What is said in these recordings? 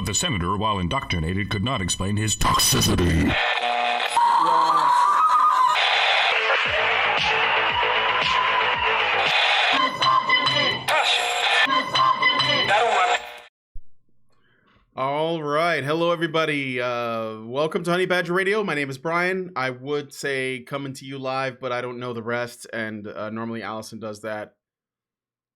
But the senator, while indoctrinated, could not explain his toxicity. All right. Hello, everybody. Welcome to Honey Badger Radio. My name is Brian. I would say coming to you live, but I don't know the rest. And normally Alison does that.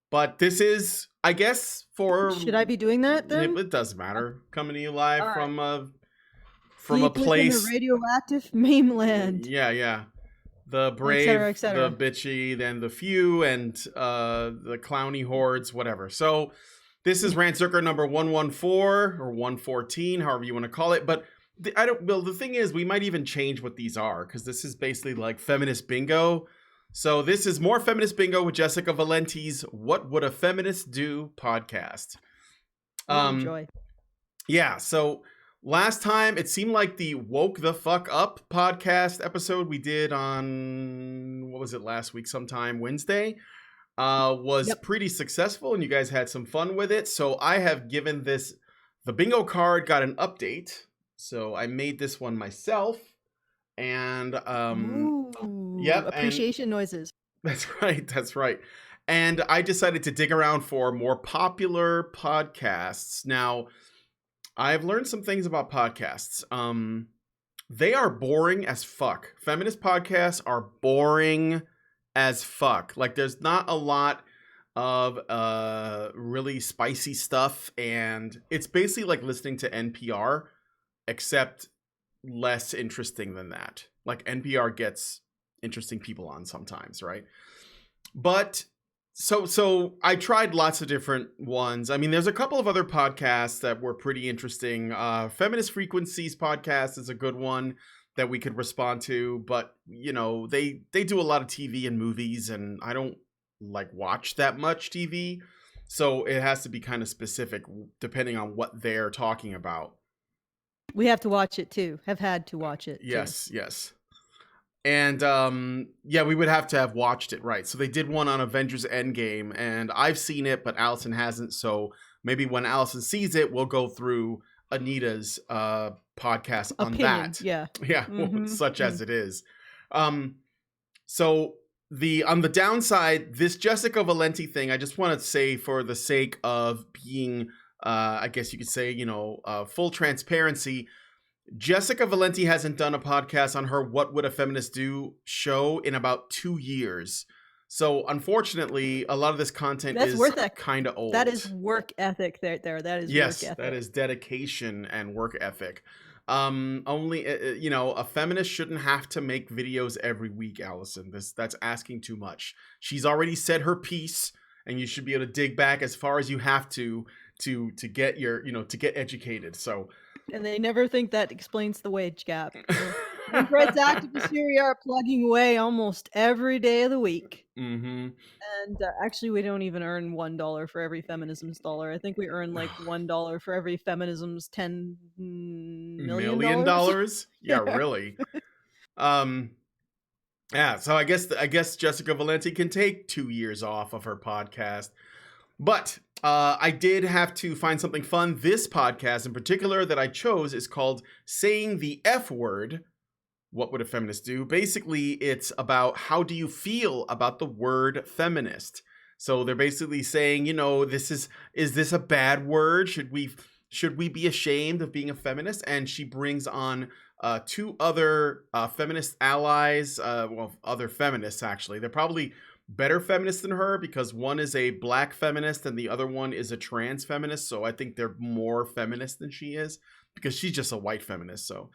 But this is, I guess, for... Should I be doing that then? It doesn't matter. Coming to you live right. from Deep a place... within the radioactive mainland. Yeah. The brave, et cetera. the bitchy, then the few, and the clowny hordes, whatever. So... This is Rantzerker number 114 or 114, however you want to call it. But the thing is, we might even change what these are, because this is basically like Feminist Bingo. So this is more Feminist Bingo with Jessica Valenti's What Would a Feminist Do podcast. Enjoy. Yeah, so last time it seemed like the Woke the Fuck Up podcast episode we did on, what was it, last week sometime, Wednesday? Was pretty successful, and you guys had some fun with it. So I have given this, the bingo card got an update. So I made this one myself, and appreciation noises. That's right. And I decided to dig around for more popular podcasts. Now, I've learned some things about podcasts. They are boring as fuck. Feminist podcasts are boring as fuck. Like, there's not a lot of really spicy stuff, and it's basically like listening to NPR, except less interesting than that. Like, NPR gets interesting people on sometimes, right? But so I tried lots of different ones. I mean, there's a couple of other podcasts that were pretty interesting. Feminist Frequencies podcast is a good one that we could respond to, but you know, they do a lot of TV and movies, and I don't like watch that much TV, so it has to be kind of specific depending on what they're talking about. We have to watch it too. Have had to watch it. Yes. And we would have to have watched it, right? So they did one on Avengers Endgame, and I've seen it, but Alison hasn't. So maybe when Alison sees it, we'll go through Anita's podcast on opinion. that. Yeah. Mm-hmm. Such as it is. So on the downside, this Jessica Valenti thing, I just want to say, for the sake of being I guess you could say, full transparency, Jessica Valenti hasn't done a podcast on her What Would a Feminist Do show in about 2 years. So unfortunately, a lot of this content is kind of old. That is work ethic there. That is work ethic. That is dedication and work ethic. Only, a feminist shouldn't have to make videos every week, Alison. That's asking too much. She's already said her piece, and you should be able to dig back as far as you have to get to get educated. So. And they never think that explains the wage gap. Red's activists here we are plugging away almost every day of the week. Mm-hmm. And actually, we don't even earn $1 for every feminism's dollar. I think we earn like $1 for every feminism's $10 million. Yeah, really. Yeah. So I guess Jessica Valenti can take 2 years off of her podcast. But I did have to find something fun. This podcast in particular that I chose is called Saying the F Word. What would a feminist do? Basically, it's about how do you feel about the word feminist? So they're basically saying, is this a bad word? Should we be ashamed of being a feminist? And she brings on two other feminist allies, other feminists, actually. They're probably better feminists than her, because one is a black feminist and the other one is a trans feminist. So I think they're more feminist than she is, because she's just a white feminist. So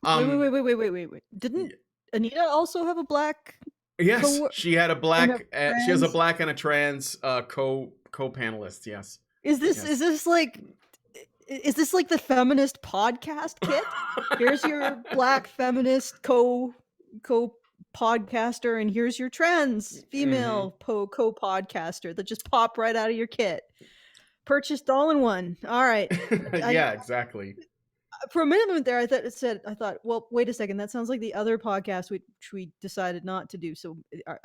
wait. Didn't Anita also have a black? Yes, she had a black. She has a black and a trans co-panelist. Yes. Is this like the feminist podcast kit? Here's your black feminist co podcaster, and here's your trans female co-podcaster that just pop right out of your kit. Purchased all in one. All right. Yeah, exactly. for a minute there, I thought, well, wait a second, that sounds like the other podcast which we decided not to do. So,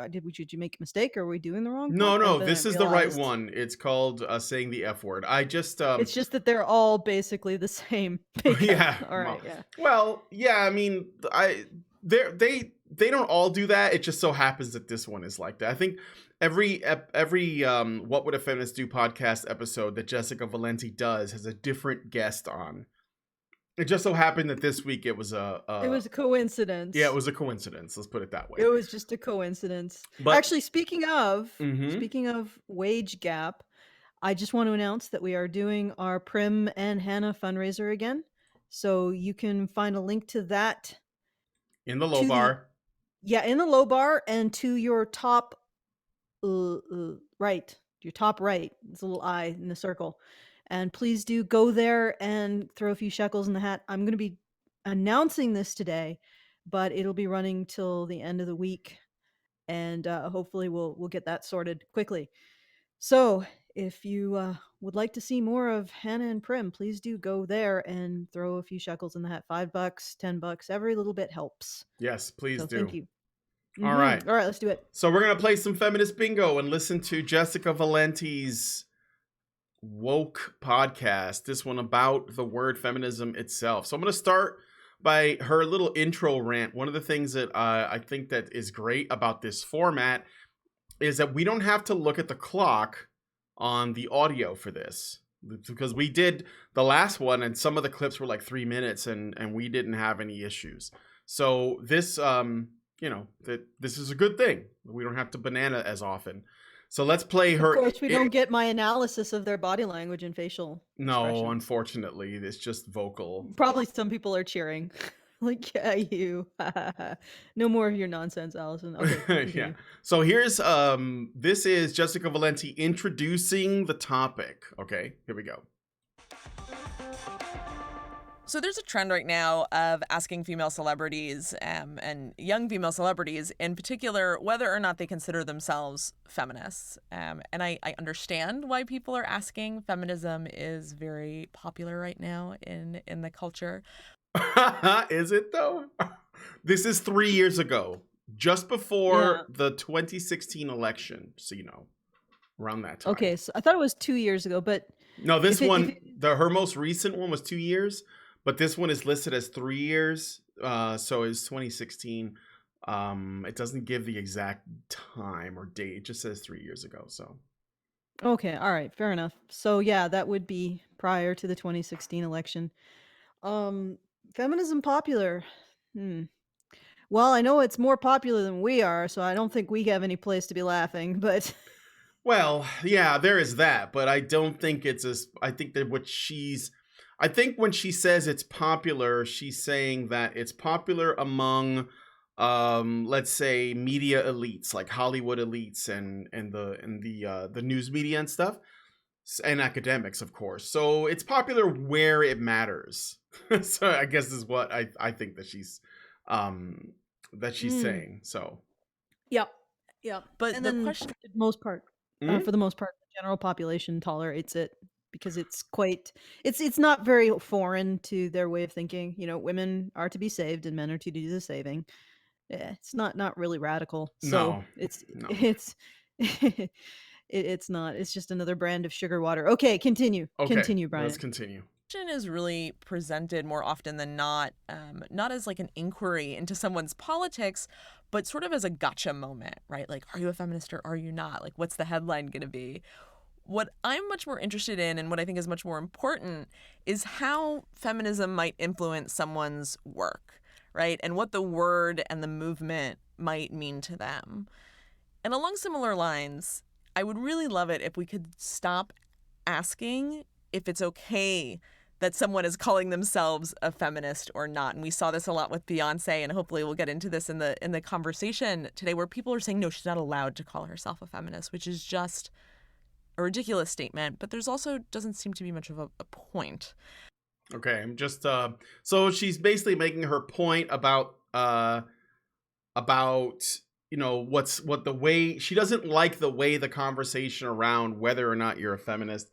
did you make a mistake? Or are we doing the wrong? No, Then this I is the right realized one. It's called saying the F word. I just it's just that they're all basically the same. yeah. All right. Yeah. Well, yeah. I mean, they don't all do that. It just so happens that this one is like that. I think every What Would a Feminist Do podcast episode that Jessica Valenti does has a different guest on. It just so happened that this week it was a coincidence. Yeah, it was a coincidence. Let's put it that way. It was just a coincidence. But actually, speaking of wage gap, I just want to announce that we are doing our Prim and Hannah fundraiser again. So you can find a link to that in the low bar. In the low bar, and to your top right. Your top right. There's a little eye in the circle. And please do go there and throw a few shekels in the hat. I'm going to be announcing this today, but it'll be running till the end of the week. And hopefully we'll get that sorted quickly. So if you would like to see more of Hannah and Prim, please do go there and throw a few shekels in the hat. $5, $10, every little bit helps. Yes, please do. Thank you. All right, let's do it. So we're going to play some Feminist Bingo and listen to Jessica Valenti's woke podcast, this one about the word feminism itself. So I'm going to start by her little intro rant. One of the things that I think that is great about this format is that we don't have to look at the clock on the audio for this, because we did the last one and some of the clips were like 3 minutes and we didn't have any issues. So this this is a good thing. We don't have to banana as often. So let's play her. Of course, we don't get my analysis of their body language and facial expressions. No, unfortunately, it's just vocal. Probably some people are cheering. Like, yeah, you. No more of your nonsense, Alison. Okay. Yeah. So here's this is Jessica Valenti introducing the topic. Okay, here we go. So there's a trend right now of asking female celebrities and young female celebrities in particular whether or not they consider themselves feminists. And I understand why people are asking. Feminism is very popular right now in the culture. Is it though? This is 3 years ago, just before the 2016 election. So, around that time. Okay, so I thought it was 2 years ago, but... No, this her most recent one was 2 years. But this one is listed as 3 years, so it's 2016. It doesn't give the exact time or date. It just says 3 years ago. So, okay, all right, fair enough. So yeah, that would be prior to the 2016 election. Feminism popular. Well, I know it's more popular than we are, so I don't think we have any place to be laughing. But well, yeah, there is that. But I don't think it's as. I think that I think when she says it's popular, she's saying that it's popular among, let's say, media elites, like Hollywood elites and the news media and stuff, and academics, of course. So it's popular where it matters. So I guess is what I think that she's saying. So. Yep. But and the then question, for the most part, the general population tolerates it. Because it's not very foreign to their way of thinking. Women are to be saved and men are to do the saving. It's not really radical. So it's not. It's just another brand of sugar water. Okay, continue. Okay, continue, Brian. Let's continue. Question is really presented more often than not as like an inquiry into someone's politics, but sort of as a gotcha moment, right? Like, are you a feminist or are you not? Like, what's the headline going to be? What I'm much more interested in and what I think is much more important is how feminism might influence someone's work, right? And what the word and the movement might mean to them. And along similar lines, I would really love it if we could stop asking if it's okay that someone is calling themselves a feminist or not. And we saw this a lot with Beyonce, and hopefully we'll get into this in the conversation today, where people are saying, no, she's not allowed to call herself a feminist, which is just a ridiculous statement, but there's also doesn't seem to be much of a point. Okay, I'm just so she's basically making her point about the way she doesn't like the way the conversation around whether or not you're a feminist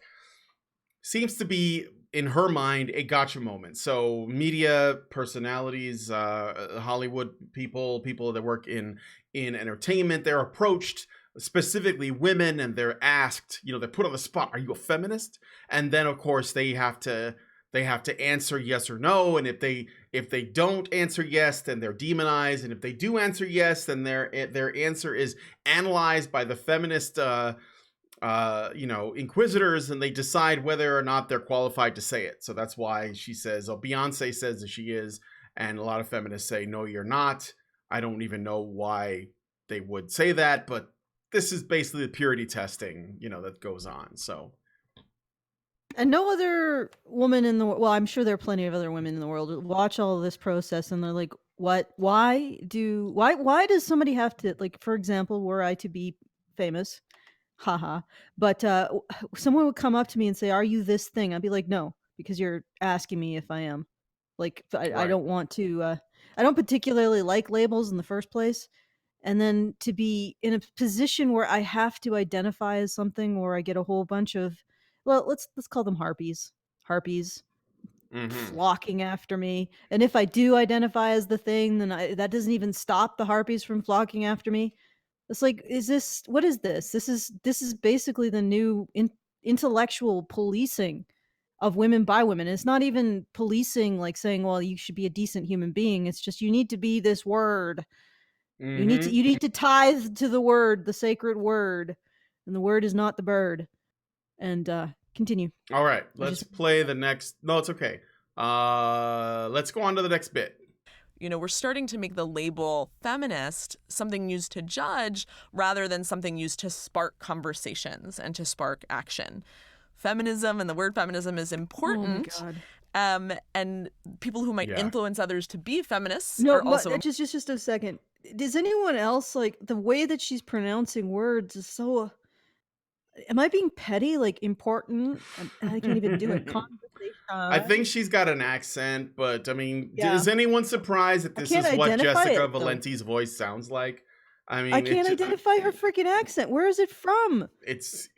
seems to be in her mind, a gotcha moment. So media personalities, Hollywood people that work in entertainment, they're approached, specifically women, and they're asked, they're put on the spot, are you a feminist? And then of course they have to answer yes or no. And if they don't answer yes, then they're demonized. And if they do answer yes, then their answer is analyzed by the feminist inquisitors, and they decide whether or not they're qualified to say it. So that's why she says, Beyonce says that she is, and a lot of feminists say, no, you're not. I don't even know why they would say that, but this is basically the purity testing, that goes on. So. And no other woman in the world, well, I'm sure there are plenty of other women in the world who watch all of this process and they're like, what, why does somebody have to, like, for example, were I to be famous, haha, but someone would come up to me and say, are you this thing? I'd be like, no, because you're asking me if I am. Like, I don't want to, I don't particularly like labels in the first place. And then to be in a position where I have to identify as something, where I get a whole bunch of, well, let's call them harpies flocking after me. And if I do identify as the thing, then that doesn't even stop the harpies from flocking after me. It's like, what is this? This is basically the new intellectual policing of women by women. It's not even policing like saying, well, you should be a decent human being. It's just, you need to be this word. You need to tithe to the word, the sacred word. And the word is not the bird. And continue. All right, let's play the next. No, it's okay. Let's go on to the next bit. We're starting to make the label feminist something used to judge rather than something used to spark conversations and to spark action. Feminism and the word feminism is important. Oh my God. And people who might influence others to be feminists are also. Just a second. Does anyone else, like, the way that she's pronouncing words is so. Am I being petty? Like, important? I can't even do it. Conversation. I think she's got an accent, but I mean, is anyone surprised that this is what Jessica Valenti's voice sounds like? I mean, I can't identify her freaking accent. Where is it from? It's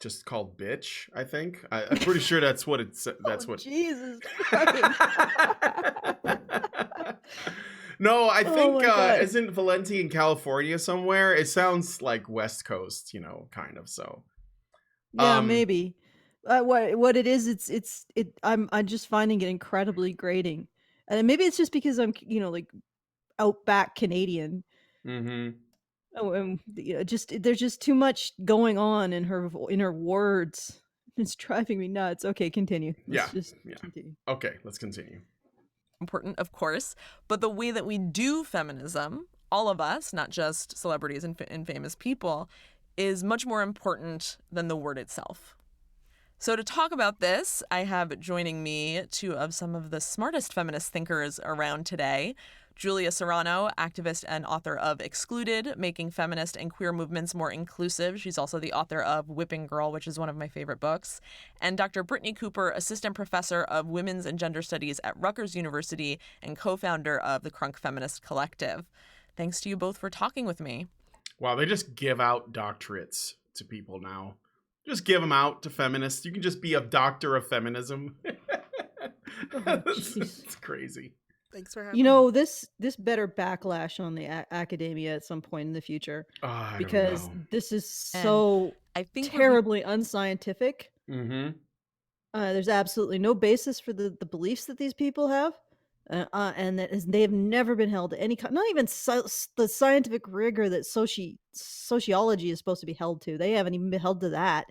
just called bitch, I think. I'm pretty sure that's what it's. That's what. Jesus. No, I think isn't Valenti in California somewhere? It sounds like West Coast, kind of. So yeah, maybe. What it is, I'm just finding it incredibly grating, and maybe it's just because I'm like outback Canadian. Mm-hmm. Oh, and there's just too much going on in her words. It's driving me nuts. Okay, continue. Continue. Okay, let's continue. Important, of course, but the way that we do feminism, all of us, not just celebrities and famous people, is much more important than the word itself. So to talk about this, I have joining me two of some of the smartest feminist thinkers around today. Julia Serrano, activist and author of Excluded, Making Feminist and Queer Movements More Inclusive. She's also the author of Whipping Girl, which is one of my favorite books. And Dr. Brittany Cooper, assistant professor of women's and gender studies at Rutgers University and co-founder of the Crunk Feminist Collective. Thanks to you both for talking with me. Wow, they just give out doctorates to people now. Just give them out to feminists. You can just be a doctor of feminism. It's crazy. Thanks for having me. This better backlash on the academia at some point in the future, because this is so terribly unscientific. Mm-hmm. There's absolutely no basis for the beliefs that these people have, and they have never been held to any not even the scientific rigor that sociology is supposed to be held to. They haven't even been held to that.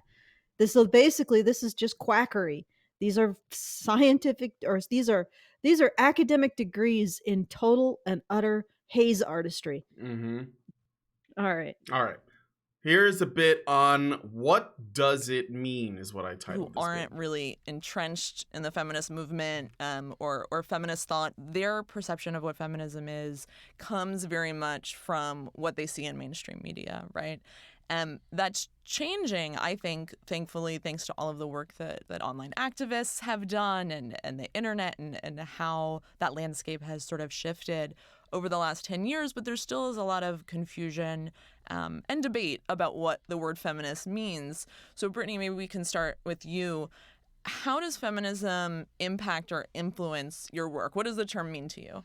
So basically, this is just quackery. These are scientific, or these are academic degrees in total and utter haze artistry. Mm-hmm. All right. Here's a bit on what does it mean is what I titled this. Who aren't really entrenched in the feminist movement or feminist thought, their perception of what feminism is comes very much from what they see in mainstream media, right? That's changing, I think, thankfully, thanks to all of the work that online activists have done and the internet and how that landscape has sort of shifted over the last 10 years. But there still is a lot of confusion and debate about what the word feminist means. So, Brittany, maybe we can start with you. how does feminism impact or influence your work? What does the term mean to you?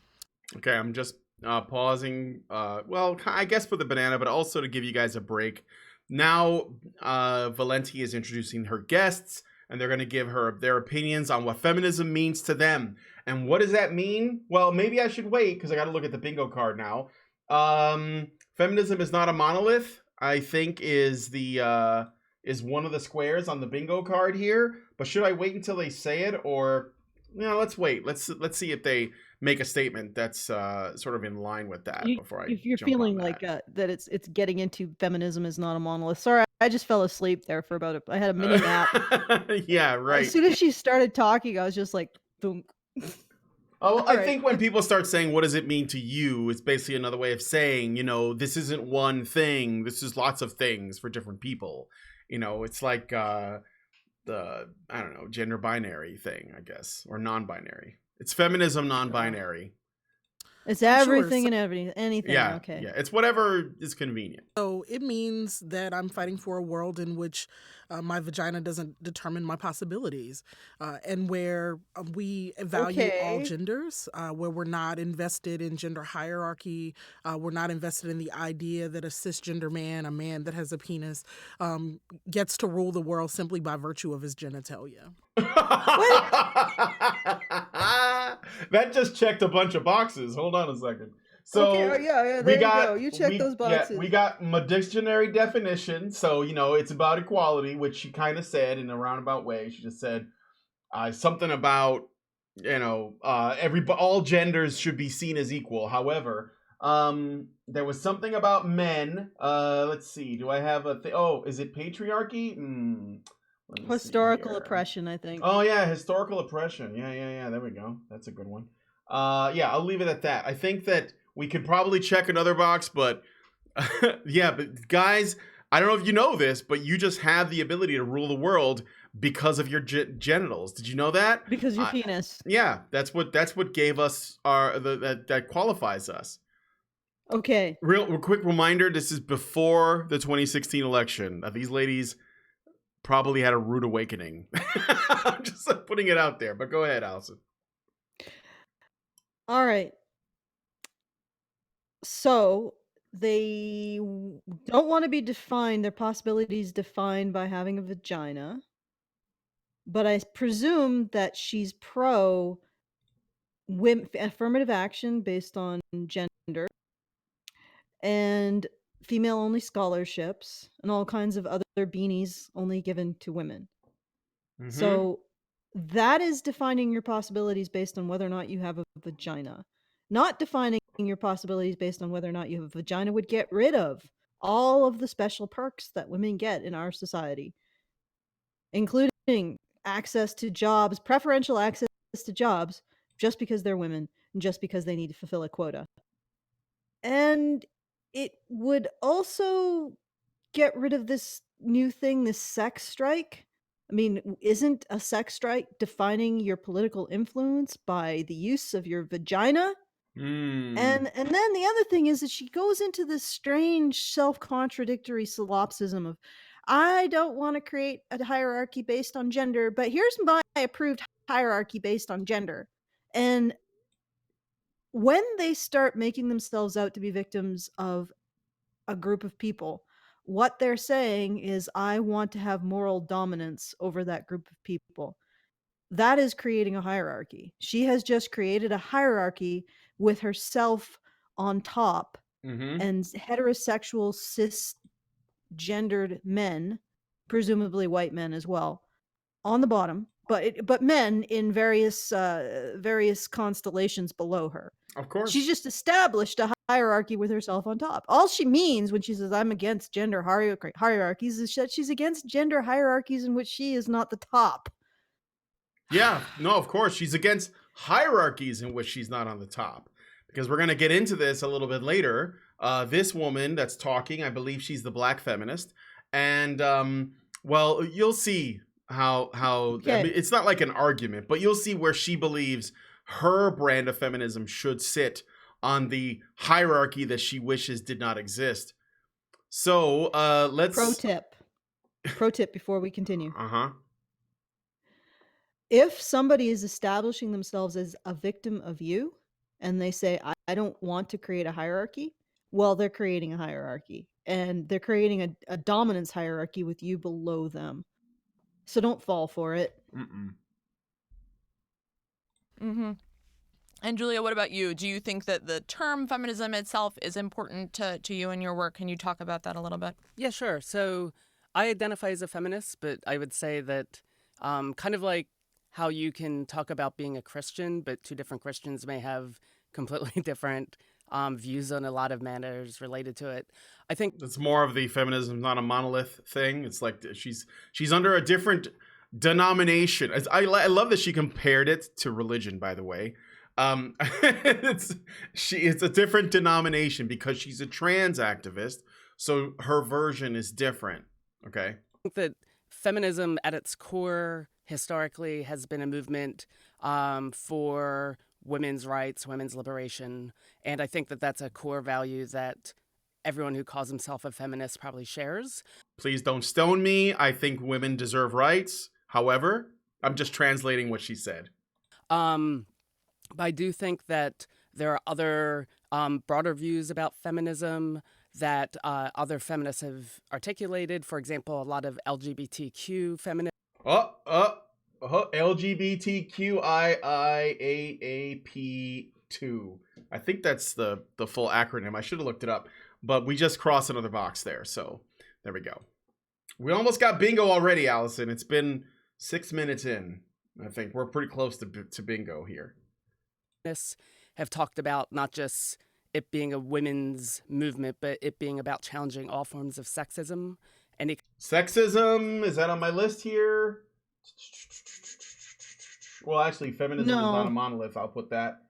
Okay, I'm just pausing. Well, I guess for the banana, but also to give you guys a break. Now, Valenti is introducing her guests, and they're going to give her their opinions on what feminism means to them. And what does that mean? Well, maybe I should wait because I got to look at the bingo card now. Feminism is not a monolith, I think, is one of the squares on the bingo card here. But should I wait until they say it, or let's wait. Let's see if they make a statement that's sort of in line with that before I. If you're jump feeling on like that. that, it's getting into feminism is not a monolith. Sorry, I just fell asleep there for I had a mini nap. Yeah, right. As soon as she started talking, I was just like, thunk. Oh, well, I Right. think when people start saying, what does it mean to you? It's basically another way of saying, this isn't one thing. This is lots of things for different people. It's like the, I don't know, gender binary thing, I guess, or non-binary. It's feminism non-binary. It's everything and anything. Yeah, Okay. yeah. It's whatever is convenient. So it means that I'm fighting for a world in which my vagina doesn't determine my possibilities, and where we value all genders, where we're not invested in gender hierarchy, we're not invested in the idea that a cisgender man, a man that has a penis, gets to rule the world simply by virtue of his genitalia. That just checked a bunch of boxes. Hold on a second. So okay, yeah, there you go. You check those boxes. Yeah, we got my dictionary definition. So, it's about equality, which she kind of said in a roundabout way. She just said something about, all genders should be seen as equal. However, there was something about men. Let's see. Do I have a is it patriarchy? Historical oppression, I think. Oh, yeah, historical oppression. Yeah. There we go. That's a good one. Yeah, I'll leave it at that. I think that we could probably check another box, but yeah, but guys, I don't know if you know this, but you just have the ability to rule the world because of your genitals. Did you know that? Because your penis. Yeah, that's what gave us that qualifies us. Okay. Real quick reminder, this is before the 2016 election. These ladies probably had a rude awakening. I'm just putting it out there, but go ahead, Alison. All right. So they don't want to be their possibilities defined by having a vagina. But I presume that she's pro affirmative action based on gender and female-only scholarships and all kinds of other beanies only given to women. Mm-hmm. So that is defining your possibilities based on whether or not you have a vagina. Not defining your possibilities based on whether or not you have a vagina would get rid of all of the special perks that women get in our society, including access to jobs, preferential access to jobs, just because they're women and just because they need to fulfill a quota. And it would also get rid of this new thing, this sex strike. I mean, isn't a sex strike defining your political influence by the use of your vagina? And then the other thing is that she goes into this strange self-contradictory solipsism of, I don't want to create a hierarchy based on gender, but here's my approved hierarchy based on gender. And when they start making themselves out to be victims of a group of people, what they're saying is, I want to have moral dominance over that group of people. That is creating a hierarchy. She has just created a hierarchy with herself on top and heterosexual cisgendered men, presumably white men as well, on the bottom, but men in various constellations below her. Of course. She's just established a hierarchy with herself on top. All she means when she says, I'm against gender hierarchies, is that she's against gender hierarchies in which she is not the top. Yeah, no, of course. She's against hierarchies in which she's not on the top. Because we're going to get into this a little bit later. This woman that's talking, I believe she's the black feminist. And, well, you'll see how okay. I mean, it's not like an argument, but you'll see where she believes her brand of feminism should sit on the hierarchy that she wishes did not exist. So let's... Pro tip before we continue. if somebody is establishing themselves as a victim of you and they say, I don't want to create a hierarchy, well, they're creating a hierarchy, and they're creating a dominance hierarchy with you below them. So don't fall for it. Mm-hmm. And Julia, what about you? Do you think that the term feminism itself is important to you and your work? Can you talk about that a little bit? Yeah, sure. So I identify as a feminist, but I would say that kind of like how you can talk about being a Christian, but two different Christians may have completely different views on a lot of matters related to it. I think it's more of the feminism not a monolith thing. It's like she's under a different denomination. I love that she compared it to religion, by the way. It's a different denomination because she's a trans activist, so her version is different. Okay. I think that feminism at its core historically has been a movement for women's rights, women's liberation, and I think that that's a core value that everyone who calls himself a feminist probably shares. Please don't stone me. I think women deserve rights. However, I'm just translating what she said. But I do think that there are other broader views about feminism that other feminists have articulated. For example, a lot of LGBTQ feminists. LGBTQIIAAP2. I think that's the full acronym. I should have looked it up, but we just crossed another box there. So there we go. We almost got bingo already, Allison. It's been 6 minutes in. I think we're pretty close to bingo here. Have talked about not just it being a women's movement, but it being about challenging all forms of sexism. Sexism, is that on my list here? Well, actually, feminism is not a monolith. I'll put that.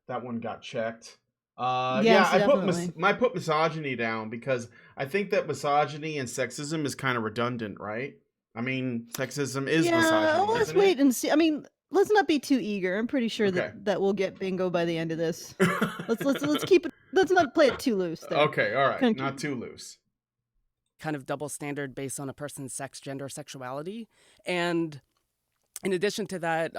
That one got checked. Yes, I put misogyny down because I think that misogyny and sexism is kind of redundant, right? I mean, sexism is misogyny. Well, let's wait and see. I mean, let's not be too eager. I'm pretty sure that we'll get bingo by the end of this. Let's keep it. Let's not play it too loose. There. Okay, all right, not too loose. Kind of double standard based on a person's sex, gender, sexuality, and in addition to that,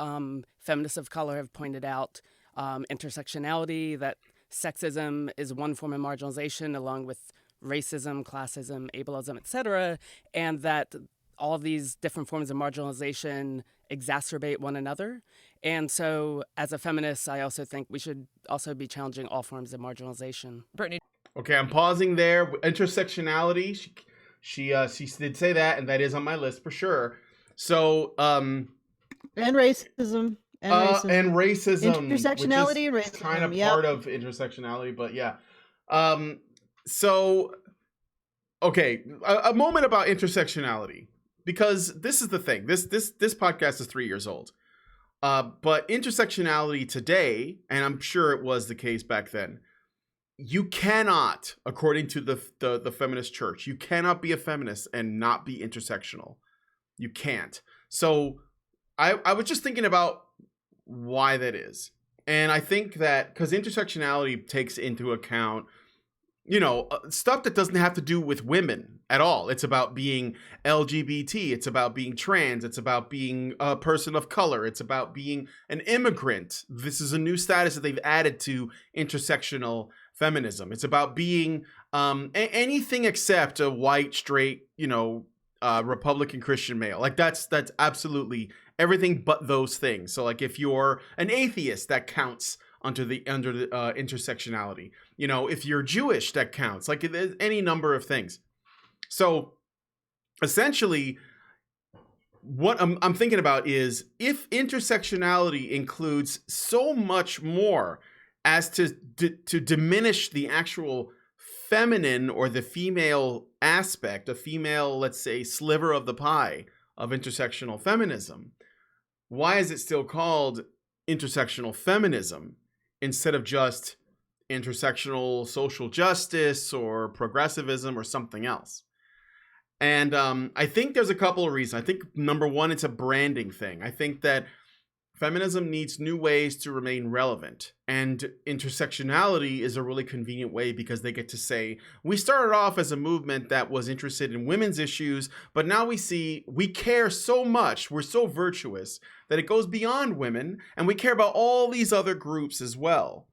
feminists of color have pointed out intersectionality, that sexism is one form of marginalization, along with racism, classism, ableism, etc., and that all of these different forms of marginalization exacerbate one another. And so as a feminist, I also think we should also be challenging all forms of marginalization. Brittany. Okay, I'm pausing there. Intersectionality, she did say that, and that is on my list for sure. So, and racism. And racism. Intersectionality and racism. Kind of part of intersectionality, but yeah. So, okay, a moment about intersectionality. Because this is the thing. This podcast is 3 years old. But intersectionality today, and I'm sure it was the case back then, you cannot, according to the feminist church, you cannot be a feminist and not be intersectional. You can't. So I was just thinking about why that is. And I think that because intersectionality takes into account, stuff that doesn't have to do with women at all. It's about being LGBT. It's about being trans. It's about being a person of color. It's about being an immigrant. This is a new status that they've added to intersectional feminism. It's about being anything except a white, straight, Republican Christian male. Like that's absolutely everything but those things. So like if you're an atheist, that counts under the intersectionality. If you're Jewish, that counts. Like any number of things. So essentially, what I'm thinking about is if intersectionality includes so much more as to diminish the actual feminine or the female aspect, a female, let's say, sliver of the pie of intersectional feminism, why is it still called intersectional feminism instead of just intersectional social justice or progressivism or something else? And I think there's a couple of reasons. I think number one, it's a branding thing. I think that Feminism needs new ways to remain relevant. And intersectionality is a really convenient way because they get to say, we started off as a movement that was interested in women's issues, but now we see we care so much, we're so virtuous, that it goes beyond women, and we care about all these other groups as well.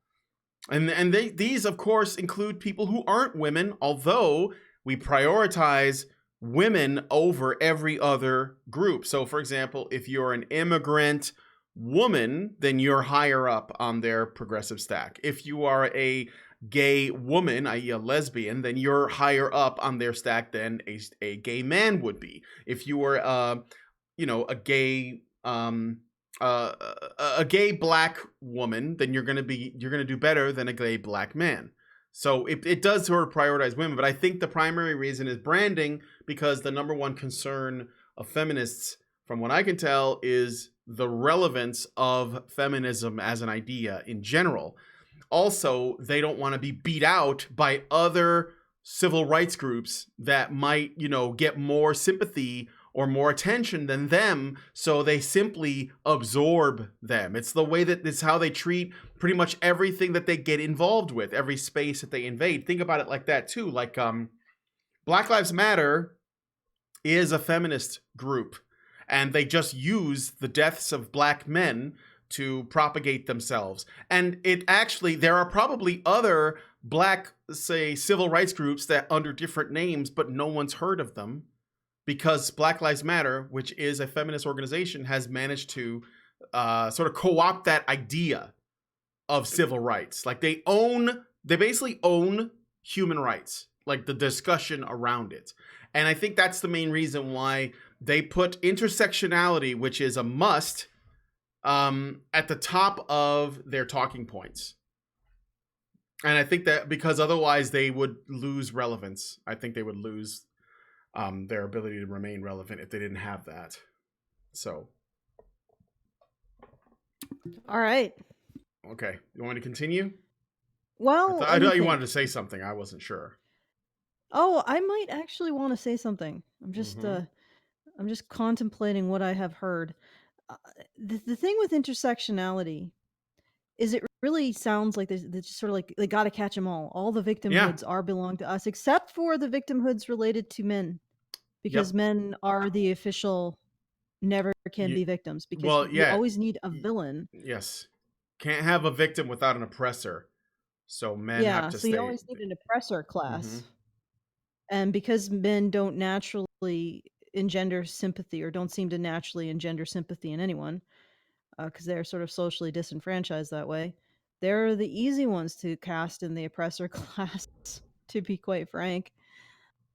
And these, of course, include people who aren't women, although we prioritize women over every other group. So, for example, if you're an immigrant woman, then you're higher up on their progressive stack. If you are a gay woman, i.e. a lesbian, then you're higher up on their stack than a gay man would be. If you were, a gay a gay black woman, then you're gonna do better than a gay black man. So it does sort of prioritize women, but I think the primary reason is branding, because the number one concern of feminists, from what I can tell, is the relevance of feminism as an idea in general. Also, they don't want to be beat out by other civil rights groups that might, get more sympathy or more attention than them, so they simply absorb them. It's how they treat pretty much everything that they get involved with, every space that they invade. Think about it like that too. Like Black Lives Matter is a feminist group, and they just use the deaths of black men to propagate themselves. And there are probably other black, say, civil rights groups that under different names, but no one's heard of them, because Black Lives Matter, which is a feminist organization, has managed to sort of co-opt that idea of civil rights. Like they basically own human rights, like the discussion around it. And I think that's the main reason why they put intersectionality, which is a must, at the top of their talking points. And I think that because otherwise they would lose relevance. I think they would lose their ability to remain relevant if they didn't have that. So. All right. Okay. You want me to continue? Well, I thought you wanted to say something. I wasn't sure. Oh, I might actually want to say something. I'm just contemplating what I have heard. The thing with intersectionality is it really sounds like they're just sort of like they got to catch them all. All the victimhoods belong to us, except for the victimhoods related to men, because men are the official never can be victims, because you always need a villain. Yes. Can't have a victim without an oppressor. So men have to stay. So you always need an oppressor class. Mm-hmm. And because men don't naturally engender sympathy, or don't seem to naturally engender sympathy in anyone, because they're sort of socially disenfranchised that way, they're the easy ones to cast in the oppressor class, to be quite frank.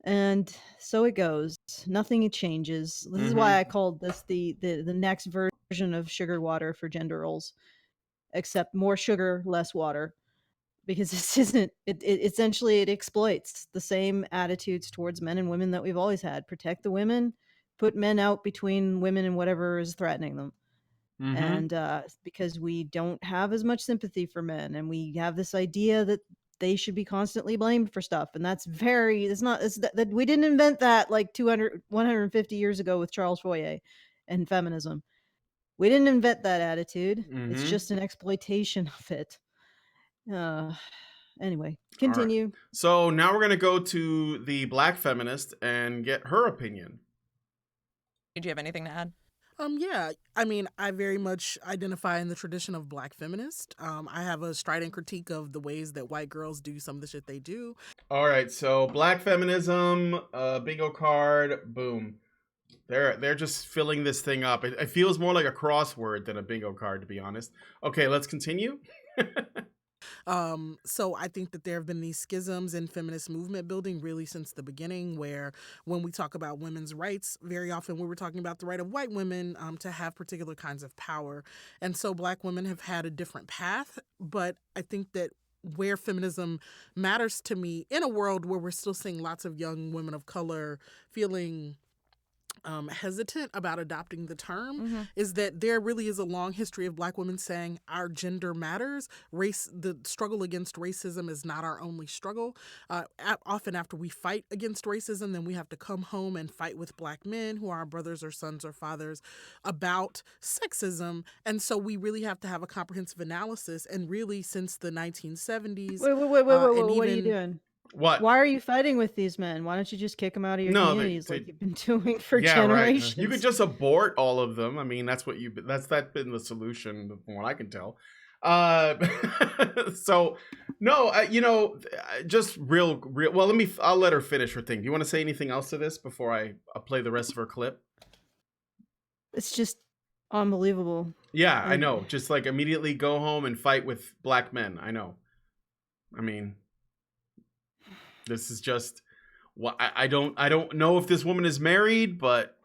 And so it goes. Nothing changes. This is why I called this the next version of sugar water for gender roles, except more sugar, less water. Because this isn't, it essentially it exploits the same attitudes towards men and women that we've always had. Protect the women, put men out between women and whatever is threatening them. And because we don't have as much sympathy for men, and we have this idea that they should be constantly blamed for stuff. And that we didn't invent that like 150 years ago with Charles Fourier and feminism. We didn't invent that attitude. It's just an exploitation of it. Anyway, continue. Right. So now we're going to go to the black feminist and get her opinion. Did you have anything to add? Yeah, I mean, I very much identify in the tradition of black feminist. I have a strident critique of the ways that white girls do some of the shit they do. All right, so black feminism, bingo card, boom. They're just filling this thing up. It feels more like a crossword than a bingo card, to be honest. Okay, let's continue. So I think that there have been these schisms in feminist movement building really since the beginning, where when we talk about women's rights, very often we were talking about the right of white women to have particular kinds of power. And so black women have had a different path. But I think that where feminism matters to me in a world where we're still seeing lots of young women of color feeling hesitant about adopting the term is that there really is a long history of Black women saying our gender matters. The struggle against racism is not our only struggle. Often after we fight against racism, then we have to come home and fight with Black men who are our brothers or sons or fathers about sexism. And so we really have to have a comprehensive analysis. And really, since the 1970s, Wait, what are you doing? What? Why are you fighting with these men? Why don't you just kick them out of your communities like you've been doing for generations? Right. You could just abort all of them. I mean, that's been the solution from what I can tell. So no, just real. Well, I'll let her finish her thing. Do you want to say anything else to this before I play the rest of her clip? It's just unbelievable. Yeah, I know. Just like immediately go home and fight with Black men. I know. I mean, this is just I don't know if this woman is married, but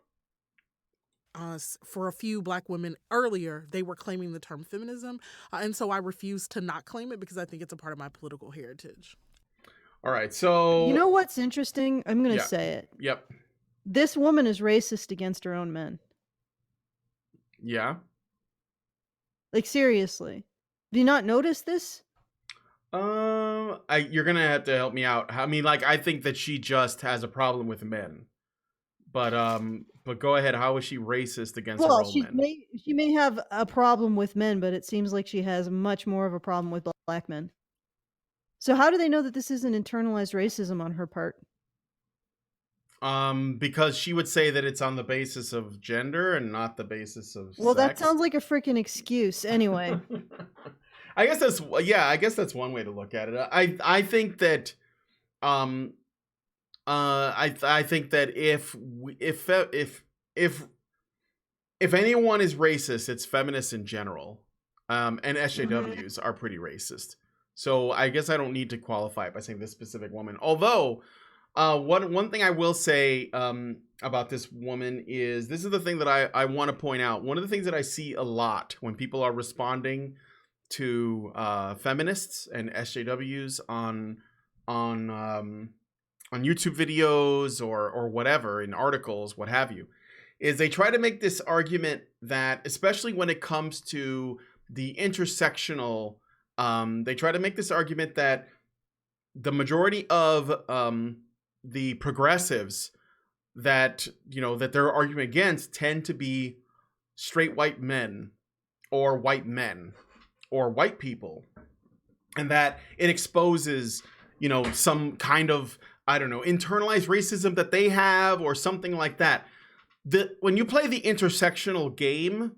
for a few Black women earlier, they were claiming the term feminism, and so I refuse to not claim it because I think it's a part of my political heritage. All right, so you know what's interesting? I'm going to say it. Yep. This woman is racist against her own men. Yeah. Like seriously, do you not notice this? You're gonna have to help me out. I mean, like, I think that she just has a problem with men, but go ahead. How is she racist against her own men? She may have a problem with men, but it seems like she has much more of a problem with Black men. So how do they know that this isn't internalized racism on her part? Because she would say that it's on the basis of gender and not the basis of sex. That sounds like a freaking excuse. Anyway. I guess that's one way to look at it. I think that I think that if anyone is racist, it's feminists in general. And SJWs are pretty racist. So I guess I don't need to qualify it by saying this specific woman. Although one thing I will say about this woman is this is the thing that I want to point out. One of the things that I see a lot when people are responding to feminists and SJWs on YouTube videos or whatever, in articles, what have you, is they try to make this argument that, especially when it comes to the intersectional, they try to make this argument that the majority of the progressives that they're arguing against tend to be straight white men or white people, and that it exposes, some kind of, I don't know, internalized racism that they have or something like that. When you play the intersectional game,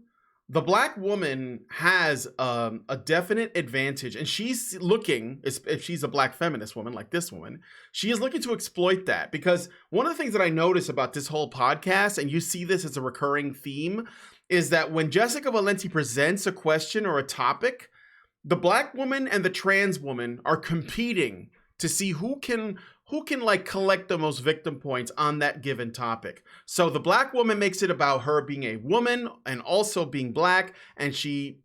the Black woman has a definite advantage, and she's looking, if she's a Black feminist woman like this woman, she is looking to exploit that. Because one of the things that I notice about this whole podcast, and you see this as a recurring theme, is that when Jessica Valenti presents a question or a topic, the Black woman and the trans woman are competing to see who can like collect the most victim points on that given topic. So the Black woman makes it about her being a woman and also being Black, and she,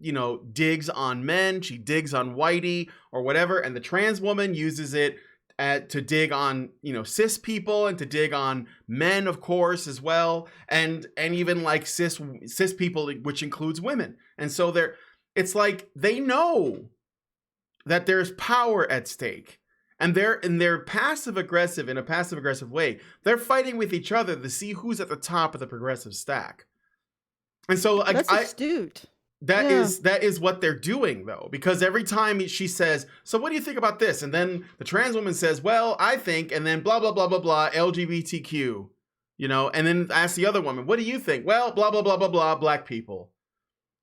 digs on men, she digs on whitey or whatever, and the trans woman uses it to dig on, cis people and to dig on men, of course, as well, and even like cis people, which includes women. And so it's like they know that there's power at stake. And they're passive aggressive in a passive aggressive way. They're fighting with each other to see who's at the top of the progressive stack. And so that's astute. That is what they're doing, though, because every time she says, "So what do you think about this?" and then the trans woman says, "Well, I think," and then blah blah blah blah blah LGBTQ, and then ask the other woman, "What do you think?" Well, blah blah blah blah blah Black people.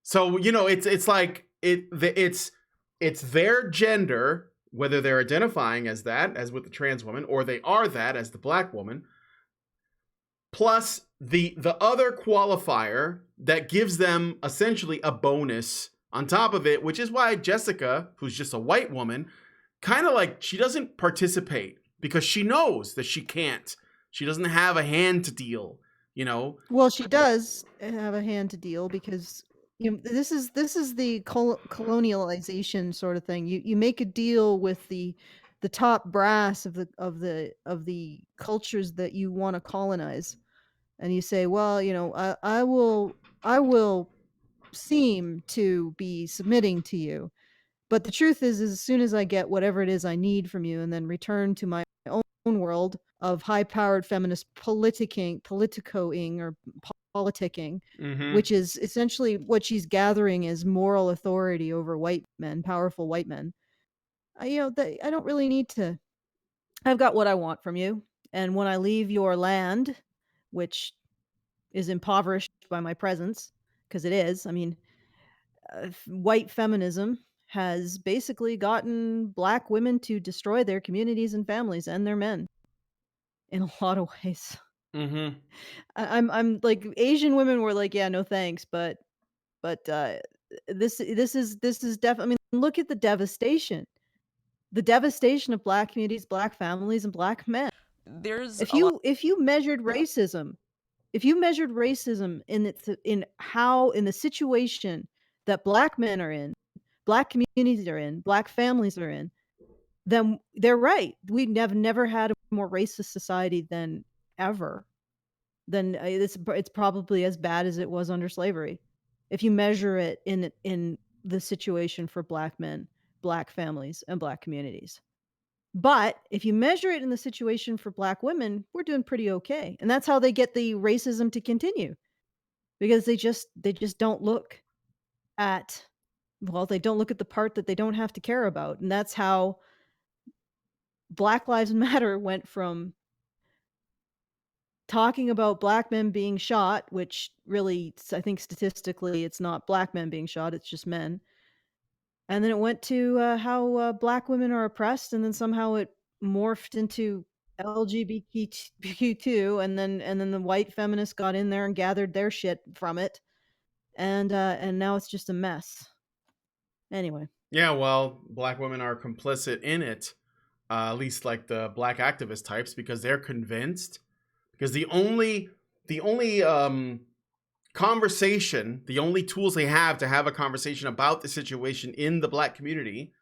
So it's like it's their gender, whether they're identifying as that, as with the trans woman, or they are that as the Black woman, plus the other qualifier that gives them essentially a bonus on top of it, which is why Jessica, who's just a white woman, kind of like, she doesn't participate because she knows that she can't. She doesn't have a hand to deal, Well, she does have a hand to deal because this is the colonialization sort of thing. You make a deal with the top brass of the cultures that you want to colonize, and you say, well, you know, I will seem to be submitting to you, but the truth is as soon as I get whatever it is I need from you and then return to my own world of high-powered feminist politicoing or politicking, Mm-hmm. which is essentially what she's gathering is moral authority over white men, powerful white men. I don't really need to. I've got what I want from you, and when I leave your land, which is impoverished by my presence, because it is. I mean, white feminism has basically gotten black women to destroy their communities and families and their men in a lot of ways. Mm-hmm. I'm like Asian women were like, yeah, no thanks, but this is definitely. I mean, look at the devastation of black communities, black families, and black men. There's If a lot. you measured racism, in the situation that black men are in, black communities are in, black families are in, then they're right. We have never had a more racist society than ever. Then it's probably as bad as it was under slavery. If you measure it in the situation for black men, black families, and black communities. But if you measure it in the situation for black women, we're doing pretty okay. And that's how they get the racism to continue. Because they just don't look at they don't look at the part that they don't have to care about. And that's how Black Lives Matter went from talking about black men being shot, which really, I think statistically, it's not black men being shot, it's just men. And then it went to how black women are oppressed, and then somehow it morphed into LGBTQ2, and then the white feminists got in there and gathered their shit from it, and now it's just a mess. Anyway. Yeah, well, black women are complicit in it, at least like the black activist types, because they're convinced. Because the only conversation, the only tools they have to have a conversation about the situation in the black community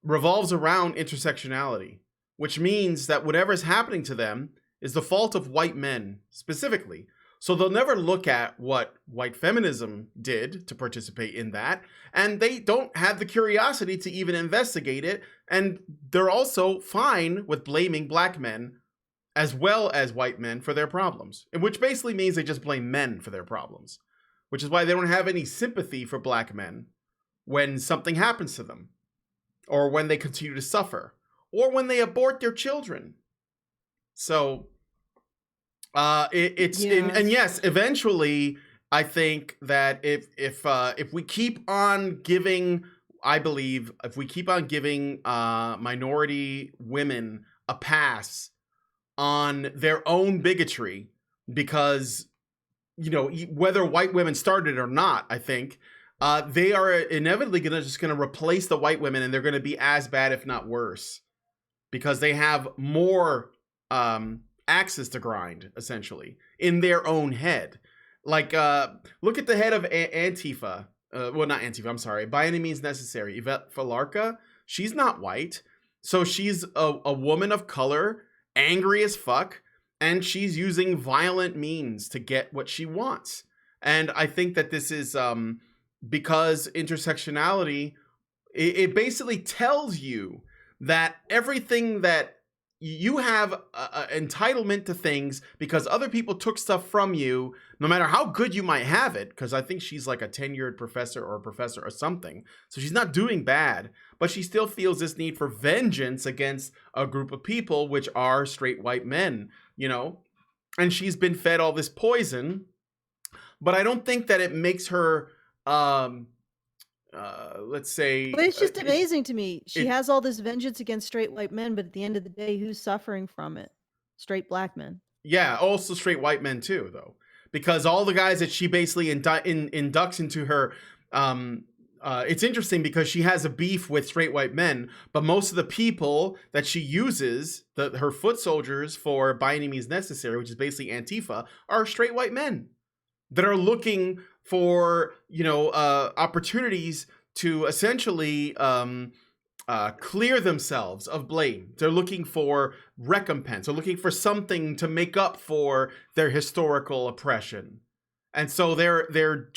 revolves around intersectionality, which means that whatever is happening to them is the fault of white men specifically. So they'll never look at what white feminism did to participate in that, and they don't have the curiosity to even investigate it, and they're also fine with blaming black men as well as white men for their problems, which basically means they just blame men for their problems, which is why they don't have any sympathy for black men when something happens to them, or when they continue to suffer, or when they abort their children. So and yes, eventually, I think that if we keep on giving, minority women a pass on their own bigotry, because, you know, whether white women started or not, I think they are inevitably going to replace the white women, and they're going to be as bad, if not worse, because they have more axes to grind, essentially, in their own head. Like, look at the head of Antifa. Well, not Antifa, I'm sorry. By Any Means Necessary. Yvette Falarca. She's not white. So she's a woman of color, angry as fuck, and she's using violent means to get what she wants. And I think that this is because intersectionality, it basically tells you that everything that you have entitlement to things because other people took stuff from you, no matter how good you might have it, because I think she's like a tenured professor or something. So she's not doing bad, but she still feels this need for vengeance against a group of people, which are straight white men, you know? And she's been fed all this poison, but I don't think that it makes her, let's say... But it's just amazing to me. She has all this vengeance against straight white men, but at the end of the day, who's suffering from it? Straight black men. Yeah, also straight white men too, though. Because all the guys that she basically inducts into her... it's interesting because she has a beef with straight white men, but most of the people that she uses, her foot soldiers for By Any Means Necessary, which is basically Antifa, are straight white men that are looking for, opportunities to essentially clear themselves of blame. They're looking for recompense. They're looking for something to make up for their historical oppression. And so they're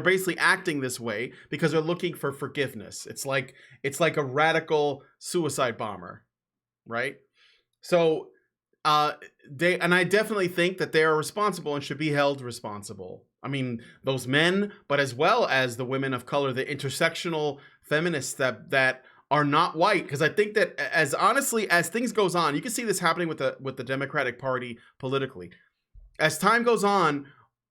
basically acting this way because they're looking for forgiveness. It's like a radical suicide bomber, right? So I definitely think that they are responsible and should be held responsible. I mean, those men, but as well as the women of color, the intersectional feminists that are not white. Because I think that as things goes on, you can see this happening with the Democratic Party politically. As time goes on,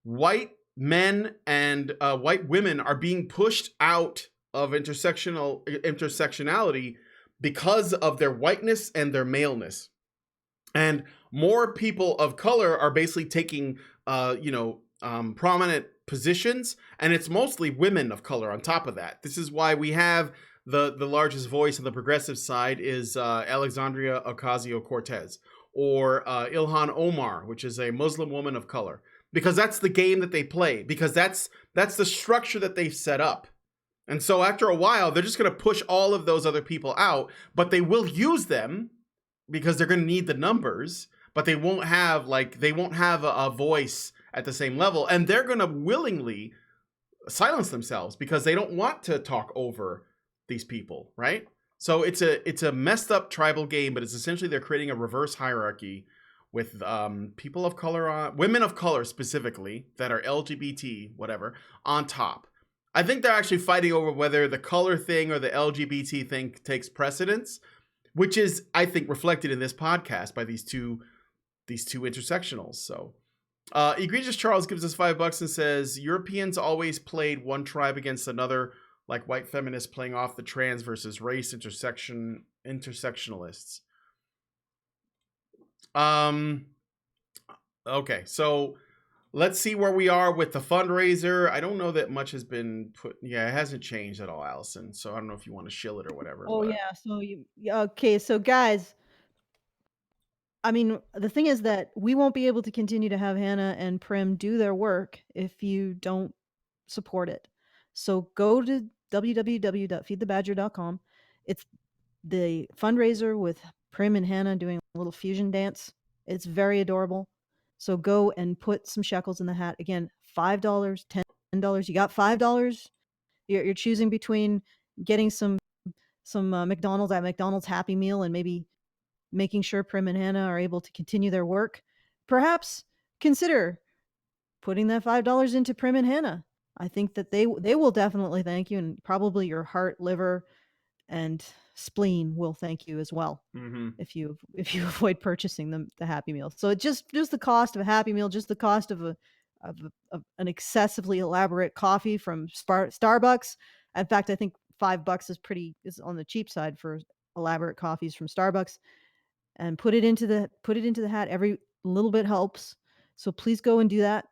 white men and white women are being pushed out of intersectionality because of their whiteness and their maleness. And more people of color are basically taking, prominent positions, and it's mostly women of color on top of that. This is why we have the largest voice on the progressive side is Alexandria Ocasio-Cortez, or Ilhan Omar, which is a Muslim woman of color. Because that's the game that they play. Because that's the structure that they've set up. And so after a while, they're just going to push all of those other people out. But they will use them because they're going to need the numbers. But they won't have a voice at the same level. And they're going to willingly silence themselves because they don't want to talk over these people, right? So it's a messed up tribal game, but it's essentially they're creating a reverse hierarchy with people of color women of color specifically that are LGBT, whatever, on top. I think they're actually fighting over whether the color thing or the LGBT thing takes precedence, which is, I think, reflected in this podcast by these two intersectionals. So Egregious Charles gives us $5 and says, Europeans always played one tribe against another, like white feminists playing off the trans versus race intersectionalists. Okay, so let's see where we are with the fundraiser. I don't know that much has been put. Yeah, it hasn't changed at all, Alison. So I don't know if you want to shill it or whatever. Oh, but... yeah. Okay. So guys, I mean, the thing is that we won't be able to continue to have Hannah and Prim do their work if you don't support it. So go to www.feedthebadger.com. It's the fundraiser with Prim and Hannah doing a little fusion dance. It's very adorable. So go and put some shekels in the hat. Again, $5, $10. You got $5. You're choosing between getting some McDonald's at McDonald's Happy Meal and maybe making sure Prim and Hannah are able to continue their work. Perhaps consider putting that $5 into Prim and Hannah. I think that they will definitely thank you, and probably your heart, liver, and spleen will thank you as well. Mm-hmm. if you avoid purchasing the Happy Meal. So it's just the cost of a Happy Meal, just the cost of an excessively elaborate coffee from Starbucks. In fact, I think $5 is on the cheap side for elaborate coffees from Starbucks. And put it into the hat. Every little bit helps. So please go and do that.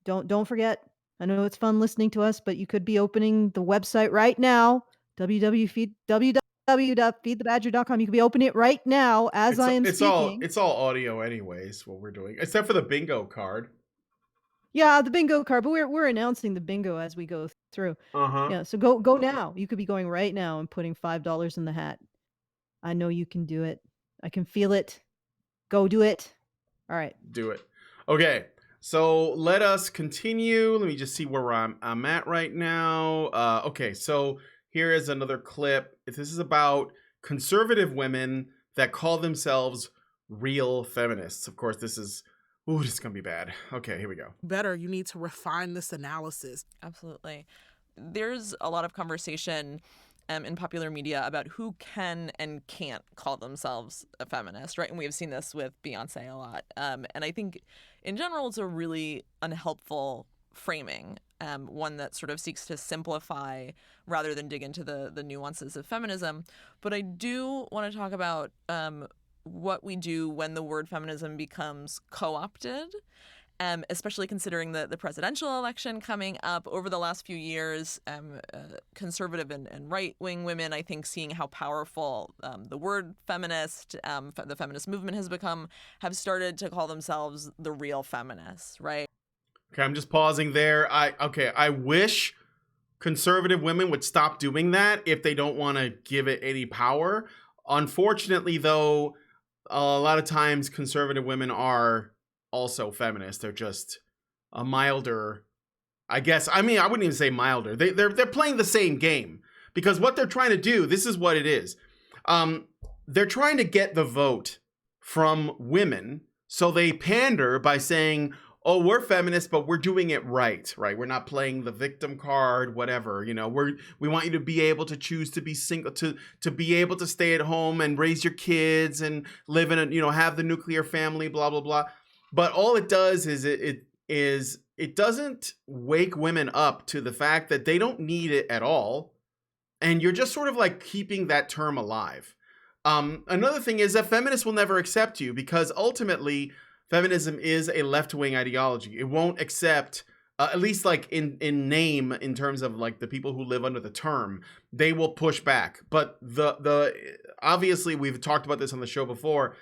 Don't forget. I know it's fun listening to us, but you could be opening the website right now, www.feedthebadger.com. You could be opening it right now as I am speaking. It's all audio anyways, what we're doing, except for the bingo card. Yeah, the bingo card, but we're announcing the bingo as we go through. Yeah, so go now. You could be going right now and putting $5 in the hat. I know you can do it. I can feel it. Go do it. All right. Do it. Okay. So let us continue. Let me just see where I'm at right now. Okay. So here is another clip. This is about conservative women that call themselves real feminists. Of course, this is going to be bad. Okay, here we go. Better, you need to refine this analysis. Absolutely. There's a lot of conversation in popular media about who can and can't call themselves a feminist, right? And we've seen this with Beyonce a lot. And I think in general, it's a really unhelpful framing, one that sort of seeks to simplify rather than dig into the nuances of feminism. But I do want to talk about what we do when the word feminism becomes co-opted. Especially considering the presidential election coming up over the last few years, conservative and right-wing women, I think, seeing how powerful the word feminist, the feminist movement has become, have started to call themselves the real feminists, right? Okay, I'm just pausing there. I wish conservative women would stop doing that if they don't want to give it any power. Unfortunately, though, a lot of times conservative women are also feminists. They're just a milder, I guess. I mean, I wouldn't even say milder. They're playing the same game, because what they're trying to do, this is what it is. They're trying to get the vote from women, so they pander by saying, oh, we're feminists, but we're doing it right? We're not playing the victim card, whatever. We want you to be able to choose to be single, to be able to stay at home and raise your kids and live in a, have the nuclear family, blah, blah, blah. But all it does is it doesn't wake women up to the fact that they don't need it at all. And you're just sort of like keeping that term alive. Another thing is that feminists will never accept you, because ultimately feminism is a left-wing ideology. It won't accept, at least like in name, in terms of like the people who live under the term, they will push back. But the obviously, we've talked about this on the show before,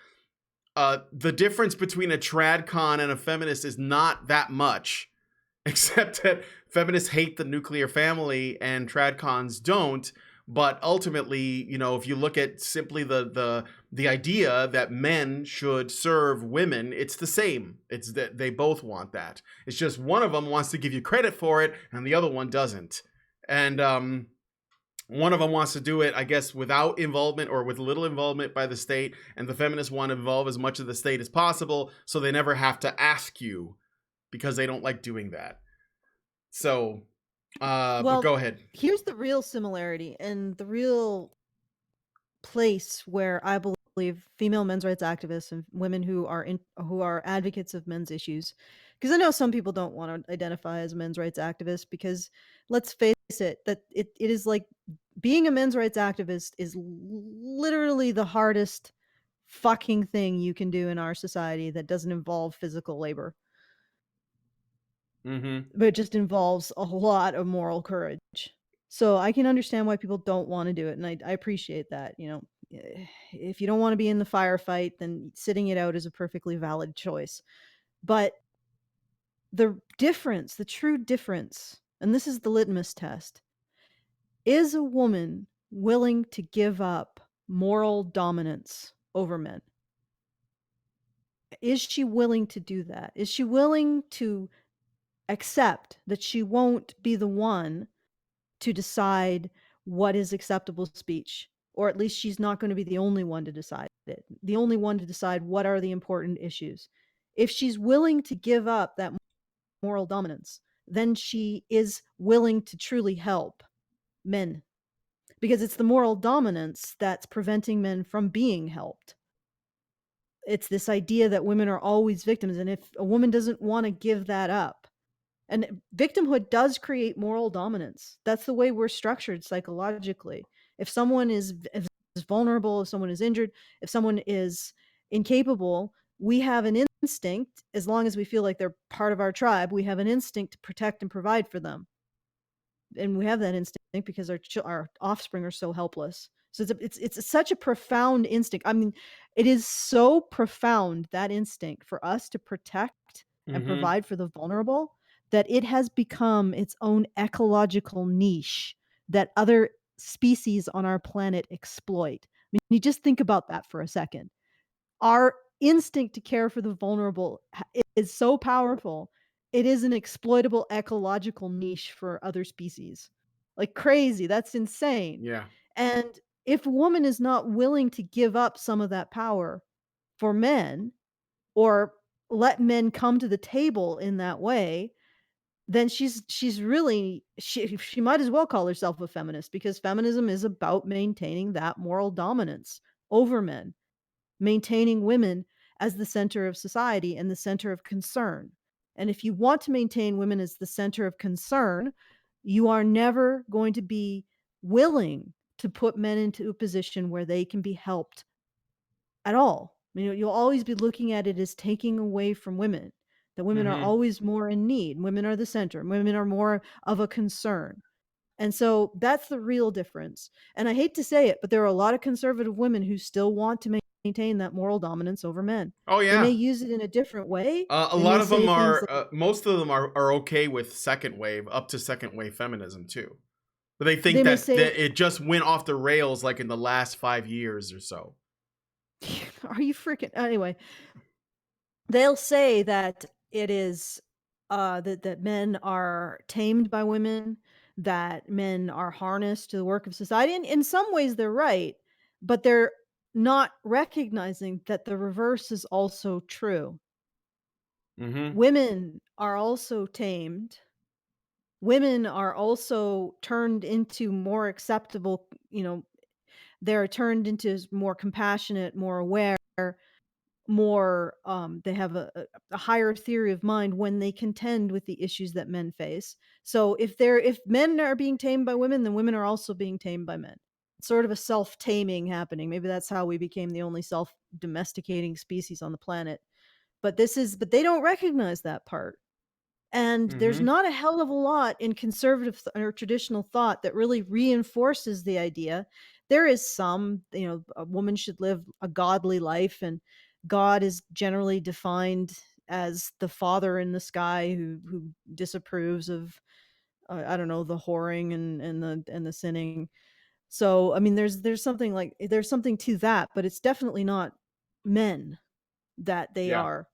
the difference between a tradcon and a feminist is not that much, except that feminists hate the nuclear family and tradcons don't. But ultimately, if you look at simply the idea that men should serve women, it's the same. It's that they both want that. It's just one of them wants to give you credit for it and the other one doesn't. And one of them wants to do it, I guess, without involvement or with little involvement by the state. And the feminists want to involve as much of the state as possible, so they never have to ask you, because they don't like doing that. So... but go ahead. Here's the real similarity and the real place where I believe female men's rights activists and women who are advocates of men's issues, because I know some people don't want to identify as men's rights activists, because let's face it, that it is like being a men's rights activist is literally the hardest fucking thing you can do in our society that doesn't involve physical labor. But it just involves a lot of moral courage. So I can understand why people don't want to do it, and I appreciate that. If you don't want to be in the firefight, then sitting it out is a perfectly valid choice. But the true difference, and this is the litmus test, is a woman willing to give up moral dominance over men? Is she willing to do that? Is she willing to accept that she won't be the one to decide what is acceptable speech? Or at least she's not going to be the only one to decide it, the only one to decide what are the important issues. If she's willing to give up that moral dominance, then she is willing to truly help men, because it's the moral dominance that's preventing men from being helped. It's this idea that women are always victims, and if a woman doesn't want to give that up, and victimhood does create moral dominance. That's the way we're structured psychologically. If someone is vulnerable, if someone is injured, if someone is incapable, we have an instinct, as long as we feel like they're part of our tribe, we have an instinct to protect and provide for them. And we have that instinct because our offspring are so helpless. So it's such a profound instinct. I mean, it is so profound, that instinct for us to protect and provide for the vulnerable, that it has become its own ecological niche that other species on our planet exploit. I mean, you just think about that for a second. Our instinct to care for the vulnerable is so powerful. It is an exploitable ecological niche for other species. Like crazy. That's insane. Yeah. And if a woman is not willing to give up some of that power for men, or let men come to the table in that way, then she might as well call herself a feminist, because feminism is about maintaining that moral dominance over men, maintaining women as the center of society and the center of concern. And if you want to maintain women as the center of concern, you are never going to be willing to put men into a position where they can be helped at all. You'll always be looking at it as taking away from women. That women are always more in need. Women are the center. Women are more of a concern. And so that's the real difference. And I hate to say it, but there are a lot of conservative women who still want to maintain that moral dominance over men. Oh, yeah. They may use it in a different way. A lot of them are, most of them are okay with second wave, up to second wave feminism too. But they think They may that, say- that it just went off the rails like in the last 5 years or so. Are you freaking anyway? They'll say that it is that men are tamed by women, that men are harnessed to the work of society. And in some ways they're right, but they're not recognizing that the reverse is also true. Mm-hmm. Women are also tamed. Women are also turned into more acceptable, they're turned into more compassionate, more aware, more they have a higher theory of mind when they contend with the issues that men face. So if men are being tamed by women, then women are also being tamed by men. It's sort of a self-taming happening. Maybe that's how we became the only self-domesticating species on the planet. But they don't recognize that part. And there's not a hell of a lot in conservative or traditional thought that really reinforces the idea. There is some, a woman should live a godly life, and God is generally defined as the father in the sky who disapproves of, I don't know, the whoring and the sinning. So, I mean, there's something to that, but it's definitely not men that they are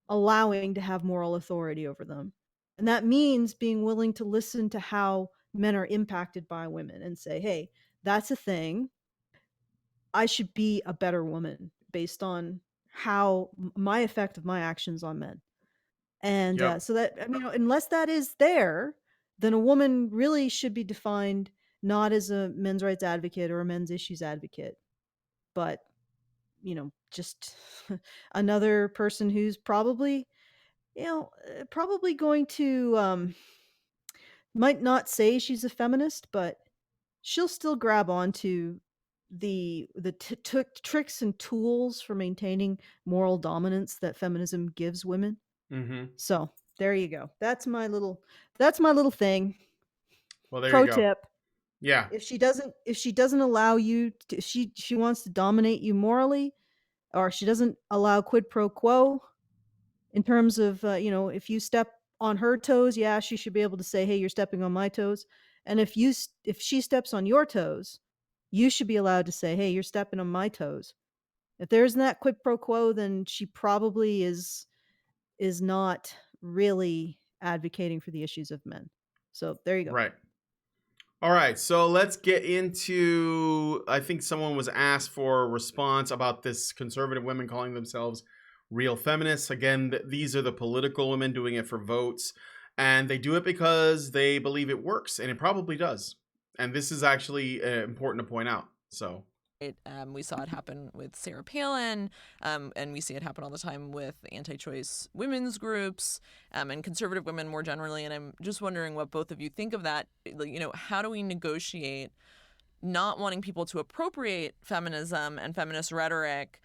allowing to have moral authority over them. And that means being willing to listen to how men are impacted by women and say, hey, that's a thing. I should be a better woman based on how my effect of my actions on men. And so that, I mean, unless that is there, then a woman really should be defined not as a men's rights advocate or a men's issues advocate, but, just another person who's probably probably going to might not say she's a feminist, but she'll still grab onto the tricks and tools for maintaining moral dominance that feminism gives women. Mm-hmm. So there you go. That's my little thing. Well, there Pro you go. tip: Yeah. if she doesn't allow you to, she wants to dominate you morally, or she doesn't allow quid pro quo in terms of if you step on her toes, yeah, she should be able to say, hey, you're stepping on my toes. And if she steps on your toes, you should be allowed to say, hey, you're stepping on my toes. If there isn't that quid pro quo, then she probably is not really advocating for the issues of men. So there you go. Right. All right, so let's get into, I think someone was asked for a response about this conservative women calling themselves real feminists. Again, these are the political women doing it for votes, and they do it because they believe it works, and it probably does. And this is actually important to point out. So we saw it happen with Sarah Palin, and we see it happen all the time with anti-choice women's groups and conservative women more generally. And I'm just wondering what both of you think of that. How do we negotiate not wanting people to appropriate feminism and feminist rhetoric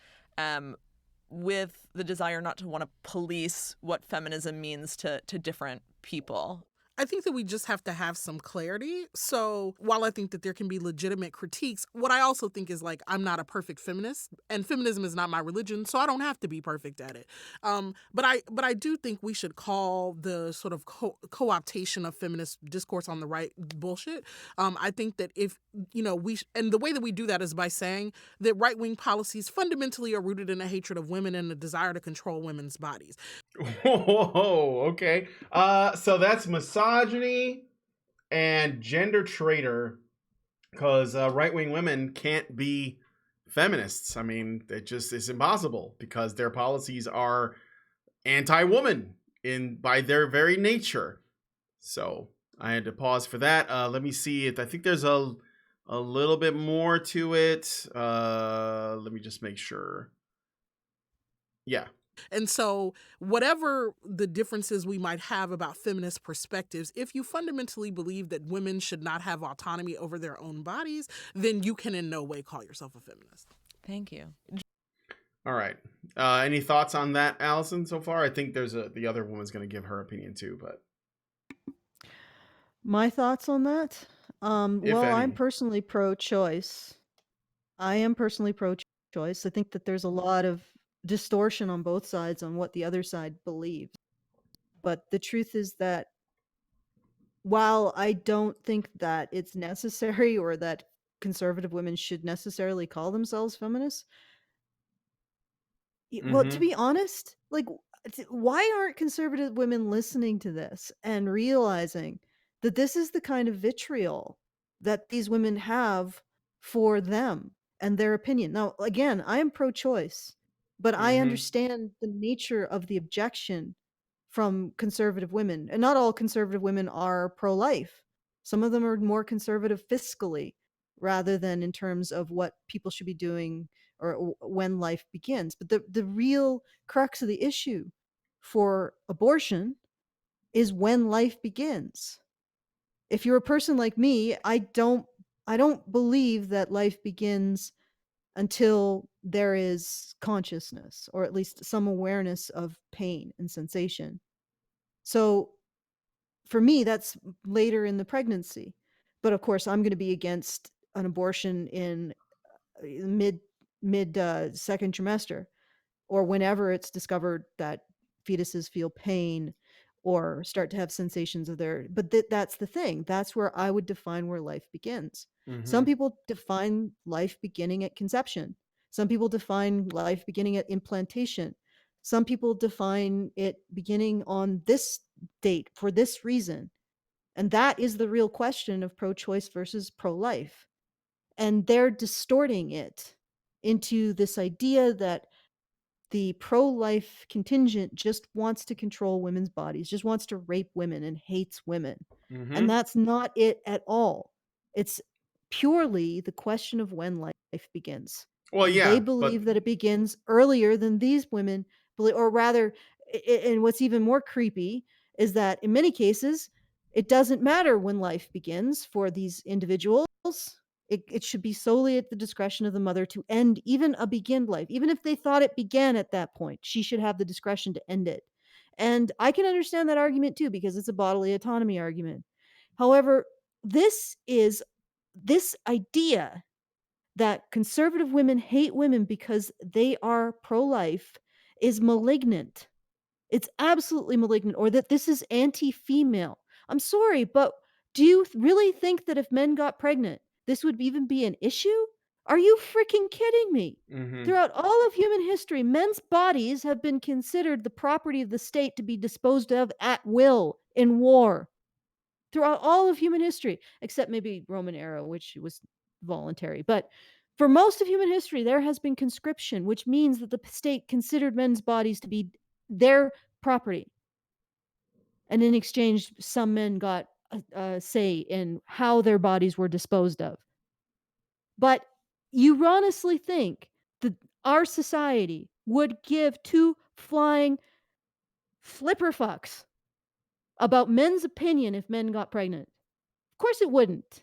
with the desire not to want to police what feminism means to different people? I think that we just have to have some clarity. So while I think that there can be legitimate critiques, what I also think is I'm not a perfect feminist, and feminism is not my religion, so I don't have to be perfect at it. But I do think we should call the sort of co-optation of feminist discourse on the right bullshit. I think that if and the way that we do that is by saying that right-wing policies fundamentally are rooted in a hatred of women and a desire to control women's bodies. Whoa, okay. So that's misogyny and gender traitor, because right-wing women can't be feminists. I mean, it's impossible because their policies are anti-woman by their very nature. So I had to pause for that. Let me see it. I think there's a little bit more to it. Let me just make sure. Yeah. And so whatever the differences we might have about feminist perspectives, if you fundamentally believe that women should not have autonomy over their own bodies, then you can in no way call yourself a feminist. Thank you. All right. Any thoughts on that, Alison, so far? I think the other woman's going to give her opinion too, but. My thoughts on that? Well, any. I'm personally pro-choice. I am personally pro-choice. I think that there's a lot of distortion on both sides on what the other side believes. But the truth is that while I don't think that it's necessary or that conservative women should necessarily call themselves feminists, well, to Mm-hmm. be honest, like, why aren't conservative women listening to this and realizing that this is the kind of vitriol that these women have for them and their opinion? Now, again, I am pro-choice, but I Mm-hmm. understand the nature of the objection from conservative women. And not all conservative women are pro-life. Some of them are more conservative fiscally rather than in terms of what people should be doing or when life begins. But the real crux of the issue for abortion is when life begins. If you're a person like me, I don't believe that life begins until there is consciousness, or at least some awareness of pain and sensation. So for me, that's later in the pregnancy. But of course, I'm going to be against an abortion in mid second trimester, or whenever it's discovered that fetuses feel pain or start to have sensations of their. But that's the thing. That's where I would define where life begins. Mm-hmm. Some people define life beginning at conception. Some people define life beginning at implantation. Some people define it beginning on this date for this reason. And that is the real question of pro-choice versus pro-life. And they're distorting it into this idea that the pro-life contingent just wants to control women's bodies, just wants to rape women and hates women. Mm-hmm. And that's not it at all. It's purely the question of when life begins. Well, And yeah, they but believe that it begins earlier than these women believe, or rather, and what's even more creepy is that in many cases, it doesn't matter when life begins for these individuals. It should be solely at the discretion of the mother to end even a begin life. Even if they thought it began at that point, she should have the discretion to end it. And I can understand that argument too, because it's a bodily autonomy argument. However, this idea that conservative women hate women because they are pro-life is malignant. It's absolutely malignant, or that this is anti-female. I'm sorry, but do you really think that if men got pregnant, this would even be an issue? Are you freaking kidding me? mm-hmm. Throughout all of human history, men's bodies have been considered the property of the state to be disposed of at will in war. Throughout all of human history, except maybe Roman era, which was voluntary. But for most of human history, there has been conscription, which means that the state considered men's bodies to be their property. And in exchange, some men got a say in how their bodies were disposed of. But you honestly think that our society would give two flying flipper fucks about men's opinion if men got pregnant? Of course it wouldn't.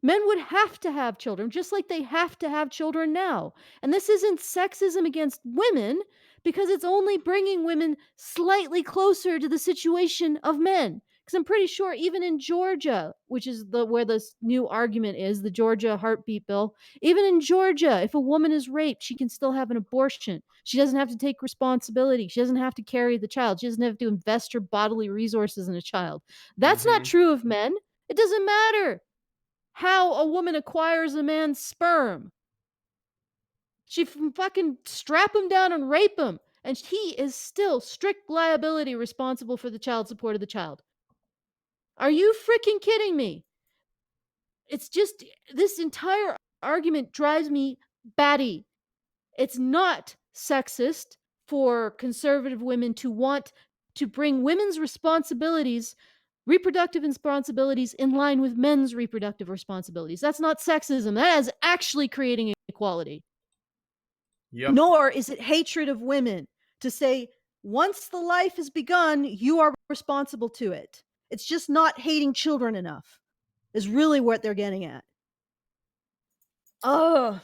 Men would have to have children, just like they have to have children now. And this isn't sexism against women, because it's only bringing women slightly closer to the situation of men. Because I'm pretty sure even in Georgia, which is where this new argument is, the Georgia heartbeat bill, even in Georgia, if a woman is raped, she can still have an abortion. She doesn't have to take responsibility. She doesn't have to carry the child. She doesn't have to invest her bodily resources in a child. That's not Mm-hmm. true of men. It doesn't matter how a woman acquires a man's sperm. She fucking strap him down and rape him, and he is still strict liability responsible for the child support of the child. Are you freaking kidding me? It's just, this entire argument drives me batty. It's not sexist for conservative women to want to bring women's responsibilities, reproductive responsibilities, in line with men's reproductive responsibilities. That's not sexism. That is actually creating equality. Yep. Nor is it hatred of women to say, once the life has begun, you are responsible to it. It's just not hating children enough, is really what they're getting at. Oh,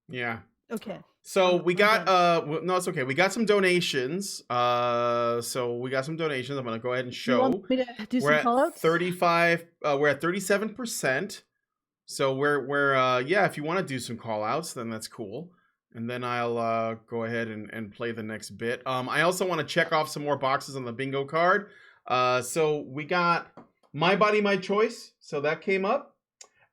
Yeah. okay. So I'm we got done. no, it's okay. We got some donations. So we got some donations. I'm gonna go ahead and You show. want me to do We're some at callouts? 35. We're at 37%. So we're yeah. If you want to do some call outs, then that's cool. And then I'll go ahead and play the next bit. I also want to check off some more boxes on the bingo card. So we got My Body, My Choice. So that came up.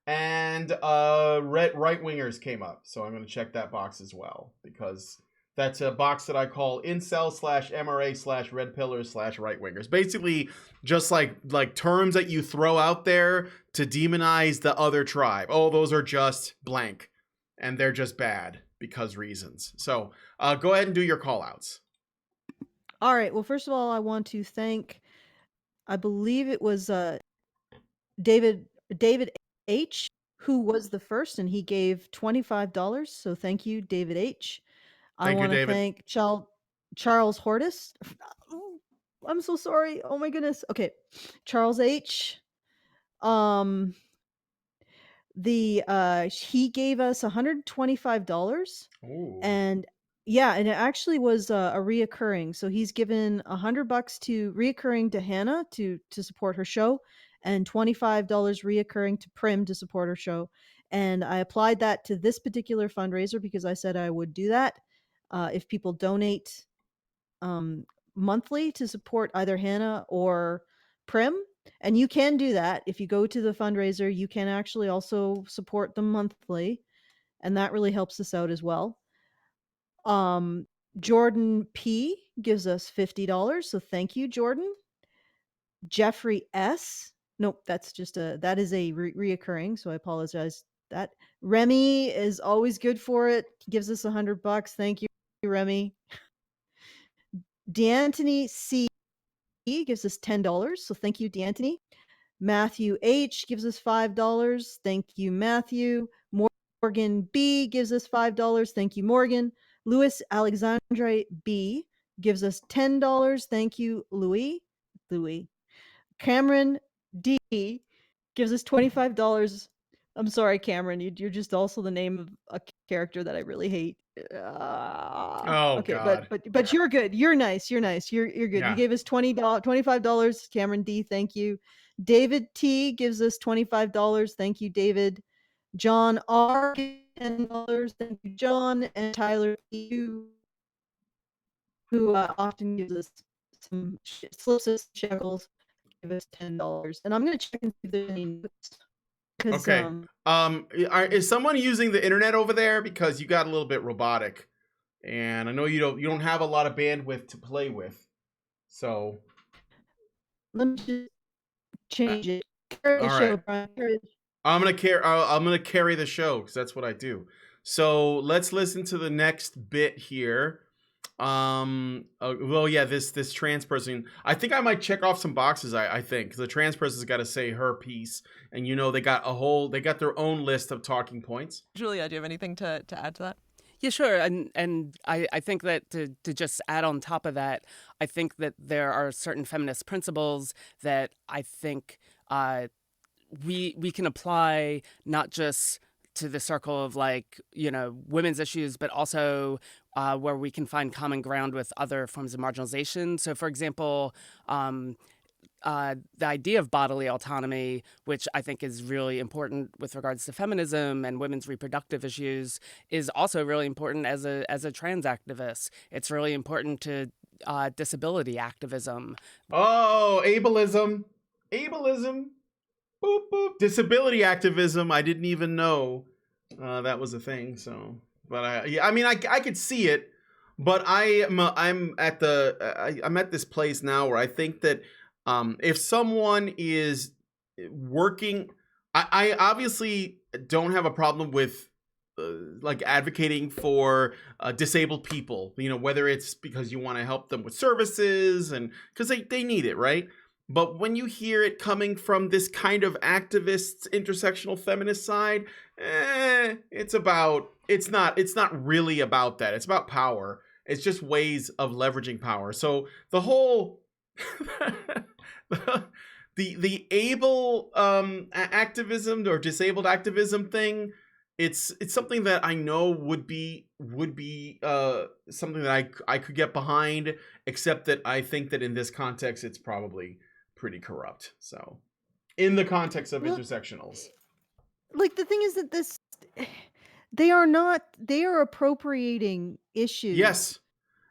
And right wingers came up. So I'm going to check that box as well, because that's a box that I call incel/MRA/red pillars/right wingers. Basically, just like terms that you throw out there to demonize the other tribe. Oh, those are just blank, and they're just bad because reasons. So go ahead and do your call outs. All right. Well, first of all, I want to thank, I believe it was David H, who was the first, and he gave $25. So thank you, David H. I Thank you, want to David. thank Charles Hortis. Oh, I'm so sorry. Oh my goodness. Okay, Charles H. He gave us $125, Ooh. and yeah, and it actually was a reoccurring. So he's given $100 to reoccurring to Hannah to support her show, and $25 reoccurring to Prim to support her show. And I applied that to this particular fundraiser because I said I would do that if people donate monthly to support either Hannah or Prim. And you can do that. If you go to the fundraiser, you can actually also support them monthly. And that really helps us out as well. Jordan P gives us $50. So thank you, Jordan. Jeffrey S. Nope, that's just that is a reoccurring. So I apologize. That Remy is always good for it. Gives us $100. Thank you, Remy. D'Antoni C gives us $10. So thank you, D'Antoni. Matthew H gives us $5. Thank you, Matthew. Morgan B gives us $5. Thank you, Morgan. Louis Alexandre B gives us $10. Thank you, Louis. Cameron D gives us $25. I'm sorry, Cameron. You're just also the name of a character that I really hate. Okay, God. but you're good. You're nice. You're good. Yeah. You gave us $25. Cameron D, thank you. David T gives us $25. Thank you, David. John R gives $10. Thank you, John. And Tyler Q, who often gives us some slips us shekels, give us $10. And I'm gonna check and see if there's any notes. Okay. Is someone using the internet over there? Because you got a little bit robotic, and I know you don't have a lot of bandwidth to play with. So let me just change it. Carry the show, Brian. I'm gonna carry the show because that's what I do. So let's listen to the next bit here. Well, yeah, this trans person, I think I might check off some boxes. I think the trans person's got to say her piece, and they got their own list of talking points. Julia, do you have anything to add to that? Yeah, sure. And I think that to just add on top of that, I think that there are certain feminist principles that I think we can apply not just to the circle of women's issues, but also where we can find common ground with other forms of marginalization. So, for example, the idea of bodily autonomy, which I think is really important with regards to feminism and women's reproductive issues, is also really important as a trans activist. It's really important to disability activism. Oh, ableism. Boop, boop. Disability activism. I didn't even know that was a thing. So, but I could see it, but I'm at this place now where I think that if someone is working, I obviously don't have a problem with advocating for disabled people. Whether it's because you want to help them with services and because they need it, right? But when you hear it coming from this kind of activist, intersectional feminist side, it's not really about that. It's about power. It's just ways of leveraging power. So the whole the able activism or disabled activism thing, it's something that I know would be something that I could get behind, except that I think that in this context it's probably pretty corrupt. So in the context of intersectionals, the thing is that they are appropriating issues. Yes.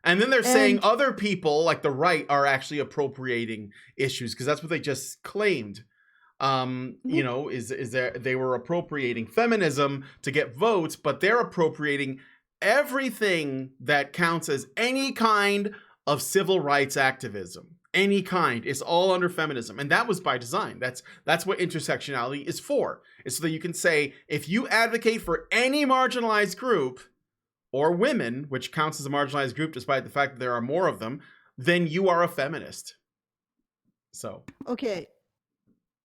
And then they're saying other people like the right are actually appropriating issues because that's what they just claimed. You know, is there, they were appropriating feminism to get votes, but they're appropriating everything that counts as any kind of civil rights activism. Any kind is all under feminism, and that was by design. That's what intersectionality is for. It's so that you can say, if you advocate for any marginalized group or women, which counts as a marginalized group despite the fact that there are more of them, then you are a feminist. So Okay,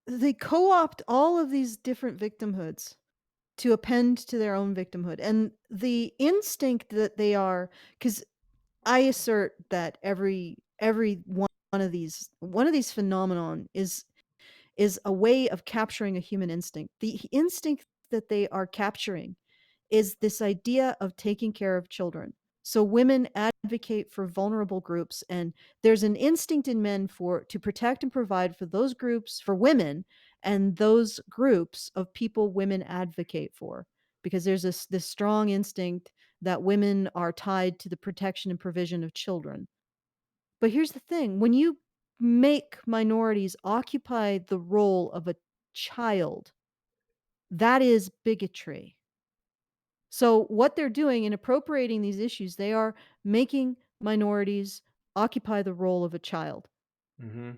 they co-opt all of these different victimhoods to append to their own victimhood, and the instinct that they are, because I assert that every one of these phenomenon is a way of capturing a human instinct. The instinct that they are capturing is this idea of taking care of children. So women advocate for vulnerable groups, and there's an instinct in men to protect and provide for those groups, for women, and those groups of people women advocate for, because there's this strong instinct that women are tied to the protection and provision of children. But here's the thing, when you make minorities occupy the role of a child, that is bigotry. So what they're doing in appropriating these issues, they are making minorities occupy the role of a child. mm-hmm.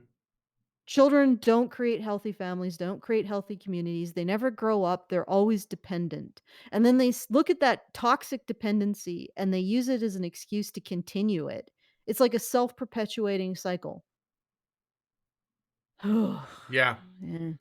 Children don't create healthy families, don't create healthy communities. They never grow up. They're always dependent. And then they look at that toxic dependency and they use it as an excuse to continue it. It's like a self-perpetuating cycle. Yeah. Yeah.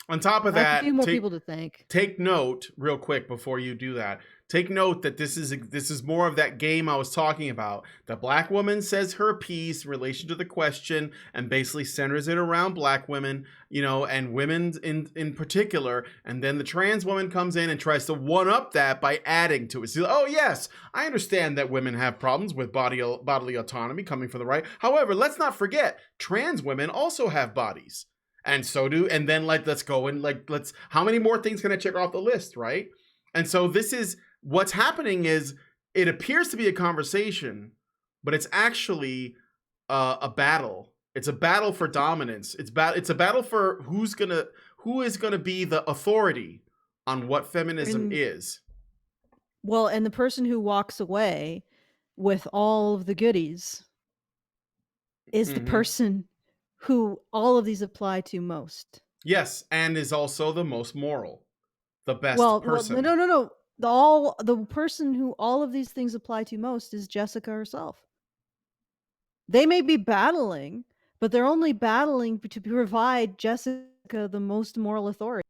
On top of I have that, a few more people to thank. Take note real quick before you do that. Take note that this is more of that game I was talking about. The black woman says her piece in relation to the question and basically centers it around black women, you know, and women in particular. And then the trans woman comes in and tries to one up that by adding to it. So, oh yes, I understand that women have problems with bodily autonomy coming from the right. However, let's not forget trans women also have bodies. And so do, and then let's go and how many more things can I check off the list, right? And so this is, what's happening is, it appears to be a conversation, but it's actually a battle. It's a battle for dominance. It's a battle for who is gonna be the authority on what feminism is. Well, and the person who walks away with all of the goodies is the person who all of these apply to most. Yes, and is also the most moral, the best person. No. The person who all of these things apply to most is Jessica herself. They may be battling, but they're only battling to provide Jessica the most moral authority.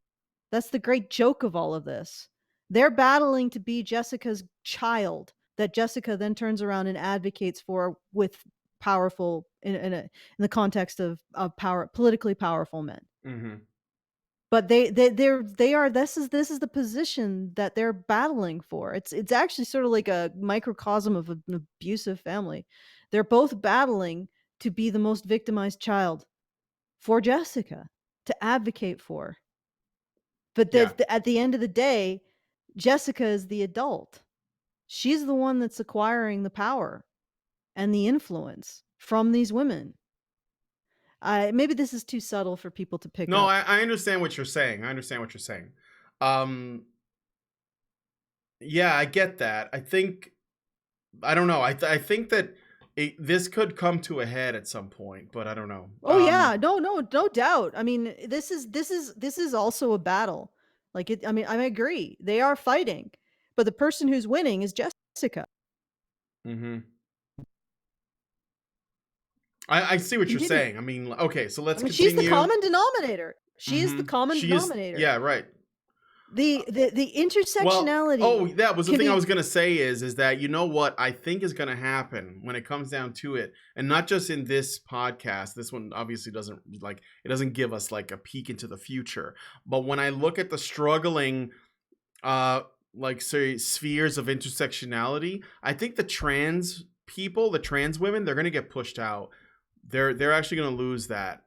That's the great joke of all of this. They're battling to be Jessica's child that Jessica then turns around and advocates for with powerful in the context of politically powerful men. Mm-hmm. But they are this is the position that they're battling for. It's actually sort of like a microcosm of an abusive family. They're both battling to be the most victimized child for Jessica to advocate for. But at the end of the day, Jessica is the adult. She's the one that's acquiring the power and the influence from these women. Maybe this is too subtle for people to pick up. No, I understand what you're saying. Yeah, I get that. I don't know. I think that this could come to a head at some point, but I don't know. Oh yeah, no doubt. I mean, this is also a battle. I agree. They are fighting, but the person who's winning is Jessica. Mm-hmm. I see what you're saying. I mean, okay, so let's continue. She's the common denominator. She is the common denominator. Yeah, right. The intersectionality. Well, that was the thing I was going to say is that, you know what I think is going to happen when it comes down to it, and not just in this podcast. This one obviously doesn't give us like a peek into the future. But when I look at the struggling spheres of intersectionality, I think the trans people, the trans women, they're going to get pushed out. They're actually going to lose that.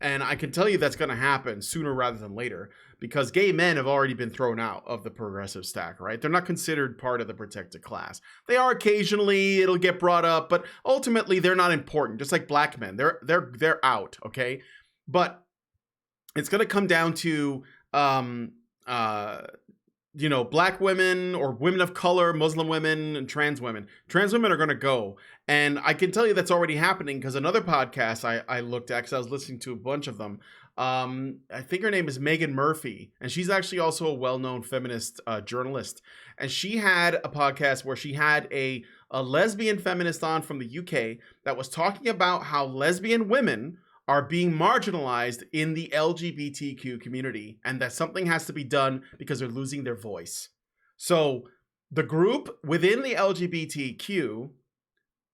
And I can tell you that's going to happen sooner rather than later, because gay men have already been thrown out of the progressive stack, right? They're not considered part of the protected class. They are occasionally, it'll get brought up, but ultimately they're not important. Just like black men, they're out, okay? But it's going to come down to black women or women of color, Muslim women, and trans women. Trans women are going to go. And I can tell you that's already happening because another podcast I looked at, because I was listening to a bunch of them. I think her name is Megan Murphy, and she's actually also a well-known feminist journalist. And she had a podcast where she had a lesbian feminist on from the UK that was talking about how lesbian women are being marginalized in the LGBTQ community, and that something has to be done because they're losing their voice. So the group within the LGBTQ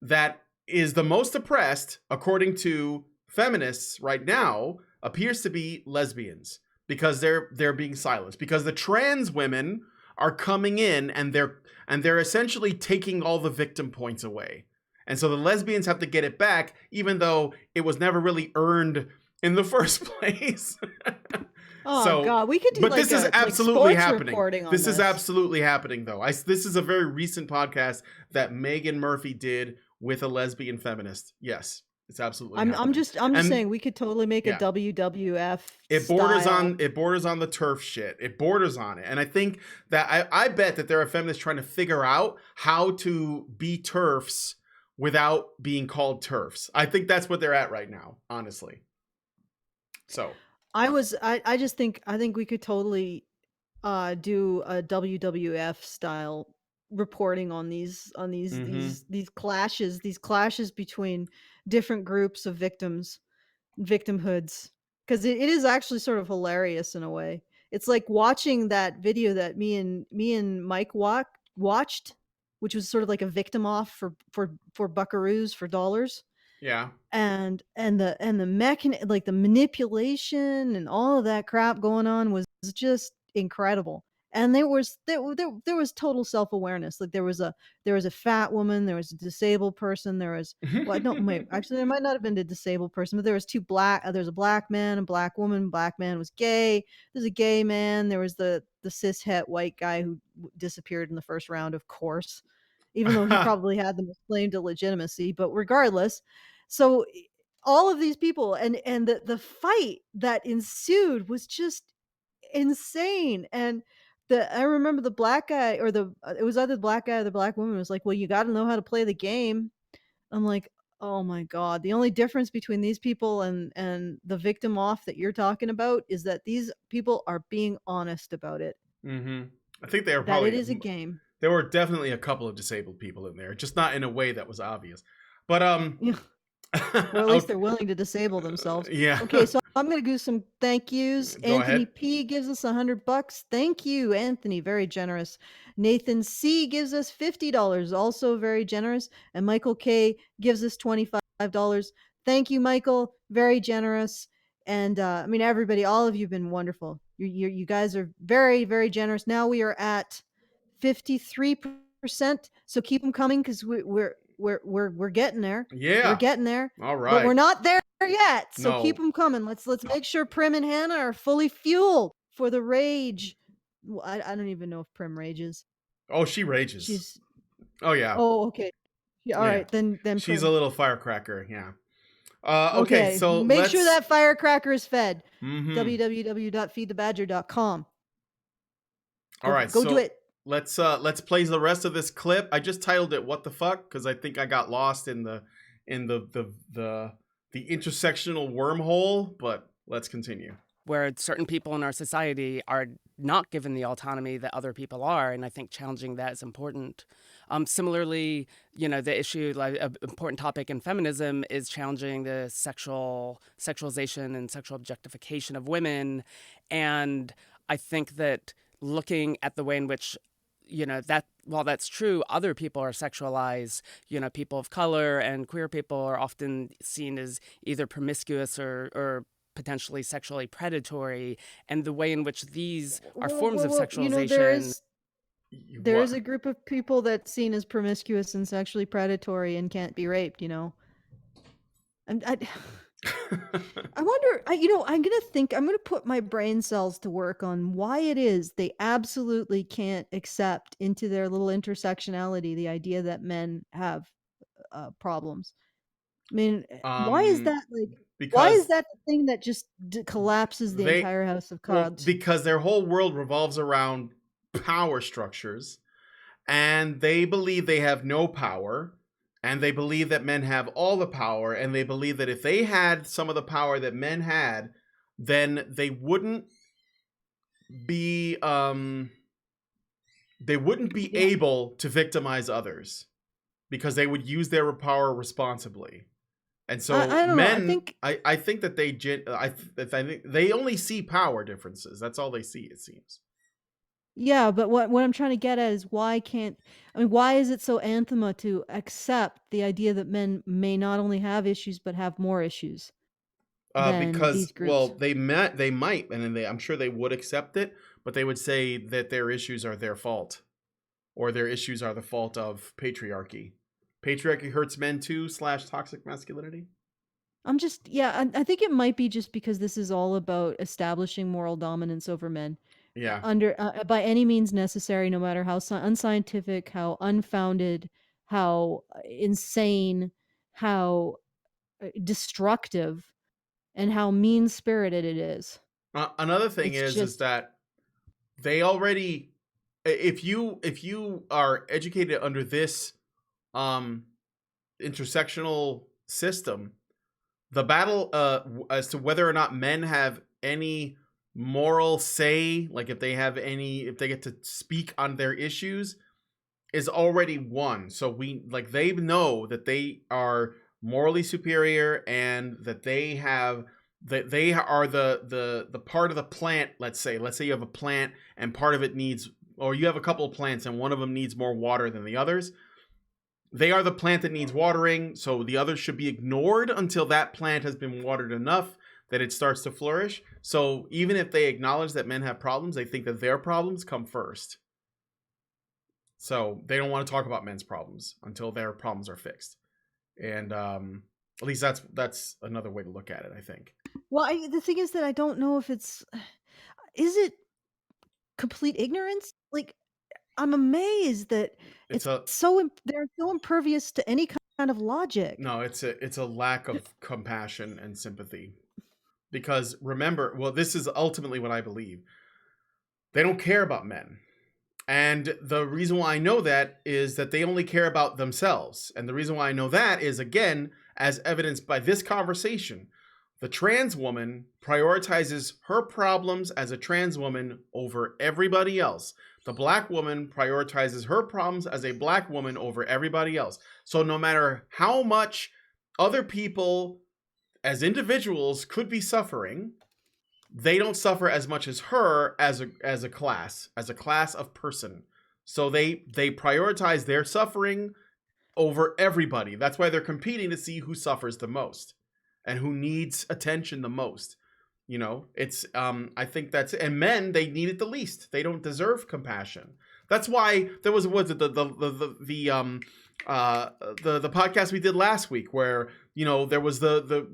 that is the most oppressed, according to feminists right now, appears to be lesbians, because they're being silenced, because the trans women are coming in and they're essentially taking all the victim points away. And so the lesbians have to get it back, even though it was never really earned in the first place. Oh God, we could do. But like this is a, absolutely like happening. On this is absolutely happening, though. This is a very recent podcast that Megan Murphy did with a lesbian feminist. Yes, it's absolutely. I'm just saying we could totally make a WWF. It borders on the turf shit. It borders on it, and I think that I bet that there are feminists trying to figure out how to be turfs without being called turfs. I think that's what they're at right now, honestly. So I think we could totally do a WWF style reporting on these clashes between different groups of victimhoods, because it is actually sort of hilarious in a way. It's like watching that video that me and Mike watched, which was sort of like a victim off for buckaroos, for dollars. Yeah. And the like the manipulation and all of that crap going on was just incredible. And there was total self-awareness. Like there was a fat woman, there was a disabled person, there was actually there might not have been a disabled person, but there was there's a black man and black woman. Black man was gay. There's a gay man. There was the cis het white guy who disappeared in the first round, of course, even though he probably had the most claim to legitimacy, but regardless. So all of these people and the fight that ensued was just insane. And I remember the black guy, or it was either the black guy or the black woman, was like, well, you got to know how to play the game. I'm like, oh my God, the only difference between these people and the victim off that you're talking about is that these people are being honest about it. Mm-hmm. I think they are probably, that it is a game. There were definitely a couple of disabled people in there, just not in a way that was obvious. But yeah. Or at least they're willing to disable themselves. Yeah. Okay, so I'm gonna do some thank yous. Go Anthony ahead. P gives us $100. Thank you, Anthony. Very generous. Nathan C gives us $50, also very generous. And Michael K gives us $25. Thank you, Michael. Very generous. And I mean, everybody, all of you have been wonderful. You guys are very, very generous. Now we are at 53%. So keep them coming, because we're getting there. Yeah, we're getting there. All right, but we're not there yet. So No. keep them coming. Let's make sure Prim and Hannah are fully fueled for the rage. Well, I don't even know if Prim rages. Oh, she rages. Oh yeah. Oh, okay. Yeah, all right. Then she's Prim. a little firecracker. Yeah. Okay, so make sure that firecracker is fed. Mm-hmm. www.feedthebadger.com. All right, go do it. Let's play the rest of this clip. I just titled it "What the fuck" because I think I got lost in the intersectional wormhole. But let's continue. Where certain people in our society are not given the autonomy that other people are, and I think challenging that is important. Similarly, the issue, like an important topic in feminism, is challenging the sexualization and sexual objectification of women, and I think that looking at the way in which that while that's true, other people are sexualized. People of color and queer people are often seen as either promiscuous or potentially sexually predatory, and the way in which these are forms of sexualization. There is a group of people that's seen as promiscuous and sexually predatory and can't be raped. And I wonder, I'm going to put my brain cells to work on why it is they absolutely can't accept into their little intersectionality the idea that men have problems. I mean, why is that like? Why Because is that the thing that just collapses the they entire house of well, cards? because their whole world revolves around power structures, and they believe they have no power, and they believe that men have all the power, and they believe that if they had some of the power that men had, then they wouldn't be Yeah. able to victimize others because they would use their power responsibly. And so I don't know. I men, think I think that I think they only see power differences. That's all they see, it seems. yeah, but what I'm trying to get at is why is it so anathema to accept the idea that men may not only have issues but have more issues than Because these groups? they might, and then I'm sure they would accept it, but they would say that their issues are their fault, or their issues are the fault of patriarchy. Patriarchy hurts men too / toxic masculinity. I think it might be just because this is all about establishing moral dominance over men. Yeah. By any means necessary, no matter how unscientific, how unfounded, how insane, how destructive, and how mean-spirited it is. Another thing It's is just that they already, if you are educated under this intersectional system, the battle as to whether or not men have any moral say, like if they get to speak on their issues, is already won. So they know that they are morally superior, and that they are the part of the plant. Let's say you have a plant, and part of it needs, or you have a couple of plants and one of them needs more water than the others. They are the plant that needs watering, so the others should be ignored until that plant has been watered enough that it starts to flourish. So even if they acknowledge that men have problems, they think that their problems come first. So they don't want to talk about men's problems until their problems are fixed. And at least that's another way to look at it, I think. Well, the thing is that I don't know if is it complete ignorance? Like, I'm amazed that they're so impervious to any kind of logic. No, it's a lack of compassion and sympathy. Because remember, well, this is ultimately what I believe. They don't care about men. And the reason why I know that is that they only care about themselves. And the reason why I know that is, again, as evidenced by this conversation. The trans woman prioritizes her problems as a trans woman over everybody else. The black woman prioritizes her problems as a black woman over everybody else. So no matter how much other people as individuals could be suffering, they don't suffer as much as her as a class of person. So they prioritize their suffering over everybody. That's why they're competing to see who suffers the most and who needs attention the most. You know, it's I think that's it. And men, they need it the least. They don't deserve compassion. That's why there was the podcast we did last week where, you know, there was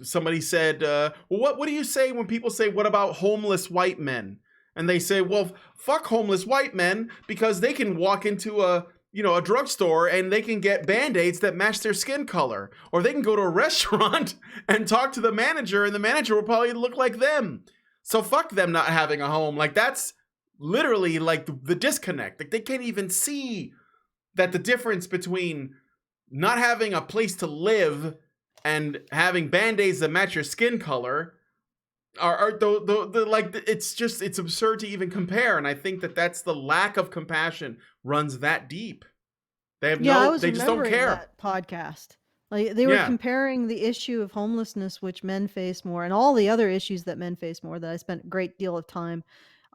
somebody said, well, what do you say when people say, what about homeless white men? And they say, well, fuck homeless white men, because they can walk into a drugstore and they can get Band-Aids that match their skin color. Or they can go to a restaurant and talk to the manager, and the manager will probably look like them. So fuck them not having a home. Like, that's literally like the disconnect. Like, they can't even see that the difference between not having a place to live and having Band-Aids that match your skin color are it's absurd to even compare. And I think that's the lack of compassion runs that deep. They just don't care. That podcast, like, they were comparing the issue of homelessness, which men face more, and all the other issues that men face more, that I spent a great deal of time,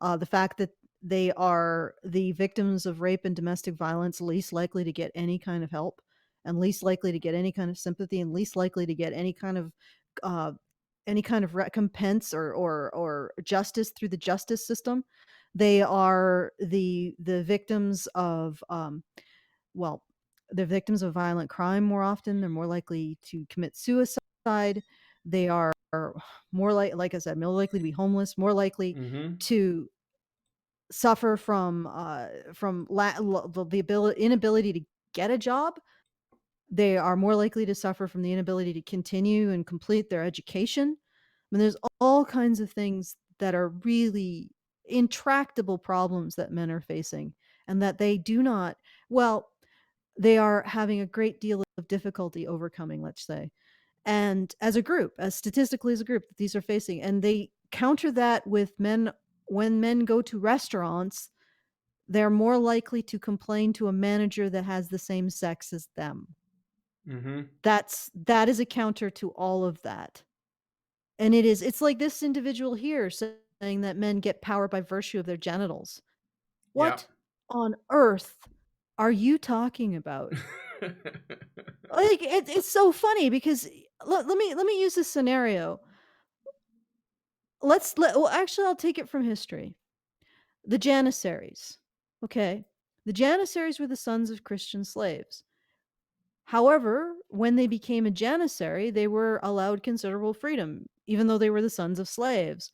the fact that they are the victims of rape and domestic violence, least likely to get any kind of help, and least likely to get any kind of sympathy, and least likely to get any kind of recompense or justice through the justice system. They are the victims of they're victims of violent crime more often. They're more likely to commit suicide. They are more like I said, more likely to be homeless, more likely to suffer from the inability to get a job. They are more likely to suffer from the inability to continue and complete their education. I mean, there's all kinds of things that are really intractable problems that men are facing, and that they do not, well, they are having a great deal of difficulty overcoming, let's say. And as a group, as statistically as a group, that these are facing. And they counter that with men. When men go to restaurants, they're more likely to complain to a manager that has the same sex as them. Mm-hmm. That is a counter to all of that. And it's like this individual here saying that men get power by virtue of their genitals. What on earth are you talking about? Like it's so funny because let me use this scenario. Actually, I'll take it from history. The Janissaries. Okay. The Janissaries were the sons of Christian slaves. However, when they became a Janissary, they were allowed considerable freedom, even though they were the sons of slaves.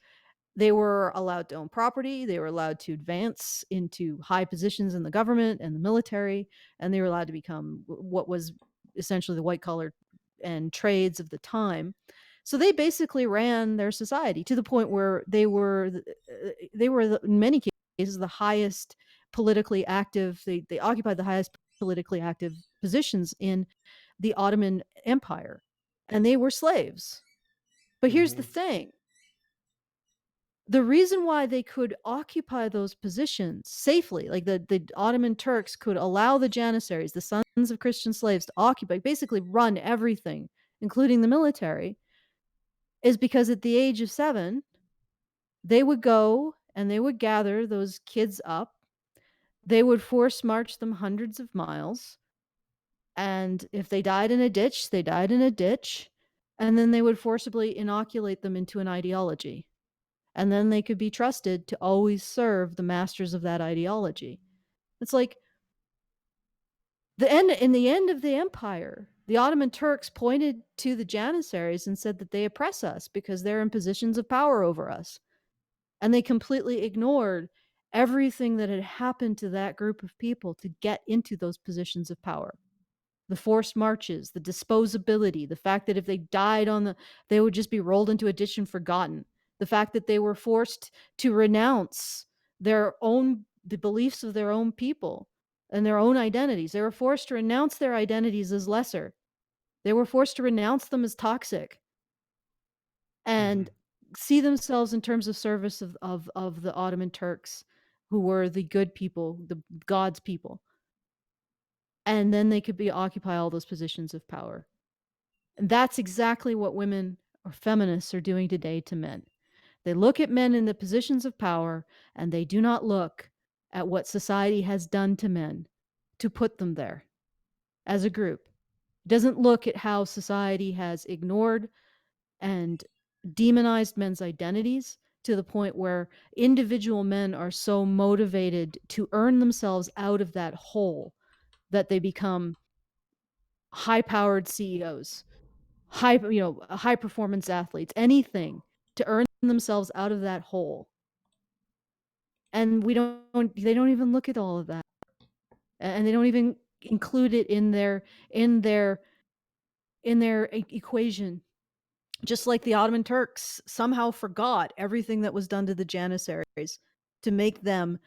They were allowed to own property, they were allowed to advance into high positions in the government and the military, and they were allowed to become what was essentially the white collar and trades of the time. So they basically ran their society to the point where they were in many cases the highest politically active. They occupied the highest politically active positions in the Ottoman Empire, and they were slaves. But here's the thing. The reason why they could occupy those positions safely, like the Ottoman Turks could allow the Janissaries, the sons of Christian slaves, to occupy, basically run everything, including the military, is because at the age of 7, they would go and they would gather those kids up. They would force march them hundreds of miles. And if they died in a ditch, they died in a ditch. And then they would forcibly inoculate them into an ideology. And then they could be trusted to always serve the masters of that ideology. It's like in the end of the empire, the Ottoman Turks pointed to the Janissaries and said that they oppress us because they're in positions of power over us. And they completely ignored everything that had happened to that group of people to get into those positions of power. The forced marches, the disposability, the fact that if they died they would just be rolled into a ditch and forgotten. The fact that they were forced to renounce the beliefs of their own people and their own identities. They were forced to renounce their identities as lesser. They were forced to renounce them as toxic and see themselves in terms of service of the Ottoman Turks, who were the good people, the God's people. And then they could occupy all those positions of power. And that's exactly what women or feminists are doing today to men. They look at men in the positions of power, and they do not look at what society has done to men to put them there as a group. It doesn't look at how society has ignored and demonized men's identities to the point where individual men are so motivated to earn themselves out of that hole that they become high-powered CEOs, high performance athletes, anything to earn themselves out of that hole. And they don't even look at all of that. And they don't even include it in their equation. Just like the Ottoman Turks somehow forgot everything that was done to the Janissaries to make them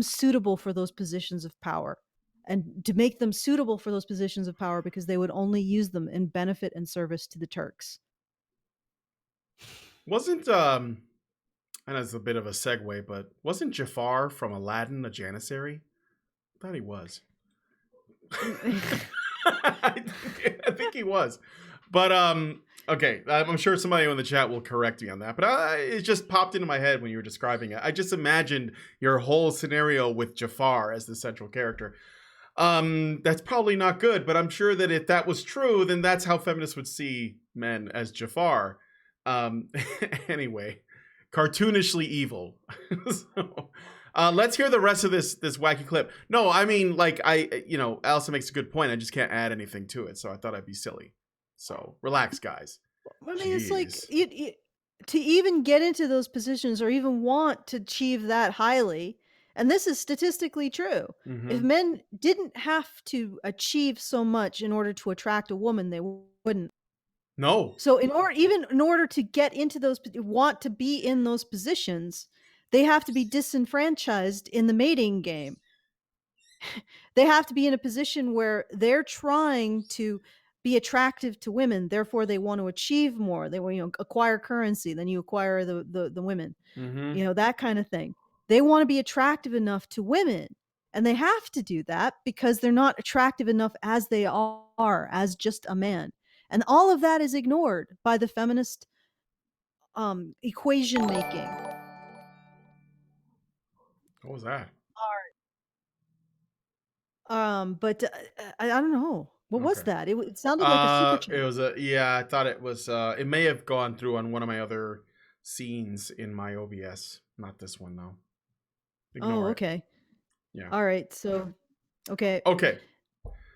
suitable for those positions of power. And to make them suitable for those positions of power because they would only use them in benefit and service to the Turks. Wasn't and that's a bit of a segue, but wasn't Jafar from Aladdin a Janissary? I thought he was. I think he was. But okay, I'm sure somebody in the chat will correct me on that. But it just popped into my head when you were describing it. I just imagined your whole scenario with Jafar as the central character. That's probably not good, but I'm sure that if that was true, then that's how feminists would see men, as Jafar. Anyway, cartoonishly evil. So, let's hear the rest of this wacky clip. No, I mean, like, Alison makes a good point. I just can't add anything to it, so I thought I'd be silly. So relax, guys. I mean, it's like to even get into those positions or even want to achieve that highly, And this is statistically true. If men didn't have to achieve so much in order to attract a woman, they wouldn't. No. So in order to get into want to be in those positions, they have to be disenfranchised in the mating game. They have to be in a position where they're trying to be attractive to women, therefore they want to achieve more. They want, acquire currency, then you acquire the women. That kind of thing. They want to be attractive enough to women, and they have to do that because they're not attractive enough as they are as just a man. And all of that is ignored by the feminist equation making. What was that? But I don't know. What was that? It sounded like a super chat. It was I thought it was it may have gone through on one of my other scenes in my OBS. Not this one though. Ignore okay. It. Yeah. All right. So okay.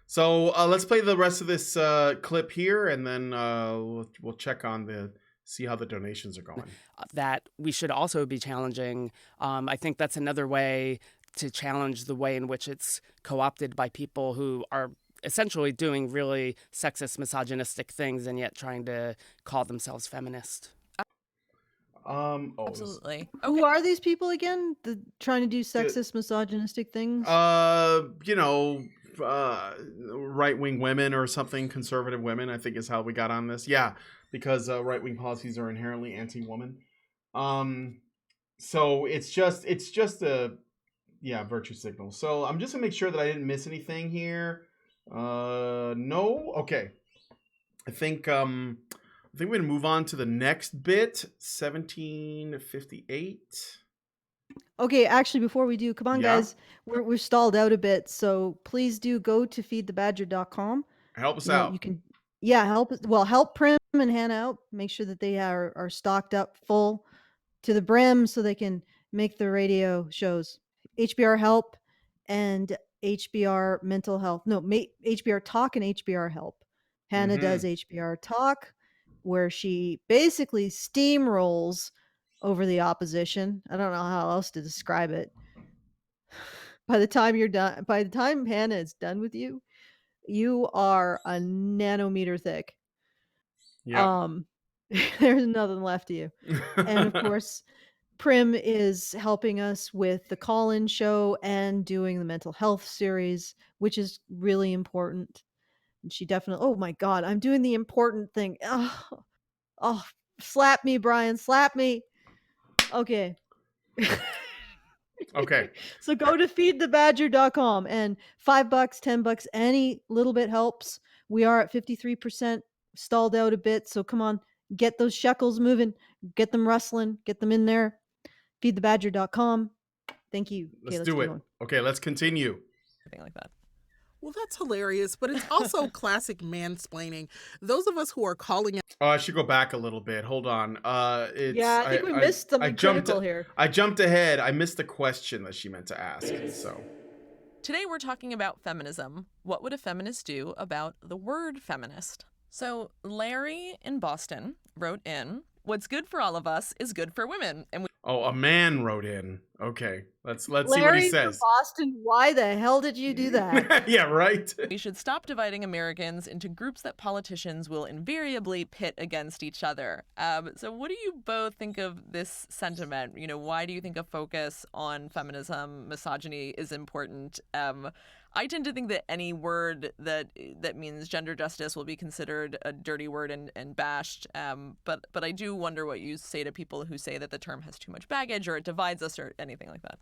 So let's play the rest of this clip here, and then we'll check on see how the donations are going. That we should also be challenging. I think that's another way to challenge the way in which it's co-opted by people who are essentially doing really sexist, misogynistic things and yet trying to call themselves feminist. Absolutely. Who are these people again? Trying to do sexist, misogynistic things? Right-wing women or something, conservative women, I think is how we got on this. Yeah, because right-wing policies are inherently anti-woman. So it's just a virtue signal. So I'm just gonna make sure that I didn't miss anything here. No. Okay. I think we're gonna move on to the next bit. 1758. Okay, actually, before we do, come on, guys, we're stalled out a bit, so please do go to feedthebadger.com. Help us out. You can, help Prim and Hannah out. Make sure that they are stocked up full to the brim so they can make the radio shows. HBR Help and HBR Mental Health. No, HBR Talk and HBR Help. Hannah does HBR Talk, where she basically steamrolls over the opposition. I don't know how else to describe it. By the time Hannah is done with you, you are a nanometer thick. Yeah. There's nothing left of you. And of course, Prim is helping us with the call-in show and doing the mental health series, which is really important. And she definitely, oh my God, I'm doing the important thing. Oh, slap me, Brian, slap me. Okay. Okay. So go to feedthebadger.com and $5, $10, any little bit helps. We are at 53%, stalled out a bit. So come on, get those shekels moving, get them rustling, get them in there. Feedthebadger.com. Thank you. Let's do it. Okay, let's continue. Something like that. Well, that's hilarious, but it's also classic mansplaining. Those of us who are calling out. Oh, I should go back a little bit. Hold on. I think we missed something critical here. I jumped ahead. I missed the question that she meant to ask. So today we're talking about feminism. What would a feminist do about the word feminist? So Larry in Boston wrote in, "What's good for all of us is good for women." And a man wrote in. Okay, let's see what Larry he says. from Boston, why the hell did you do that? Yeah, right. We should stop dividing Americans into groups that politicians will invariably pit against each other. So what do you both think of this sentiment? Why do you think a focus on feminism, misogyny is important? I tend to think that any word that means gender justice will be considered a dirty word and bashed. But I do wonder what you say to people who say that the term has too much baggage or it divides us or anything like that.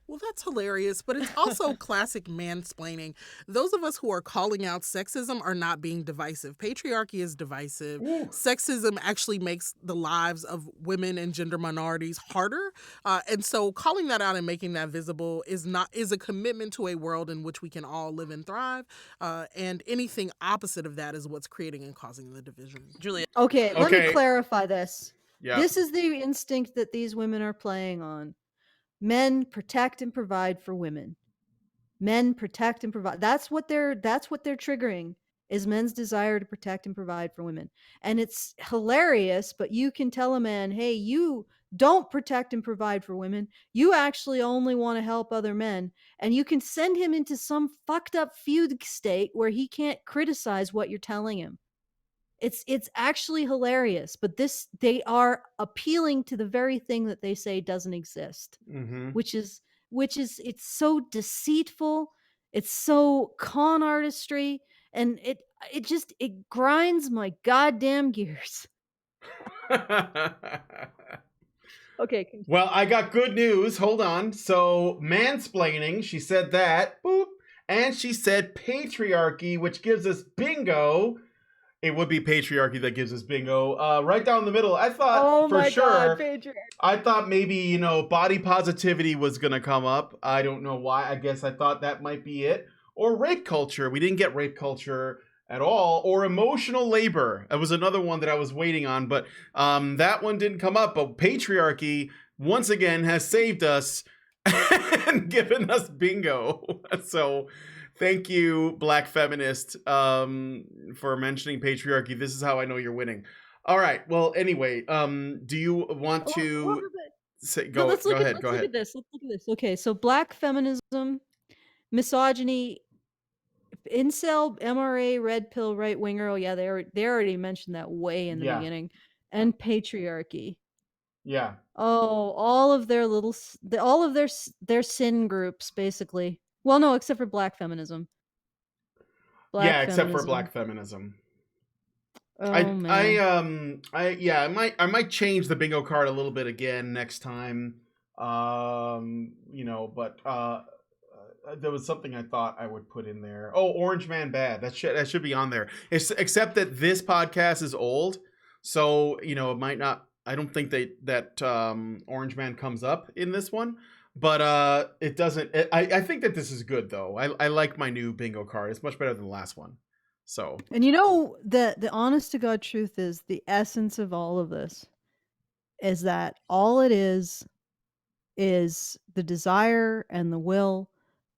Well, that's hilarious, but it's also classic mansplaining. Those of us who are calling out sexism are not being divisive. Patriarchy is divisive. Ooh. Sexism actually makes the lives of women and gender minorities harder. And so calling that out and making that visible is a commitment to a world in which we can all live and thrive. And anything opposite of that is what's creating and causing the division. Julia. Okay, let me clarify this. Yeah. This is the instinct that these women are playing on. Men protect and provide for women. Men protect and provide. That's what they're triggering, is men's desire to protect and provide for women. And it's hilarious, but you can tell a man, hey, you don't protect and provide for women. You actually only want to help other men, and you can send him into some fucked up fugue state where he can't criticize what you're telling him. It's actually hilarious, but they are appealing to the very thing that they say doesn't exist, which is it's so deceitful, it's so con artistry, and it grinds my goddamn gears. Okay. Well, I got good news. Hold on. So, mansplaining, she said that. Boop. And she said patriarchy, which gives us bingo. It would be patriarchy that gives us bingo. Right down the middle. I thought for sure. God, I thought maybe, body positivity was going to come up. I don't know why. I guess I thought that might be it. Or rape culture. We didn't get rape culture at all. Or emotional labor. That was another one that I was waiting on, but that one didn't come up. But patriarchy, once again, has saved us and given us bingo. So thank you, Black Feminist, for mentioning patriarchy. This is how I know you're winning. All right. Well, anyway, do you want to say, go ahead? Let's look at this. Okay, so Black feminism, misogyny, incel, MRA, red pill, right winger. Oh yeah, they already mentioned that way in the beginning, and patriarchy. Yeah. Oh, all of their sin groups, basically. Well, no, except for Black feminism. Except for Black feminism. Oh, man. I might change the bingo card a little bit again next time. But there was something I thought I would put in there. Oh, Orange Man Bad. That should be on there. Except that this podcast is old, so it might not. I don't think that Orange Man comes up in this one, but it doesn't. I think that this is good though. I like my new bingo card. It's much better than the last one. So. And the honest to God truth is the essence of all of this is that all it is the desire and the will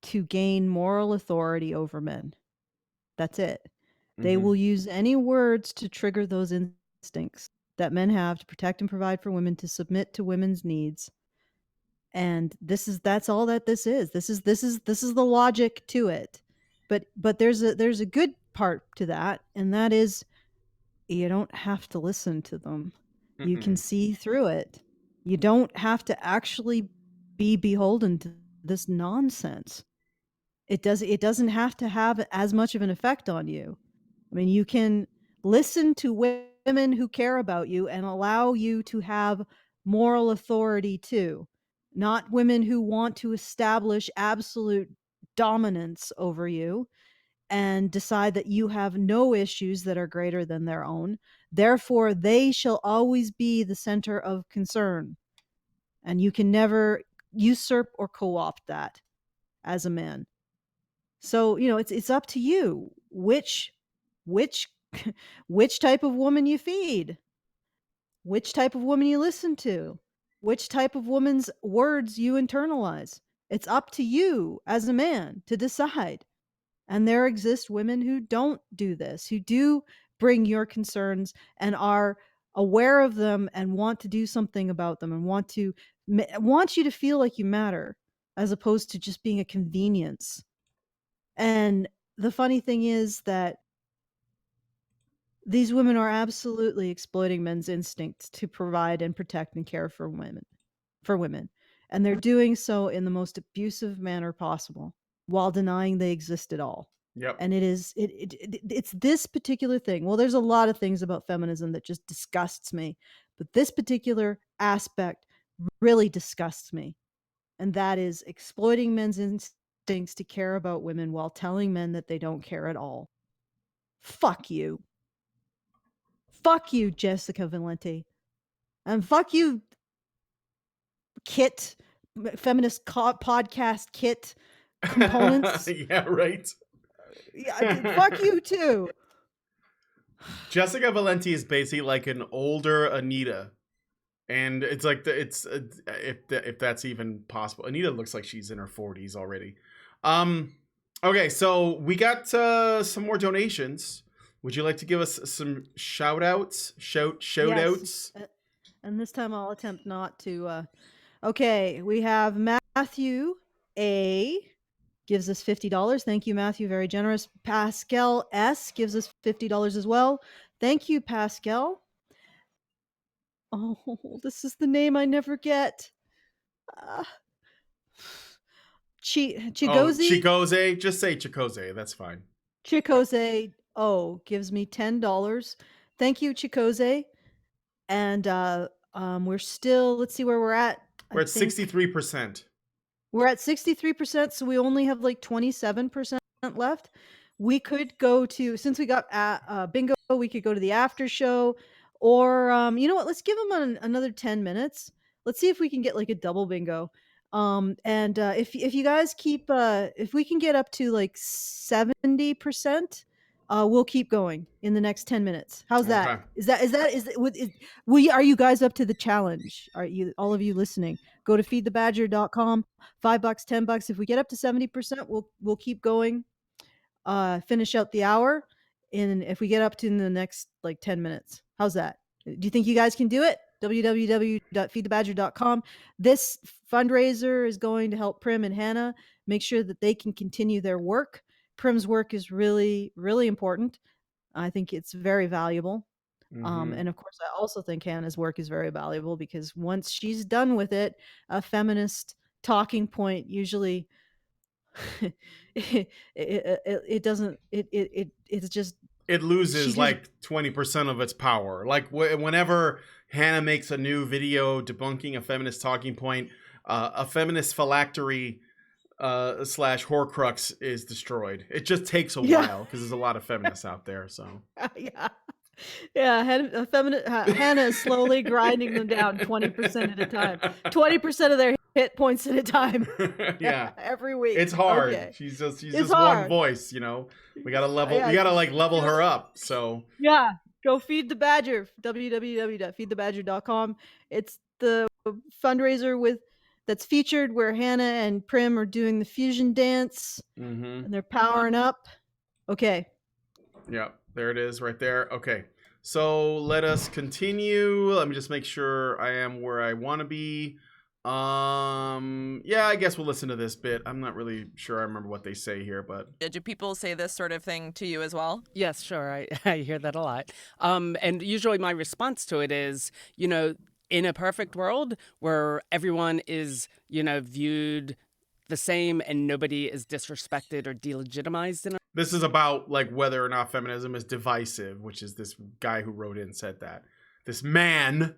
to gain moral authority over men. That's it. They will use any words to trigger those instincts that men have to protect and provide for women, to submit to women's needs. And that's all that this is. This is the logic to it. But there's a good part to that, and that is you don't have to listen to them. You can see through it. You don't have to actually be beholden to this nonsense. It doesn't have to have as much of an effect on you. I mean, you can listen to women who care about you and allow you to have moral authority too. Not women who want to establish absolute dominance over you and decide that you have no issues that are greater than their own. Therefore, they shall always be the center of concern. And you can never usurp or co-opt that as a man. So, it's up to you which type of woman you feed, which type of woman you listen to, which type of woman's words you internalize. It's up to you as a man to decide. And there exist women who don't do this, who do bring your concerns and are aware of them and want to do something about them and want you to feel like you matter, as opposed to just being a convenience. And the funny thing is that these women are absolutely exploiting men's instincts to provide and protect and care for women. And they're doing so in the most abusive manner possible, while denying they exist at all. Yep. And it's this particular thing. Well, there's a lot of things about feminism that just disgusts me, but this particular aspect really disgusts me. And that is exploiting men's instincts to care about women while telling men that they don't care at all. Fuck you. Fuck you, Jessica Valenti. And fuck you, Kit, Feminist Podcast Kit components. Yeah, right. Yeah, fuck you too. Jessica Valenti is basically like an older Anita, and it's like if that's even possible. Anita looks like she's in her 40s already. Okay, so we got some more donations. Would you like to give us some shout outs? Shout outs? And this time I'll attempt not to. Okay, we have Matthew A. gives us $50. Thank you, Matthew. Very generous. Pascal S. gives us $50 as well. Thank you, Pascal. Oh, this is the name I never get. Chigozi? Chikose. Just say Chikose. That's fine. Chikose gives me $10. Thank you, Chikose. And we're still, let's see where we're at. We're at 63%. We're at 63%, so we only have like 27% left. We could go to, since we got bingo, we could go to the after show, or you know what? Let's give them another 10 minutes. Let's see if we can get like a double bingo. And if you guys keep, if we can get up to like 70%, we'll keep going in the next 10 minutes. How's that? Okay. Are you guys up to the challenge? Are you, all of you listening? Go to feedthebadger.com, $5, $10. If we get up to 70%, we'll keep going, finish out the hour. And if we get up to in the next like 10 minutes, how's that? Do you think you guys can do it? www.feedthebadger.com. This fundraiser is going to help Prim and Hannah make sure that they can continue their work. Prim's work is really, really important. I think it's very valuable. And of course, I also think Hannah's work is very valuable, because once she's done with it, a feminist talking point usually it loses like 20% of its power. Like whenever Hannah makes a new video debunking a feminist talking point, a feminist phylactery / Horcrux is destroyed. It just takes a while because there's a lot of feminists out there. So Hannah is slowly grinding them down 20% at a time, 20% of their hit points at a time. Every week. It's hard. Okay. She's just one voice, you know. We gotta level. We gotta like level her up. So go feed the badger. www.feedthebadger.com. It's the fundraiser that's featured where Hannah and Prim are doing the fusion dance, and they're powering up. Okay. Yeah, there it is right there. Okay, so let us continue. Let me just make sure I am where I want to be. I guess we'll listen to this bit. I'm not really sure I remember what they say here, but do people say this sort of thing to you as well? Yes, sure. I hear that a lot. And usually my response to it is, you know, in a perfect world where everyone is, you know, viewed the same and nobody is disrespected or delegitimized. This is about like whether or not feminism is divisive, which is this guy who wrote in said that. This man.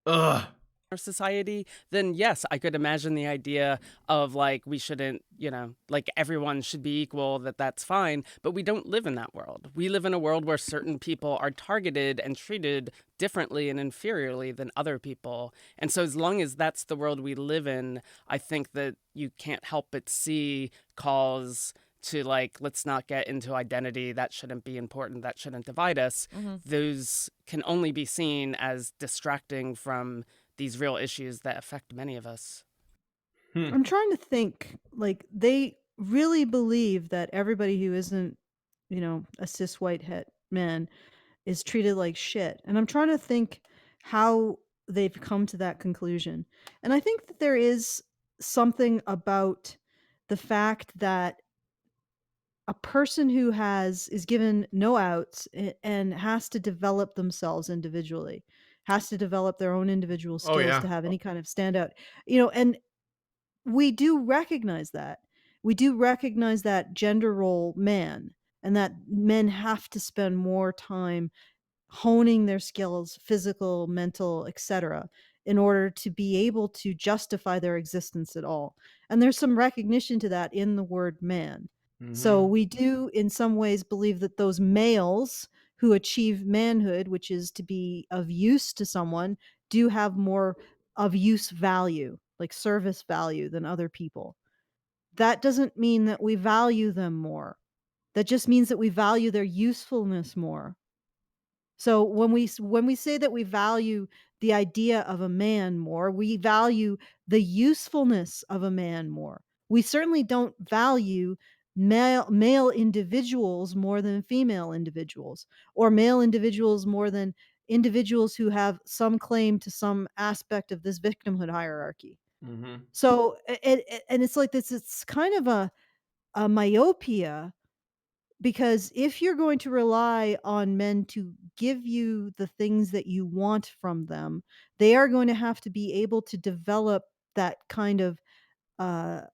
Ugh. Our society, then yes, I could imagine the idea of like we shouldn't, you know, like everyone should be equal, that's fine. But we don't live in that world. We live in a world where certain people are targeted and treated differently and inferiorly than other people. And so as long as that's the world we live in, I think that you can't help but see calls to like, let's not get into identity. That shouldn't be important. That shouldn't divide us. Those can only be seen as distracting from these real issues that affect many of us. I'm trying to think, like, they really believe that everybody who isn't, you know, a cis white het man is treated like shit. And I'm trying to think how they've come to that conclusion. And I think that there is something about the fact that a person who is given no outs and has to develop themselves individually, has to develop their own individual skills to have any kind of standout, you know, and we do recognize that. We do recognize that gender role man, and that men have to spend more time honing their skills, physical, mental, etc., in order to be able to justify their existence at all. And there's some recognition to that in the word man. So we do in some ways believe that those males who achieve manhood, which is to be of use to someone, do have more of use value, like service value, than other people. That doesn't mean that we value them more. That just means that we value their usefulness more. So when we say that we value the idea of a man more, we value the usefulness of a man more. We certainly don't value male individuals more than female individuals, or male individuals more than individuals who have some claim to some aspect of this victimhood hierarchy. Mm-hmm. So and it's like this, it's kind of a myopia, because if you're going to rely on men to give you the things that you want from them, they are going to have to be able to develop that kind of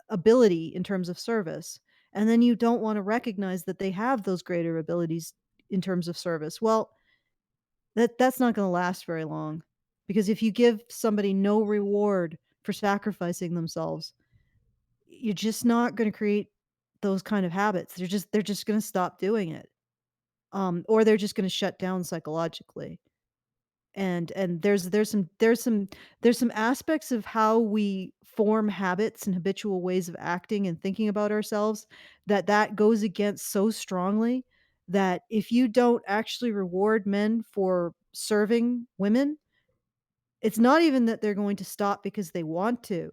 ability in terms of service. And then you don't want to recognize that they have those greater abilities in terms of service. Well, that's not going to last very long, because if you give somebody no reward for sacrificing themselves, you're just not going to create those kind of habits. They're just going to stop doing it. Or they're just going to shut down psychologically. And there's some aspects of how we form habits and habitual ways of acting and thinking about ourselves that goes against so strongly, that if you don't actually reward men for serving women, it's not even that they're going to stop because they want to.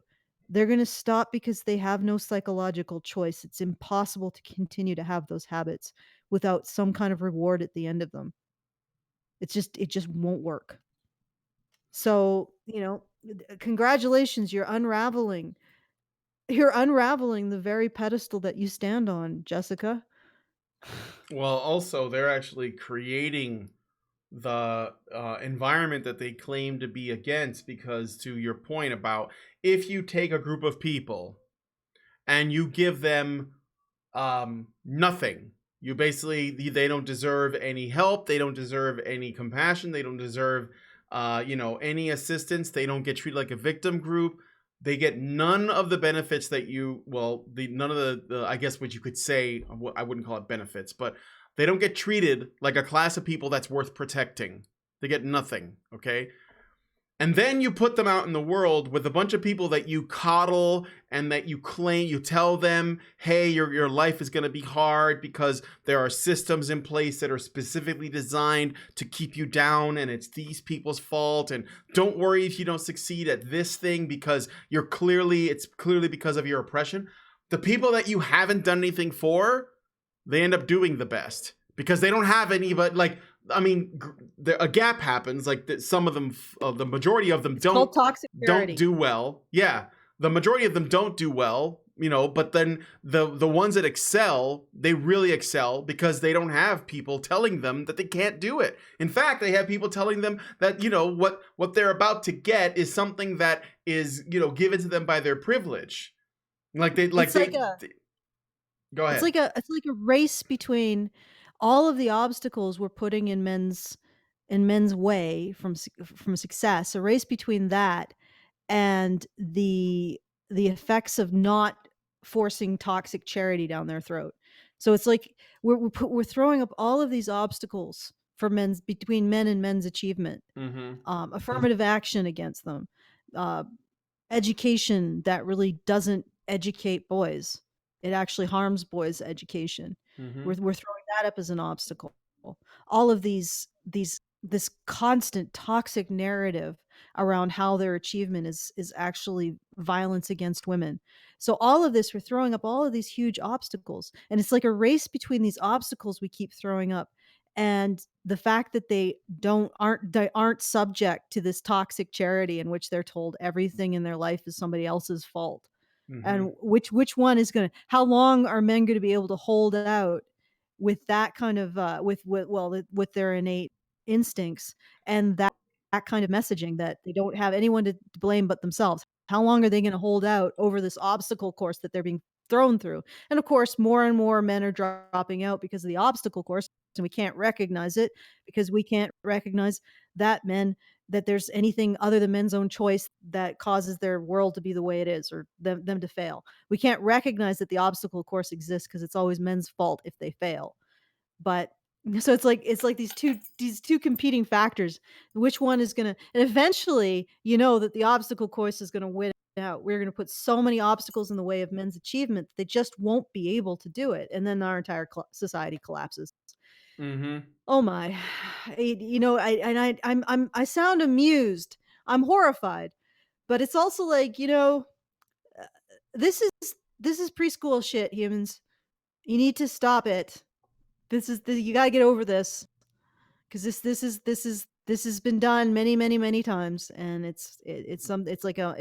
They're going to stop because they have no psychological choice. It's impossible to continue to have those habits without some kind of reward at the end of them. It just won't work. So, congratulations, you're unraveling the very pedestal that you stand on, Jessica. Well, also, they're actually creating the environment that they claim to be against, because to your point about, if you take a group of people and you give them nothing, you basically, they don't deserve any help, they don't deserve any compassion, they don't deserve any assistance, they don't get treated like a victim group, they get none of the benefits that none of the I guess what you could say, I wouldn't call it benefits, but they don't get treated like a class of people that's worth protecting. They get nothing, okay? And then you put them out in the world with a bunch of people that you coddle and that you tell them, hey, your life is going to be hard because there are systems in place that are specifically designed to keep you down, and it's these people's fault, and don't worry if you don't succeed at this thing because it's clearly because of your oppression. The people that you haven't done anything for, they end up doing the best because they don't have any, but a gap happens. Like some of them, the majority of them don't do well. Yeah, the majority of them don't do well. But then the ones that excel, they really excel because they don't have people telling them that they can't do it. In fact, they have people telling them that what they're about to get is something that is given to them by their privilege. Go ahead. It's like a race between all of the obstacles we're putting in men's way from success. A race between that and the effects of not forcing toxic charity down their throat. So it's like we're throwing up all of these obstacles for between men and men's achievement. Mm-hmm. Affirmative action against them, education that really doesn't educate boys. It actually harms boys' education. Mm-hmm. We're throwing that up as an obstacle. All of this constant toxic narrative around how their achievement is actually violence against women. So all of this, we're throwing up all of these huge obstacles, and it's like a race between these obstacles we keep throwing up, and the fact that they aren't subject to this toxic charity in which they're told everything in their life is somebody else's fault. Mm-hmm. And which one is how long are men going to be able to hold out with that kind of with their innate instincts and that kind of messaging that they don't have anyone to blame but themselves? How long are they going to hold out over this obstacle course that they're being thrown through? And of course, more and more men are dropping out because of the obstacle course, and we can't recognize it because we can't recognize that there's anything other than men's own choice that causes their world to be the way it is, or them to fail. We can't recognize that the obstacle course exists because it's always men's fault if they fail. But so it's like these two competing factors. Which one is gonna? And eventually, that the obstacle course is gonna win out. We're gonna put so many obstacles in the way of men's achievement that they just won't be able to do it, and then our entire society collapses. Mm-hmm. Oh my, I sound amused. I'm horrified, but it's also like, this is preschool shit, humans. You need to stop it. You gotta get over this, because this is This has been done many, many, many times, and it's like a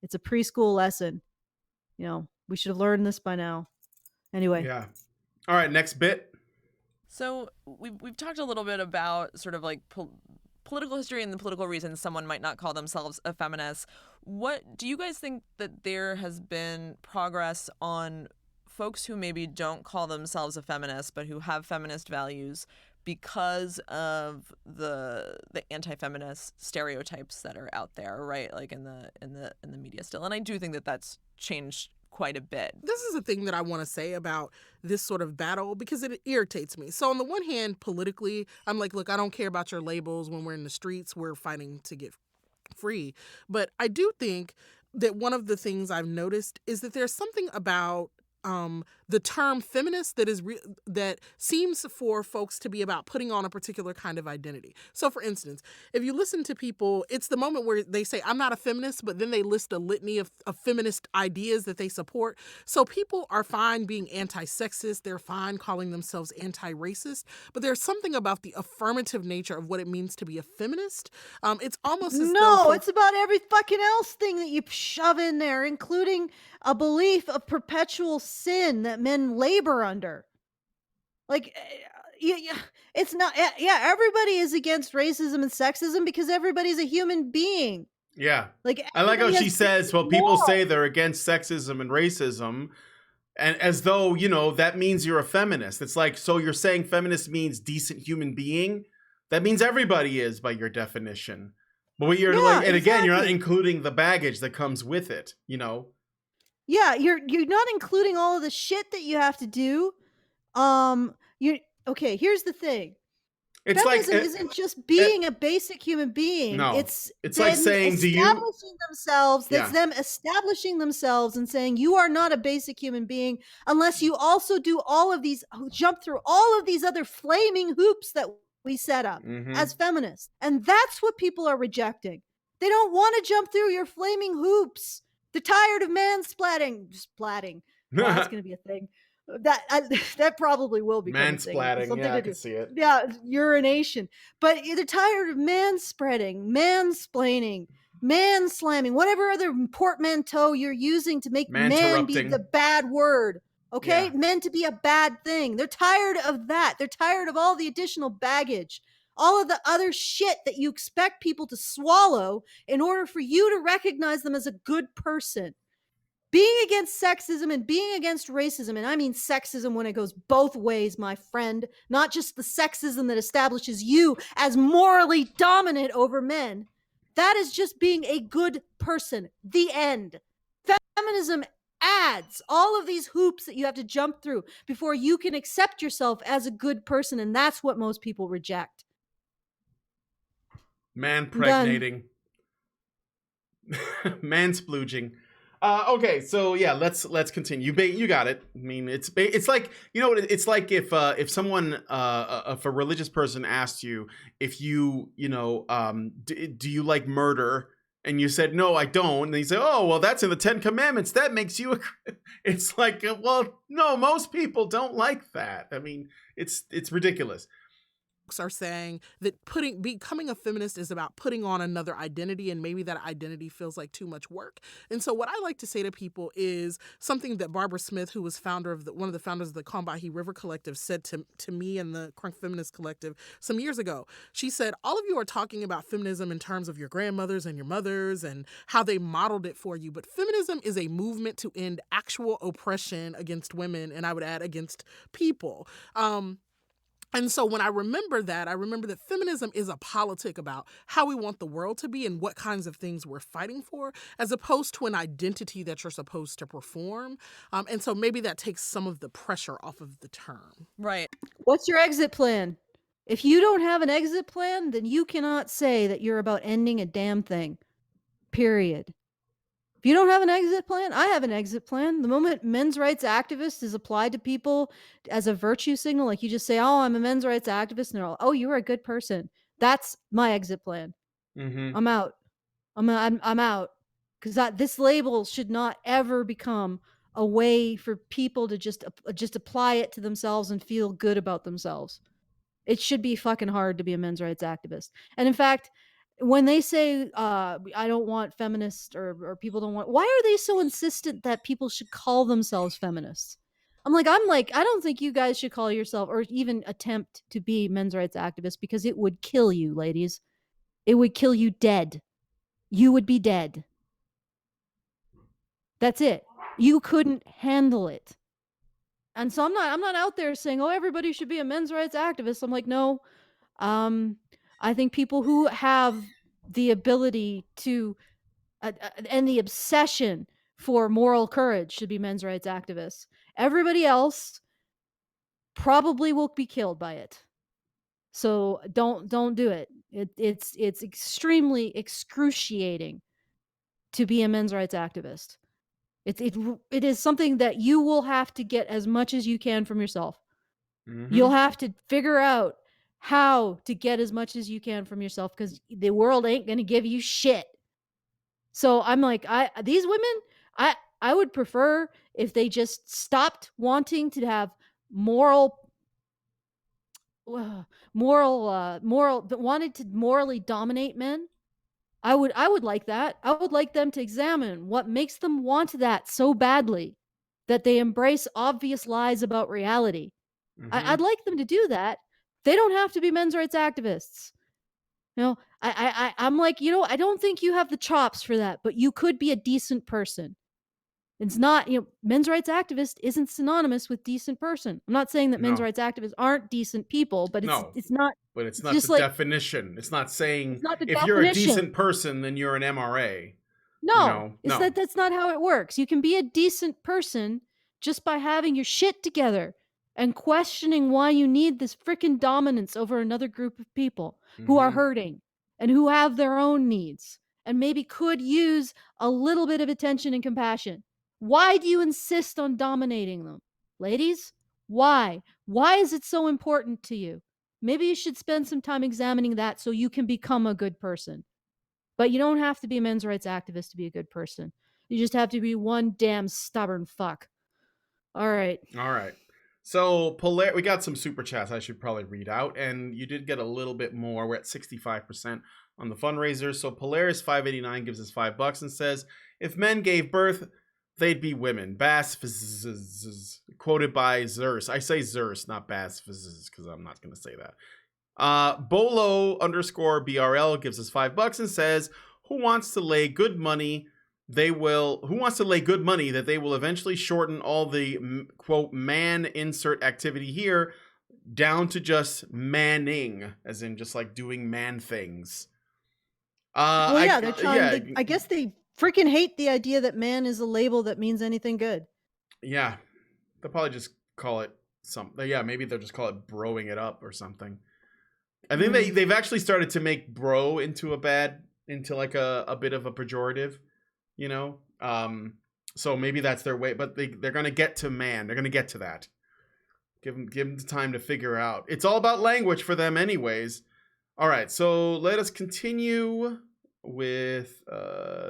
preschool lesson. We should have learned this by now. Anyway. Yeah. All right, next bit. So we've talked a little bit about sort of like political history and the political reasons someone might not call themselves a feminist. What do you guys think that there has been progress on folks who maybe don't call themselves a feminist but who have feminist values because of the anti-feminist stereotypes that are out there, right? Like in the media still. And I do think that that's changed quite a bit. This is a thing that I want to say about this sort of battle because it irritates me. So on the one hand, politically, I'm like, look, I don't care about your labels. When we're in the streets, we're fighting to get free. But I do think that one of the things I've noticed is that there's something about the term feminist that seems for folks to be about putting on a particular kind of identity. So for instance, if you listen to people, it's the moment where they say, I'm not a feminist, but then they list a litany of feminist ideas that they support. So people are fine being anti-sexist. They're fine calling themselves anti-racist. But there's something about the affirmative nature of what it means to be a feminist. It's almost as though... it's about every fucking else thing that you shove in there, including a belief of perpetual sin that men labor under. Like, it's not, everybody is against racism and sexism because everybody's a human being. Yeah. Like, I like how she says, well, people say they're against sexism and racism, and as though, that means you're a feminist. It's like, so you're saying feminist means decent human being? That means everybody is by your definition. But what you're and again, you're not including the baggage that comes with it, Yeah, you're not including all of the shit that you have to do. Here's the thing. It's Feminism isn't just being a basic human being. No, it's like saying, establishing themselves. That's them establishing themselves and saying you are not a basic human being unless you also do all of these, jump through all of these other flaming hoops that we set up as feminists. And that's what people are rejecting. They don't want to jump through your flaming hoops. They're tired of mansplaining. Splatting. Wow, that's going to be a thing. That probably will be Mansplatting. Yeah, I can see it. Yeah, urination. But they're tired of manspreading, mansplaining, manslamming, whatever other portmanteau you're using to make man be the bad word. Okay? Yeah. Men to be a bad thing. They're tired of that. They're tired of all the additional baggage. All of the other shit that you expect people to swallow in order for you to recognize them as a good person. Being against sexism and being against racism, and I mean sexism when it goes both ways, my friend, not just the sexism that establishes you as morally dominant over men. That is just being a good person. The end. Feminism adds all of these hoops that you have to jump through before you can accept yourself as a good person, and that's what most people reject. Man-pregnating. Man-splooging. Okay, so yeah, let's continue. You got it. I mean, it's like, it's like if someone if a religious person asked you if you do you like murder, and you said no, I don't, and they say, oh well, that's in the 10 Commandments, that makes you it's like, well, no, most people don't like that. I mean, it's ridiculous. Are saying that becoming a feminist is about putting on another identity, and maybe that identity feels like too much work. And so what I like to say to people is something that Barbara Smith, who was one of the founders of the Combahee River Collective, said to me and the Crunk Feminist Collective some years ago. She said, all of you are talking about feminism in terms of your grandmothers and your mothers and how they modeled it for you, but feminism is a movement to end actual oppression against women, and I would add against people. And so when I remember that feminism is a politic about how we want the world to be and what kinds of things we're fighting for, as opposed to an identity that you're supposed to perform. And so maybe that takes some of the pressure off of the term. Right. What's your exit plan? If you don't have an exit plan, then you cannot say that you're about ending a damn thing. Period. If you don't have an exit plan, I have an exit plan. The moment men's rights activist is applied to people as a virtue signal, like you just say, oh, I'm a men's rights activist, and they're all, oh, you're a good person. That's my exit plan. Mm-hmm. I'm out. I'm out. Because this label should not ever become a way for people to just apply it to themselves and feel good about themselves. It should be fucking hard to be a men's rights activist. And in fact, when they say I don't want feminists or people don't want, why are they so insistent that people should call themselves feminists? I'm like, I don't think you guys should call yourself or even attempt to be men's rights activists, because it would kill you, ladies. It would kill you dead. You would be dead. That's it. You couldn't handle it. And so I'm not out there saying, oh, everybody should be a men's rights activist. I'm like, no. I think people who have the ability to and the obsession for moral courage should be men's rights activists. Everybody else probably will be killed by it. So don't do it. It's extremely excruciating to be a men's rights activist. It is something that you will have to get as much as you can from yourself. Mm-hmm. You'll have to figure out how to get as much as you can from yourself, because the world ain't going to give you shit. So I'm like, these women, I would prefer if they just stopped wanting to have wanted to morally dominate men. I would like that. I would like them to examine what makes them want that so badly that they embrace obvious lies about reality. Mm-hmm. I'd like them to do that. They don't have to be men's rights activists. You know, I'm like, you know, I don't think you have the chops for that, but you could be a decent person. It's not, you know, men's rights activist isn't synonymous with decent person. I'm not saying that men's rights activists aren't decent people, but it's not. But it's not the definition. It's not saying if you're a decent person, then you're an MRA. No, that's not how it works. You can be a decent person just by having your shit together and questioning why you need this freaking dominance over another group of people who are hurting and who have their own needs and maybe could use a little bit of attention and compassion. Why do you insist on dominating them? Ladies, why? Why is it so important to you? Maybe you should spend some time examining that so you can become a good person. But you don't have to be a men's rights activist to be a good person. You just have to be one damn stubborn fuck. All right. So we got some super chats I should probably read out, and you did get a little bit more. We're at 65% on the fundraiser. So Polaris 589 gives us $5 and says, if men gave birth, they'd be women. Bass quoted by Zers. I say Zers, not Bass because I'm not going to say that. Bolo_BRL gives us $5 and says, who wants to lay good money that they will eventually shorten all the quote man insert activity here down to just manning, as in just like doing man things. They're trying I guess they freaking hate the idea that man is a label that means anything good. Yeah. They'll probably just call it something. Yeah, maybe they'll just call it broing it up or something. I think they've actually started to make bro into a bit of a pejorative, you know? So maybe that's their way, but they're going to get to man. They're going to get to that. Give them the time to figure out. It's all about language for them anyways. All right, so let us continue with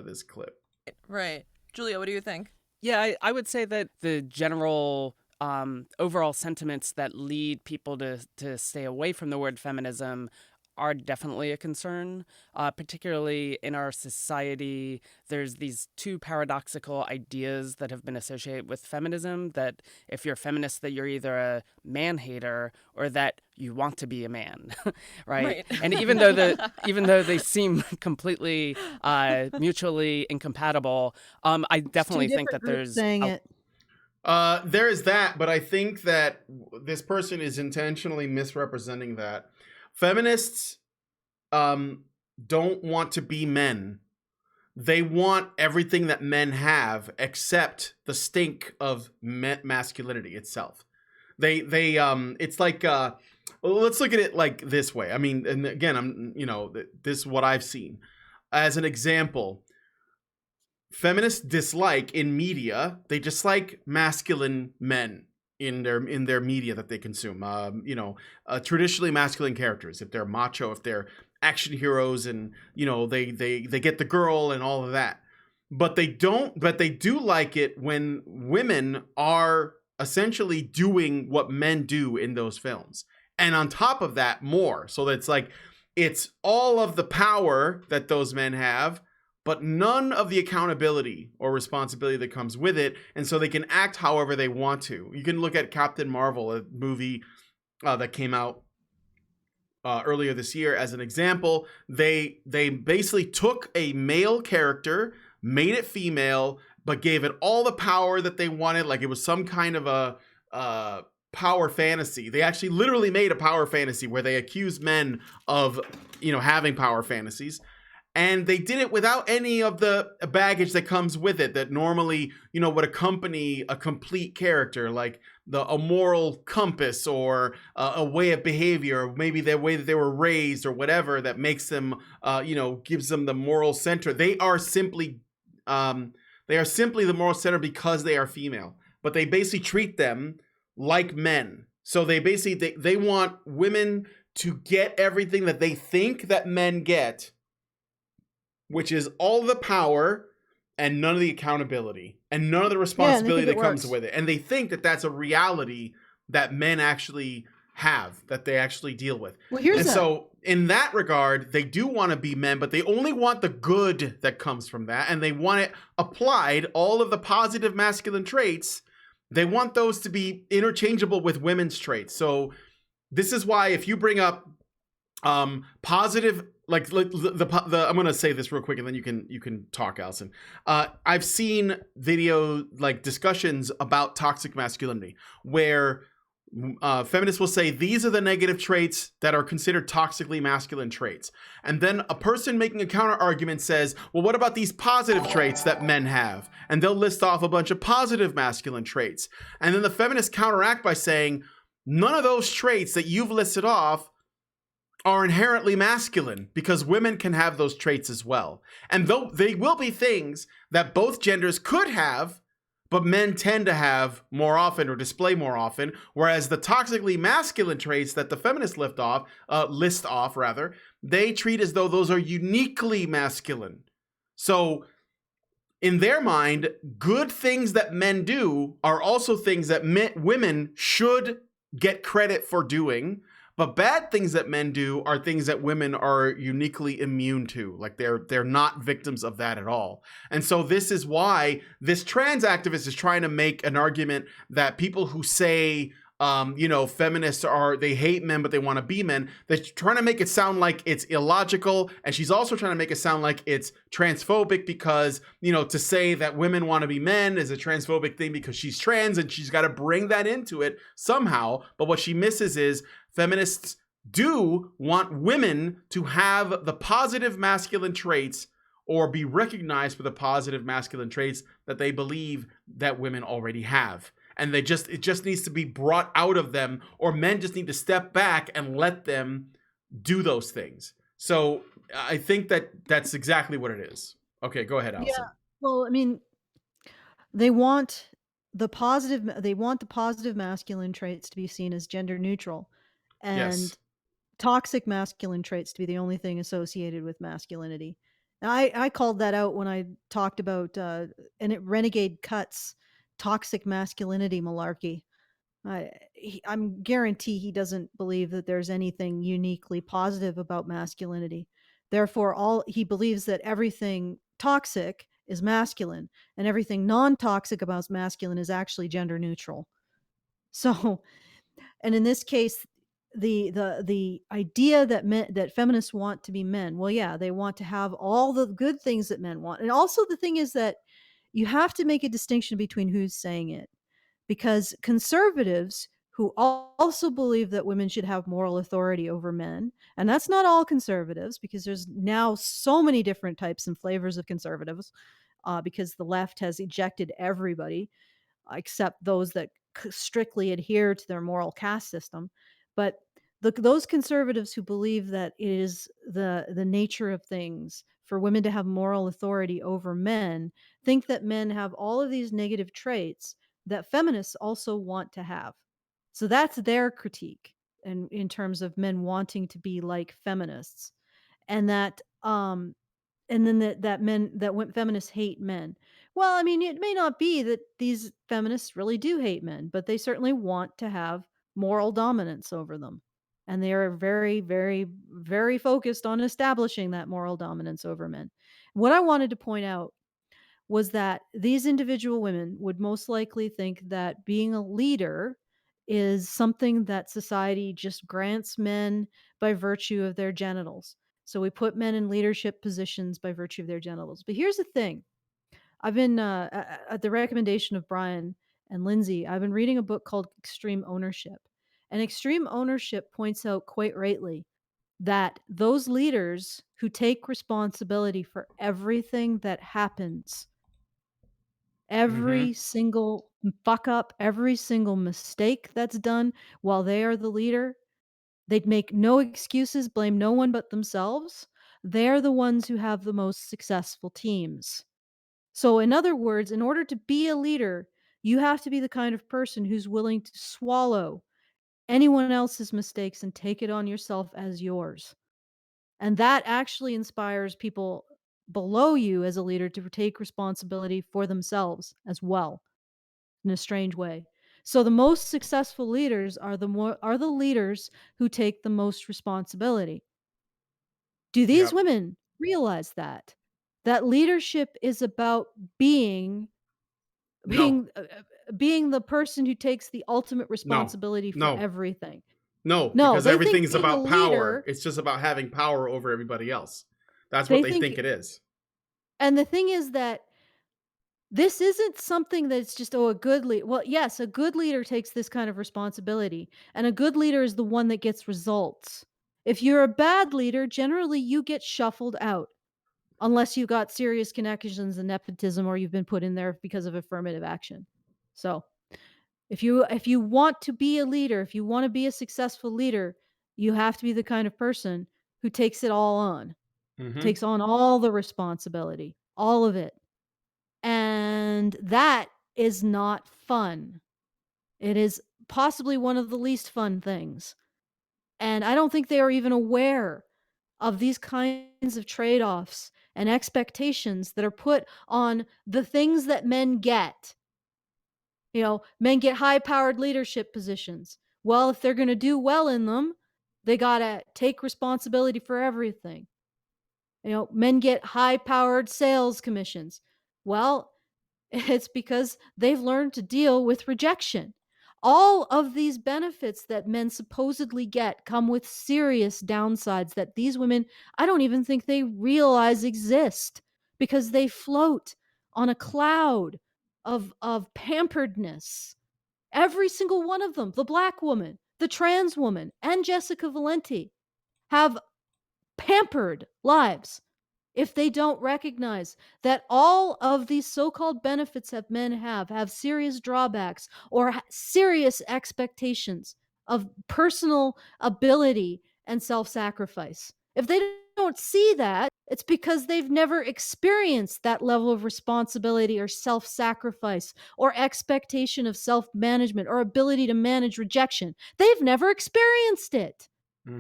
this clip. Right. Julia, what do you think? Yeah, I would say that the general overall sentiments that lead people to stay away from the word feminism are definitely a concern, particularly in our society. There's these two paradoxical ideas that have been associated with feminism, that if you're a feminist, that you're either a man-hater or that you want to be a man, right? And even though they seem completely mutually incompatible, I definitely think that there's saying it. There is that, but I think that this person is intentionally misrepresenting that. Feminists don't want to be men. They want everything that men have except the stink of masculinity itself. They it's like let's look at it like this way. I mean, and again, this is what I've seen. As an example, feminists dislike in media, they dislike masculine men in their media that they consume. Traditionally masculine characters, if they're macho, if they're action heroes, and they get the girl and all of that. But they do like it when women are essentially doing what men do in those films. And on top of that, more. So it's like, it's all of the power that those men have, but none of the accountability or responsibility that comes with it. And so they can act however they want to. You can look at Captain Marvel, a movie that came out earlier this year as an example. They basically took a male character, made it female, but gave it all the power that they wanted. Like it was some kind of a power fantasy. They actually literally made a power fantasy where they accused men of, having power fantasies. And they did it without any of the baggage that comes with it that normally, would accompany a complete character, like a moral compass or a way of behavior, or maybe the way that they were raised or whatever that makes them, gives them the moral center. They are simply the moral center because they are female. But they basically treat them like men. So they basically, they want women to get everything that they think that men get, which is all the power and none of the accountability and none of the responsibility that comes with it. And they think that that's a reality that men actually have, that they actually deal with. Well, so in that regard, they do want to be men, but they only want the good that comes from that. And they want it applied, all of the positive masculine traits. They want those to be interchangeable with women's traits. So this is why if you bring up positive, like I'm going to say this real quick and then you can talk, Alison. I've seen video discussions about toxic masculinity where feminists will say these are the negative traits that are considered toxically masculine traits. And then a person making a counter argument says, well, what about these positive traits that men have? And they'll list off a bunch of positive masculine traits. And then the feminists counteract by saying, none of those traits that you've listed off are inherently masculine because women can have those traits as well. And though they will be things that both genders could have, but men tend to have more often or display more often, whereas the toxically masculine traits that the feminists list off, they treat as though those are uniquely masculine. So in their mind, good things that men do are also things that women should get credit for doing, but bad things that men do are things that women are uniquely immune to. Like they're not victims of that at all. And so this is why this trans activist is trying to make an argument that people who say, feminists they hate men, but they want to be men. They're trying to make it sound like it's illogical. And she's also trying to make it sound like it's transphobic because, to say that women want to be men is a transphobic thing because she's trans and she's got to bring that into it somehow. But what she misses is feminists do want women to have the positive masculine traits or be recognized for the positive masculine traits that they believe that women already have. And it just needs to be brought out of them, or men just need to step back and let them do those things. So I think that's exactly what it is. Okay, go ahead, Alison. Yeah. Well, I mean, they want the positive masculine traits to be seen as gender neutral, and toxic masculine traits to be the only thing associated with masculinity. And I called that out when I talked about Renegade Cuts toxic masculinity malarkey. I'm guarantee he doesn't believe that there's anything uniquely positive about masculinity. Therefore, he believes that everything toxic is masculine and everything non-toxic about masculine is actually gender neutral. So, and in this case, the idea that feminists want to be men, well, yeah, they want to have all the good things that men want. And also the thing is that you have to make a distinction between who's saying it, because conservatives who also believe that women should have moral authority over men, and that's not all conservatives, because there's now so many different types and flavors of conservatives, because the left has ejected everybody except those that strictly adhere to their moral caste system. But those conservatives who believe that it is the nature of things for women to have moral authority over men think that men have all of these negative traits that feminists also want to have. So that's their critique in terms of men wanting to be like feminists, and that then that feminists hate men. Well, I mean, it may not be that these feminists really do hate men, but they certainly want to have moral dominance over them. And they are very, very, very focused on establishing that moral dominance over men. What I wanted to point out was that these individual women would most likely think that being a leader is something that society just grants men by virtue of their genitals. So we put men in leadership positions by virtue of their genitals. But here's the thing. I've been, at the recommendation of Brian and Lindsay, I've been reading a book called Extreme Ownership. And Extreme Ownership points out quite rightly that those leaders who take responsibility for everything that happens, every single fuck up, every single mistake that's done while they are the leader, they'd make no excuses, blame no one but themselves. They're the ones who have the most successful teams. So, in other words, in order to be a leader, you have to be the kind of person who's willing to swallow anyone else's mistakes and take it on yourself as yours. And that actually inspires people below you as a leader to take responsibility for themselves as well, in a strange way. So the most successful leaders are the leaders who take the most responsibility. Do these Yep. women realize that leadership is about being No. being the person who takes the ultimate responsibility for No. everything? No, No, because they think everything's being a about power. leader- It's just about having power over everybody else. That's They what they think- think it is. And the thing is that this isn't something that's just, a good leader. Well, yes, a good leader takes this kind of responsibility, and a good leader is the one that gets results. If you're a bad leader, generally you get shuffled out, unless you got serious connections and nepotism, or you've been put in there because of affirmative action. So, if you want to be a leader, if you want to be a successful leader, you have to be the kind of person who takes it all on, takes on all the responsibility, all of it. And that is not fun. It is possibly one of the least fun things. And I don't think they are even aware of these kinds of trade-offs and expectations that are put on the things that men get. You know, men get high-powered leadership positions. Well, if they're going to do well in them, they got to take responsibility for everything. You know, men get high-powered sales commissions. Well, it's because they've learned to deal with rejection. All of these benefits that men supposedly get come with serious downsides that these women, I don't even think they realize exist, because they float on a cloud of pamperedness. Every single one of them, the black woman, the trans woman, and Jessica Valenti, have pampered lives. If they don't recognize that all of these so-called benefits that men have serious drawbacks or serious expectations of personal ability and self-sacrifice. If they don't see that, it's because they've never experienced that level of responsibility or self-sacrifice or expectation of self-management or ability to manage rejection. They've never experienced it.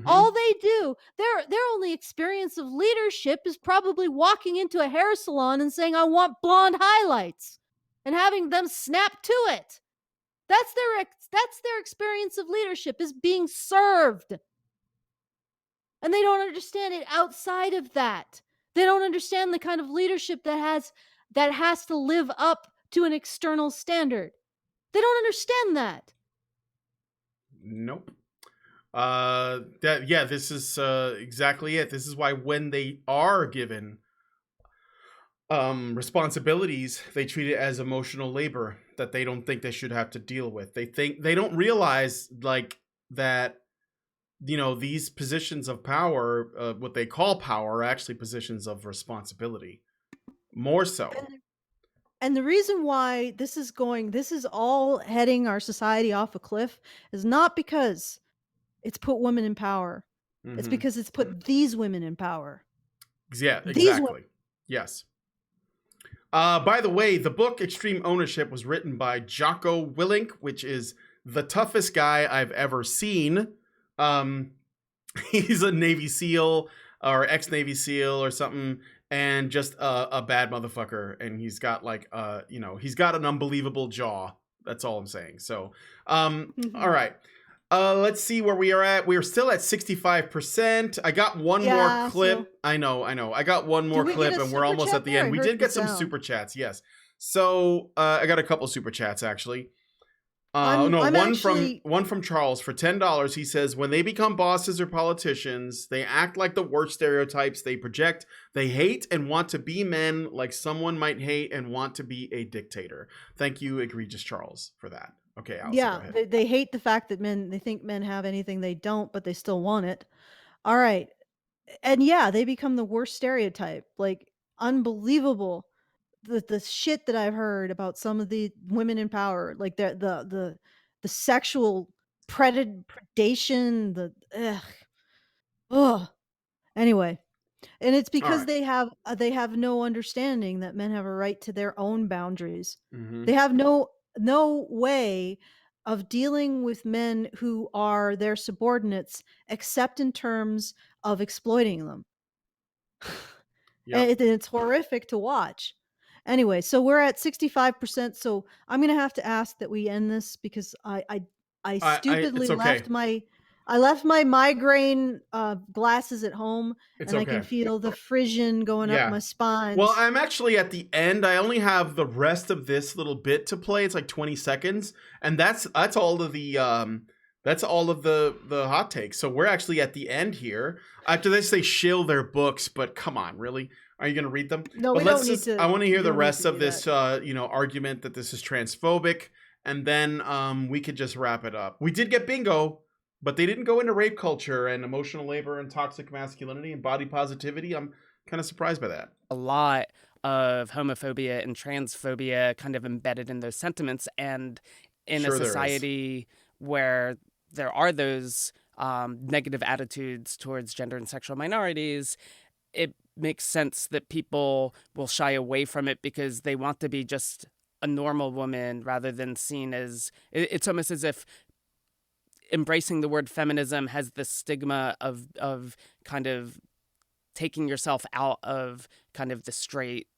All they do, their only experience of leadership is probably walking into a hair salon and saying, "I want blonde highlights," and having them snap to it. That's their experience of leadership, is being served. And they don't understand it outside of that. They don't understand the kind of leadership that has to live up to an external standard. They don't understand that. Nope. This is exactly it. This is why when they are given responsibilities, they treat it as emotional labor that they don't think they should have to deal with. They don't realize, like, that, you know, these positions of power, what they call power, are actually positions of responsibility. More so. And the reason why this is all heading our society off a cliff is not because it's put women in power. It's because it's put these women in power. Yeah, exactly. Yes. By the way, the book Extreme Ownership was written by Jocko Willink, which is the toughest guy I've ever seen. He's a Navy SEAL or ex-Navy SEAL or something, and just a bad motherfucker. And he's got he's got an unbelievable jaw. That's all I'm saying. So, all right. Let's see where we are at. We're still at 65%. I got one more clip. So I know. I got one more we clip get a and we're super almost chat at the there? end. I We heard did the get some sound. super chats, yes. So I got a couple super chats actually. I'm One from Charles for $10. He says, when they become bosses or politicians, they act like the worst stereotypes they project. They hate and want to be men like someone might hate and want to be a dictator. Thank you, egregious Charles, for that. Okay, Alison, go ahead. they hate the fact that they think men have anything they don't, but they still want it. All right. And yeah, they become the worst stereotype. Like, unbelievable. The shit that I've heard about some of the women in power, like the sexual predation, ugh. Anyway, and it's All because right. they have no understanding that men have a right to their own boundaries. Mm-hmm. They have no way of dealing with men who are their subordinates except in terms of exploiting them. Yep. And it's horrific to watch. Anyway, so we're at 65%. So I'm gonna have to ask that we end this because I stupidly It's okay. left my migraine glasses at home, It's and I okay. can feel the frisson going up my spine. Well, I'm actually at the end. I only have the rest of this little bit to play. It's like 20 seconds, and that's all of the hot takes. So we're actually at the end here. After this, they shill their books, but come on, really? Are you going to read them? No, but we don't need to. I want to hear the don't need rest to of do this, that. argument that this is transphobic, and then we could just wrap it up. We did get bingo, but they didn't go into rape culture and emotional labor and toxic masculinity and body positivity. I'm kind of surprised by that. A lot of homophobia and transphobia kind of embedded in those sentiments, and in Sure a there is. society where there are those negative attitudes towards gender and sexual minorities, it makes sense that people will shy away from it because they want to be just a normal woman rather than seen as... It's almost as if embracing the word feminism has this stigma of kind of taking yourself out of kind of the straight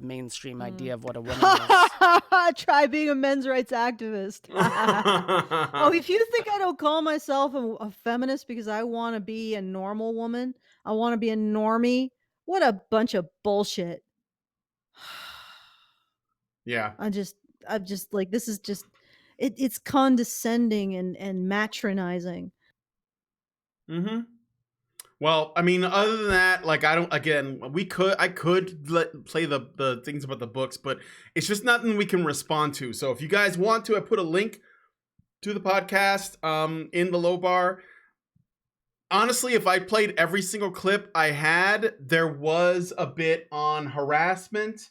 mainstream idea of what a woman is. Try being a men's rights activist. Oh, if you think I don't call myself a feminist because I want to be a normal woman, I want to be a normie, what a bunch of bullshit. Yeah. I'm just like, this is just, it's condescending and matronizing. Mm-hmm. Well, I mean, other than that, like, I could play the things about the books, but it's just nothing we can respond to. So if you guys want to, I put a link to the podcast in the low bar. Honestly, if I played every single clip I had, there was a bit on harassment.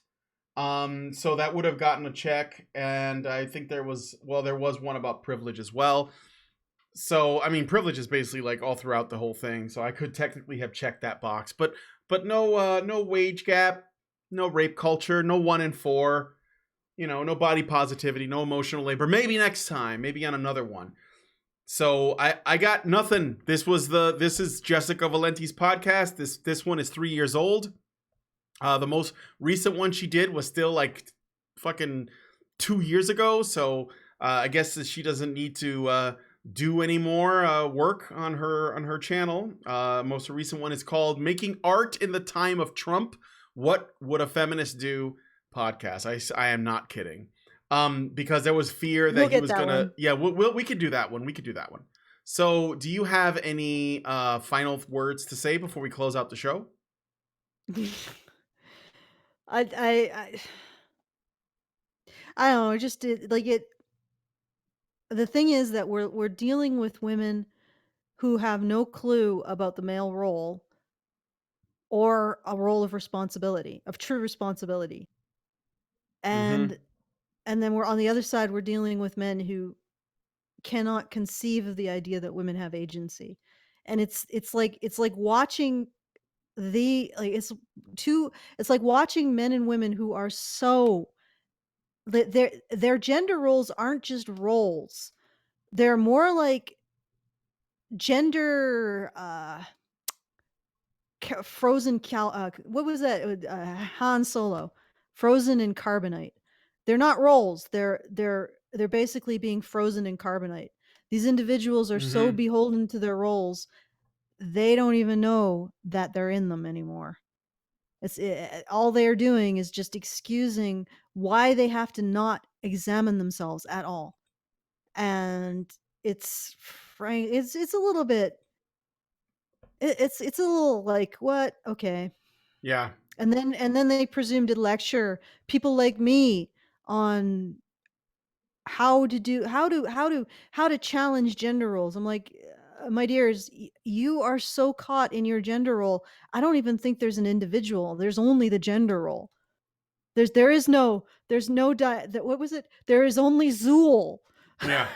So that would have gotten a check, and I think there was one about privilege as well. So, I mean, privilege is basically like all throughout the whole thing. So I could technically have checked that box, but no wage gap, no rape culture, no 1 in 4, no body positivity, no emotional labor. Maybe next time, maybe on another one. So I got nothing. This is Jessica Valenti's podcast. This one is 3 years old. The most recent one she did was still like fucking 2 years ago. So I guess she doesn't need to do any more work on her channel. Most recent one is called "Making Art in the Time of Trump: What Would a Feminist Do?" podcast. I am not kidding. Because there was fear that he was gonna. One. Yeah, we could do that one. We could do that one. So, do you have any final words to say before we close out the show? I don't know. Just like it. The thing is that we're dealing with women who have no clue about the male role or a role of responsibility, of true responsibility. And then we're on the other side, we're dealing with men who cannot conceive of the idea that women have agency. And it's like watching it's like watching men and women who are so their gender roles aren't just roles. They're more like gender frozen what was that? Han Solo, frozen in carbonite. They're not roles. They're basically being frozen in carbonite. These individuals are so beholden to their roles, they don't even know that they're in them anymore. All they're doing is just excusing why they have to not examine themselves at all. And it's a little bit, it's a little like, what? Okay. Yeah. And then they presume to lecture people like me on how to challenge gender roles. I'm like, my dears, you are so caught in your gender role. I don't even think there's an individual. There's only the gender role. There's no what was it? There is only Zool. Yeah.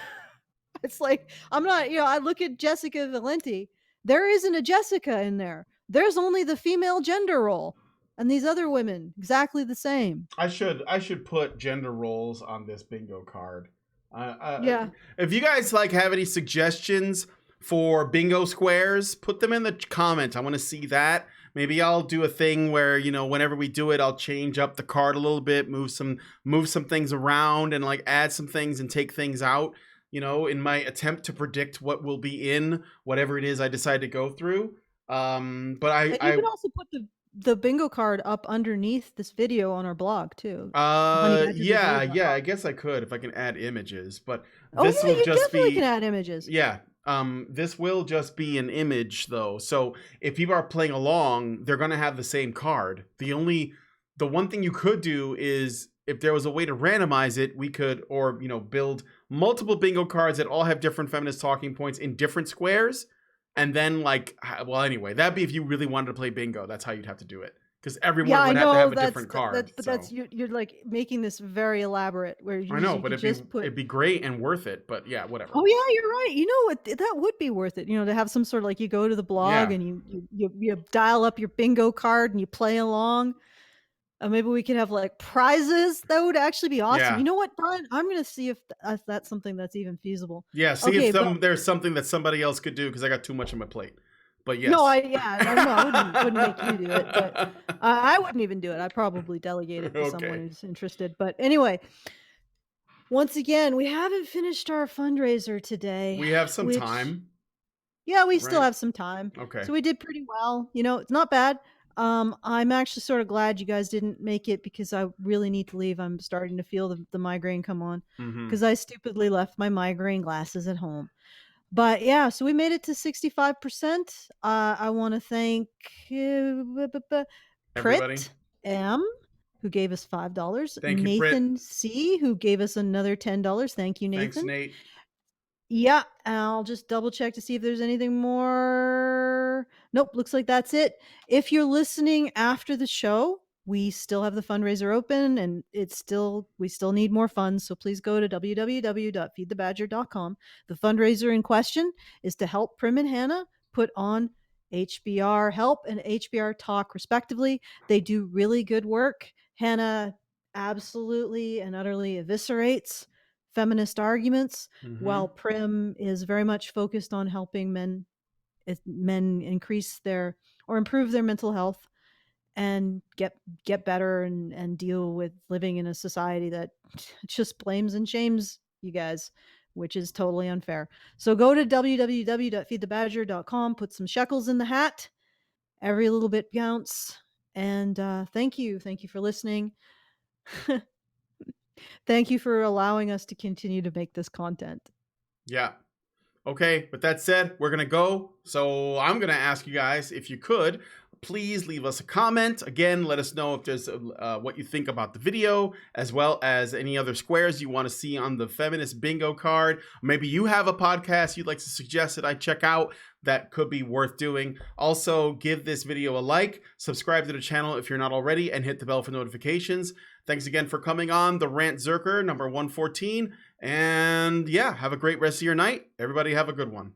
It's like, I'm not, I look at Jessica Valenti. There isn't a Jessica in there. There's only the female gender role. And these other women, exactly the same. I should put gender roles on this bingo card. Yeah. If you guys have any suggestions for bingo squares, put them in the comments. I want to see that. Maybe I'll do a thing where, whenever we do it, I'll change up the card a little bit, move some things around, and add some things and take things out, in my attempt to predict what will be in whatever it is I decide to go through. But you can also put the bingo card up underneath this video on our blog too. Yeah, I guess I could if I can add images, but this will you just definitely be can add images. Yeah. This will just be an image though. So if people are playing along, they're going to have the same card. The one thing you could do is, if there was a way to randomize it, we could, or, build multiple bingo cards that all have different feminist talking points in different squares. And then anyway, that'd be if you really wanted to play bingo. That's how you'd have to do it. Because everyone would have to have a different card. But you're making this very elaborate. Where you, I know, you but it'd be great and worth it. But yeah, whatever. Oh yeah, you're right. You know what? That would be worth it. To have some sort of you go to the blog and you dial up your bingo card and you play along. Maybe we could have prizes. That would actually be awesome. Yeah. You know what, Brian? I'm gonna see if that's something that's even feasible. Yeah, see if there's something that somebody else could do, because I got too much on my plate. But yes. No, I wouldn't make you do it. But I wouldn't even do it. I'd probably delegate it to someone who's interested. But anyway, once again, we haven't finished our fundraiser today. We have some time. Yeah, we still have some time. Okay. So we did pretty well. It's not bad. I'm actually sort of glad you guys didn't make it, because I really need to leave. I'm starting to feel the migraine come on, because I stupidly left my migraine glasses at home. But yeah, so we made it to 65%. I want to thank Prit M, who gave us $5. Thank you, Nathan Prit. C, who gave us another $10. Thank you, Nathan. Thanks, Nate. Yeah, I'll just double check to see if there's anything more. Nope, looks like that's it. If you're listening after the show, we still have the fundraiser open, and we still need more funds. So please go to www.feedthebadger.com. The fundraiser in question is to help Prim and Hannah put on HBR Help and HBR Talk, respectively. They do really good work. Hannah absolutely and utterly eviscerates feminist arguments, while Prim is very much focused on helping men increase their or improve their mental health and get better and deal with living in a society that just blames and shames you guys, which is totally unfair. So go to www.feedthebadger.com, put some shekels in the hat. Every little bit counts. And thank you for listening. Thank you for allowing us to continue to make this content. Yeah. Okay, with that said, we're going to go. So I'm going to ask you guys, if you could, please leave us a comment. Again, let us know if there's what you think about the video, as well as any other squares you want to see on the Feminist Bingo card. Maybe you have a podcast you'd like to suggest that I check out that could be worth doing. Also, give this video a like, subscribe to the channel if you're not already, and hit the bell for notifications. Thanks again for coming on the Rantzerker number 114. And yeah, have a great rest of your night. Everybody have a good one.